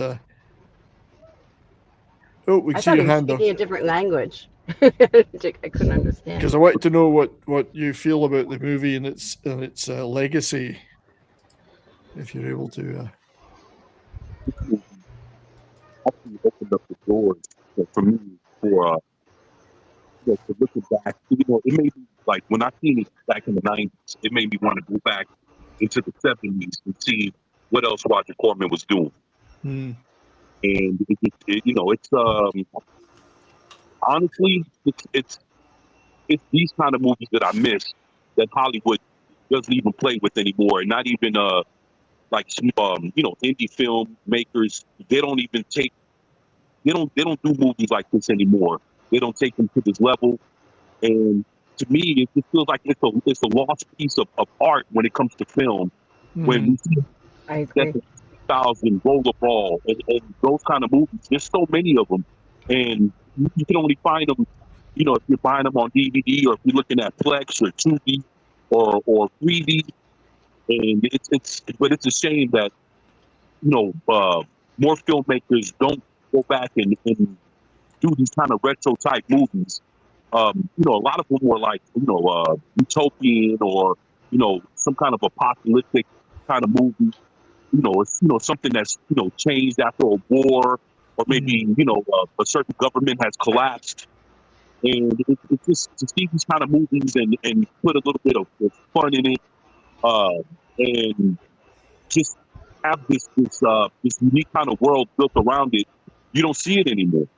we I see thought your he was hand speaking up. a different language. I couldn't understand. Because I wanted to know what you feel about the movie and its legacy. If you're able to. Actually opened up the doors for me to look back. It made me, like, when I seen it back in the 90s, it made me want to go back into the 70s and see what else Roger Corman was doing. Hmm. And it's honestly, it's these kind of movies that I miss that Hollywood doesn't even play with anymore, and not even like indie film makers, they don't even take they don't do movies like this anymore. They don't take them to this level. And to me, it just feels like it's a lost piece of art when it comes to film. When we see I agree. that styles and rollerball and those kind of movies, there's so many of them, and you can only find them, if you're buying them on DVD or if you're looking at Plex or Tubi or 3D. And it's a shame that more filmmakers don't go back and do these kind of retro type movies. A lot of them were like, utopian or, some kind of apocalyptic kind of movie. It's, something that's, changed after a war or maybe, a certain government has collapsed. And it's just to see these kind of movies and put a little bit of fun in it and just have this unique kind of world built around it. You don't see it anymore.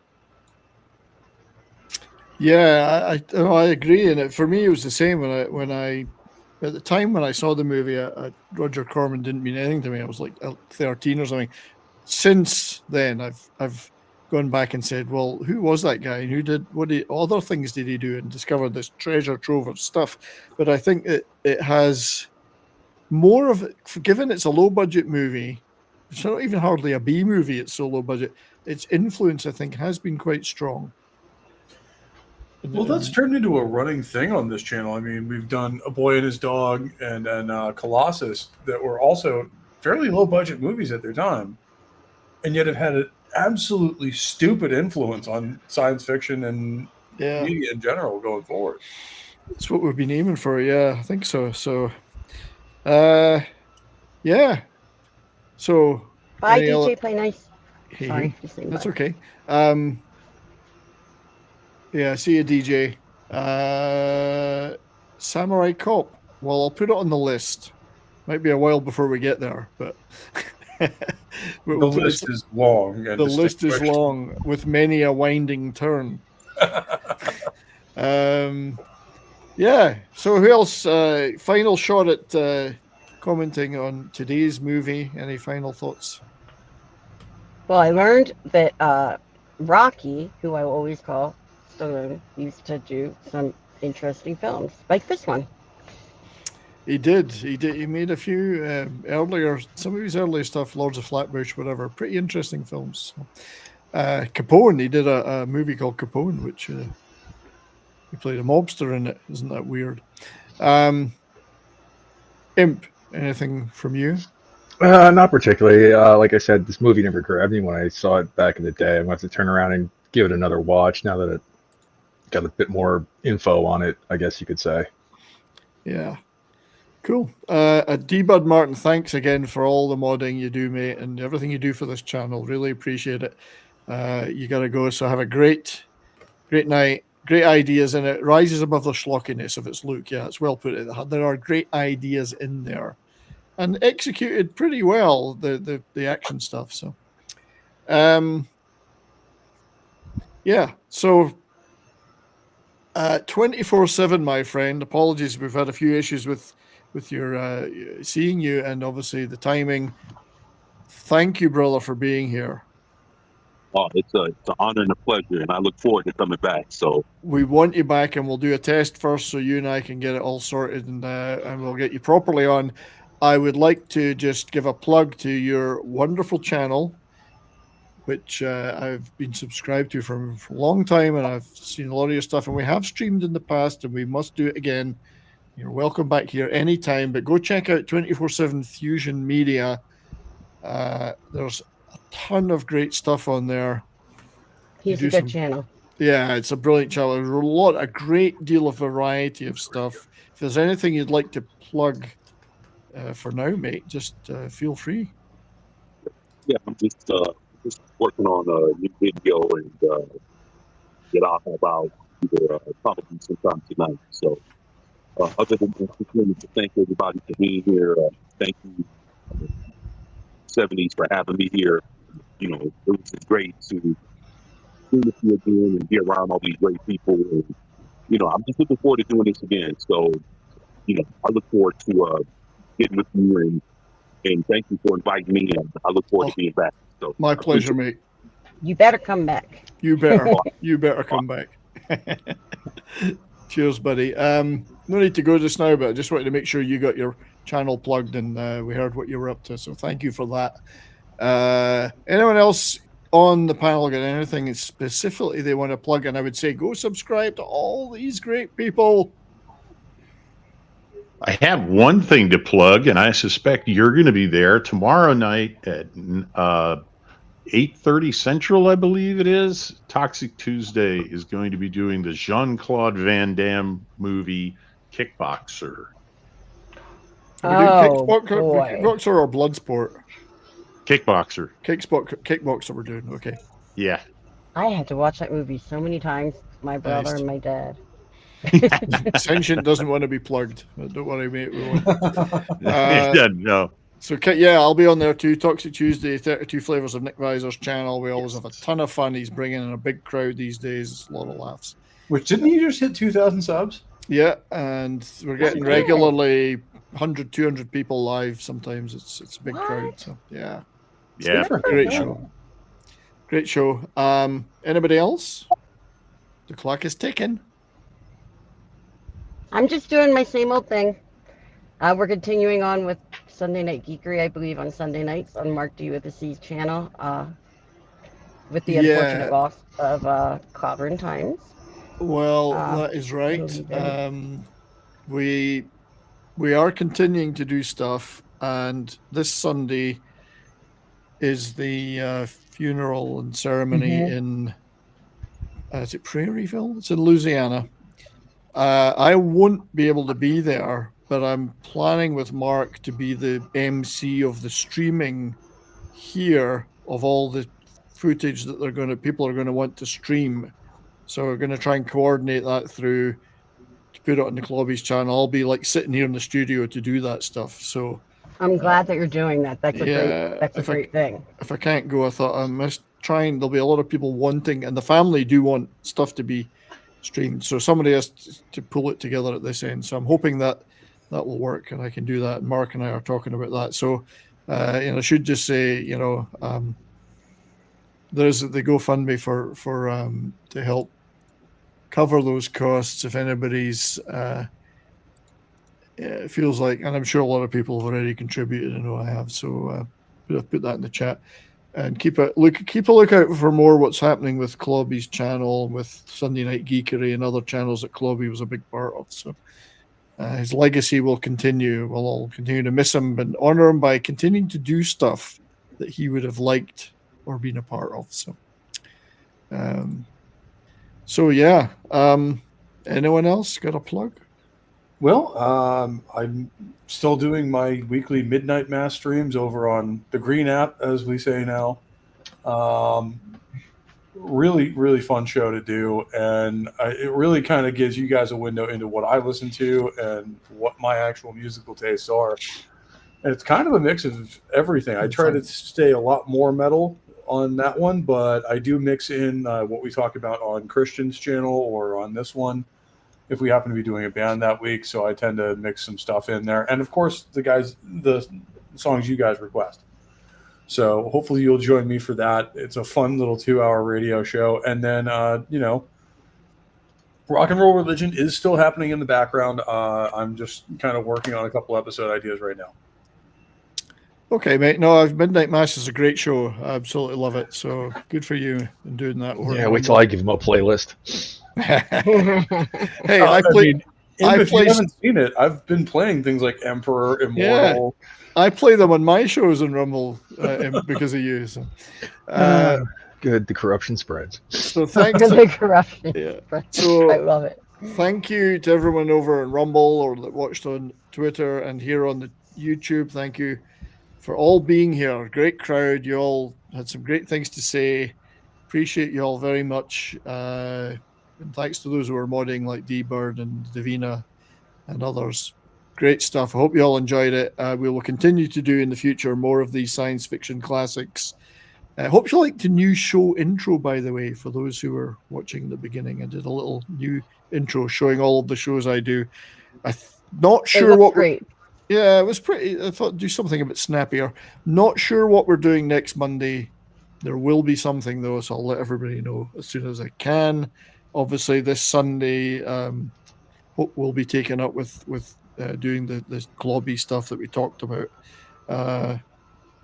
Yeah, I agree, and for me it was the same when I at the time when I saw the movie. Roger Corman didn't mean anything to me. I was like 13 or something. Since then, I've gone back and said, well, who was that guy? And what other things did he do? And discovered this treasure trove of stuff. But I think it has more of it, given it's a low budget movie. It's not even hardly a B movie. It's so low budget. Its influence, I think, has been quite strong. Well, that's turned into a running thing on this channel. I mean, we've done A Boy and His Dog and Colossus that were also fairly low budget movies at their time, and yet have had an absolutely stupid influence on science fiction and media in general going forward. That's what we've been aiming for. Yeah, I think so. So, yeah. So, bye, DJ. Play nice. Hey, sorry, that's okay. Yeah, see you, DJ. Samurai Cop. Well, I'll put it on the list. Might be a while before we get there, but the list is long. The list is long with many a winding turn. Yeah. So who else? Final shot at commenting on today's movie. Any final thoughts? Well, I learned that Rocky, who I always call Stallone, used to do some interesting films, like this one. He did. He made a few some of his earlier stuff, Lords of Flatbush, whatever. Pretty interesting films. Capone. He did a movie called Capone, which he played a mobster in it. Isn't that weird? Imp. Anything from you? Not particularly. Like I said, this movie never grabbed me when I saw it back in the day. I'm going to have to turn around and give it another watch now that it got a bit more info on it, I guess you could say. Yeah. Cool. D-Bud Martin, thanks again for all the modding you do, mate, and everything you do for this channel. Really appreciate it. You got to go, so have a great night. Great ideas in it. Rises above the schlockiness of its look. Yeah, it's well put. There are great ideas in there. And executed pretty well, the action stuff. So, yeah. So, 24/7, my friend. Apologies, we've had a few issues with your seeing you, and obviously the timing. Thank you, brother, for being here. Oh, it's an honor and a pleasure, and I look forward to coming back. So we want you back, and we'll do a test first, so you and I can get it all sorted, and we'll get you properly on. I would like to just give a plug to your wonderful channel, which I've been subscribed to for a long time, and I've seen a lot of your stuff, and we have streamed in the past, and we must do it again. You're welcome back here anytime, but go check out 24/7 Fusion Media. There's a ton of great stuff on there. He's a good channel. Yeah, it's a brilliant channel. There's a great deal of variety of stuff. If there's anything you'd like to plug for now, mate, just feel free. Yeah, I'm just working on a new video and get off about probably sometime tonight. So other than that, I wanted to thank everybody for being here. Thank you, 70s, for having me here. You know, it was great to be with you again and be around all these great people. And, you know, I'm just looking forward to doing this again. So, you know, I look forward to getting with you and And thank you for inviting me, and I look forward to being back. So My pleasure, mate. You better come back. You better. You better come back. Cheers, buddy. No need to go just now, but I just wanted to make sure you got your channel plugged and we heard what you were up to. So thank you for that. Anyone else on the panel got anything specifically they want to plug? And I would say go subscribe to all these great people. I have one thing to plug, and I suspect you're going to be there tomorrow night at 8:30 Central, I believe it is. Toxic Tuesday is going to be doing the Jean-Claude Van Damme movie Kickboxer. Kickboxer or Bloodsport? Kickboxer. Kickboxer we're doing, okay. Yeah. I had to watch that movie so many times, my brother and my dad. Sentient doesn't want to be plugged. Don't worry, mate. We won't. No. So, yeah, I'll be on there too. Toxic Tuesday, 32 Flavors of Nick Visor's channel. We always have a ton of fun. He's bringing in a big crowd these days. It's a lot of laughs. Which, didn't he just hit 2,000 subs? Yeah, and we're getting regularly 100, 200 people live sometimes. It's a big crowd. So, yeah. Yeah. Great show. Great show. Anybody else? The clock is ticking. I'm just doing my same old thing. We're continuing on with Sunday Night Geekery, I believe, on Sunday nights on Mark D with the C's channel, with the unfortunate loss of Clobbering Times. Well, that is right. We are continuing to do stuff, and this Sunday is the funeral and ceremony in is it Prairieville? It's in Louisiana. I won't be able to be there, but I'm planning with Mark to be the MC of the streaming here of all the footage that people are going to want to stream. So we're going to try and coordinate that through to put it on the Clobbies channel. I'll be like sitting here in the studio to do that stuff. So I'm glad that you're doing that. That's a great thing. If I can't go, I thought I must try, and there'll be a lot of people wanting, and the family do want stuff to be streamed. So somebody has to pull it together at this end. So I'm hoping that will work, and I can do that. Mark and I are talking about that. So I should just say, there's the GoFundMe for to help cover those costs if anybody's it feels like, and I'm sure a lot of people have already contributed. I know I have. So I'll put that in the chat. And keep a lookout for more what's happening with Clobby's channel, with Sunday Night Geekery and other channels that Clobby was a big part of. So his legacy will continue. We'll all continue to miss him, but honor him by continuing to do stuff that he would have liked or been a part of. So, yeah. Anyone else got a plug? Well, I'm still doing my weekly Midnight Mass streams over on the Green app, as we say now. Really, really fun show to do. And it really kind of gives you guys a window into what I listen to and what my actual musical tastes are. And it's kind of a mix of everything. I try to stay a lot more metal on that one, but I do mix in what we talk about on Christian's channel or on this one, if we happen to be doing a band that week. So I tend to mix some stuff in there. And of course, the songs you guys request. So hopefully you'll join me for that. It's a fun little 2-hour radio show. And then, Rock and Roll Religion is still happening in the background. I'm just kind of working on a couple episode ideas right now. Okay, mate. No, Midnight Mass is a great show. I absolutely love it. So good for you in doing that. Yeah, wait till I give him a playlist. Hey, if you haven't seen it, I've been playing things like Emperor, Immortal. Yeah, I play them on my shows on Rumble because of you. So. Good, the corruption spreads. So thanks. The corruption. Yeah. So I love it. Thank you to everyone over on Rumble or that watched on Twitter and here on the YouTube. Thank you for all being here. Great crowd. You all had some great things to say. Appreciate you all very much. And thanks to those who are modding like D-Bird and Davina and others. Great stuff. I hope you all enjoyed it. We will continue to do in the future more of these science fiction classics. I hope you liked the new show intro, by the way, for those who were watching in the beginning. I did a little new intro showing all of the shows I do. I'm not sure what... Great. Yeah, it was pretty. I thought do something a bit snappier. Not sure what we're doing next Monday. There will be something though, so I'll let everybody know as soon as I can. Obviously, this Sunday will be taken up with doing the globby stuff that we talked about.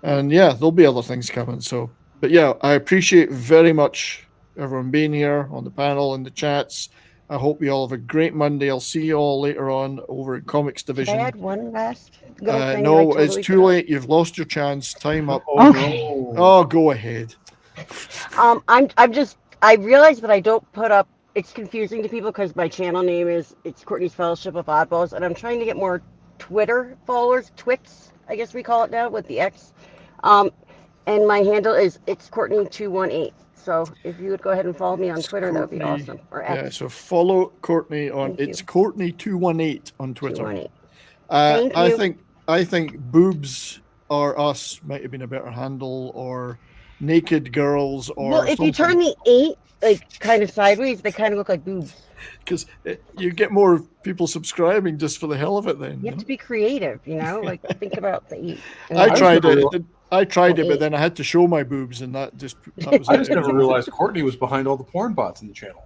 And yeah, there'll be other things coming. So, but yeah, I appreciate very much everyone being here on the panel and the chats. I hope you all have a great Monday. I'll see you all later on over at Comics Can Division. I add one last little thing? No, that I totally it's too forgot? late. You've lost your chance. Time up. Oh no. Oh, go ahead. I realize that I don't put up. It's confusing to people because my channel name is Courtney's Fellowship of Oddballs, and I'm trying to get more Twitter followers, Twits, I guess we call it now with the X. And my handle is Courtney218. So if you would go ahead and follow me on Twitter, that would be awesome. Or X. Yeah, so follow Courtney on. It's Courtney218 on Twitter. 218. Thank you. I think boobs or us might have been a better handle, or naked girls, or Well, if you turn the 8 like kind of sideways, they kind of look like boobs. because you get more people subscribing just for the hell of it. Then You have to be creative, like think about the 8. I tried it, Eight. but then I had to show my boobs, and that was I just never realized Courtney was behind all the porn bots in the channel.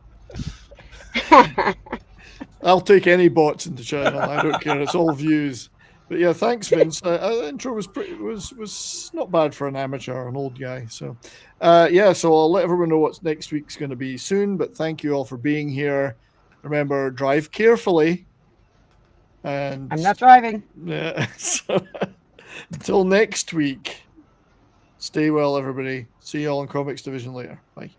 I'll take any bots in the channel. I don't care. It's all views. But yeah, thanks, Vince. The intro was not bad for an amateur, an old guy. So so I'll let everyone know what next week's going to be soon. But thank you all for being here. Remember, drive carefully. And I'm not driving. Yeah. So, until next week, stay well, everybody. See you all in Comics Division later. Bye.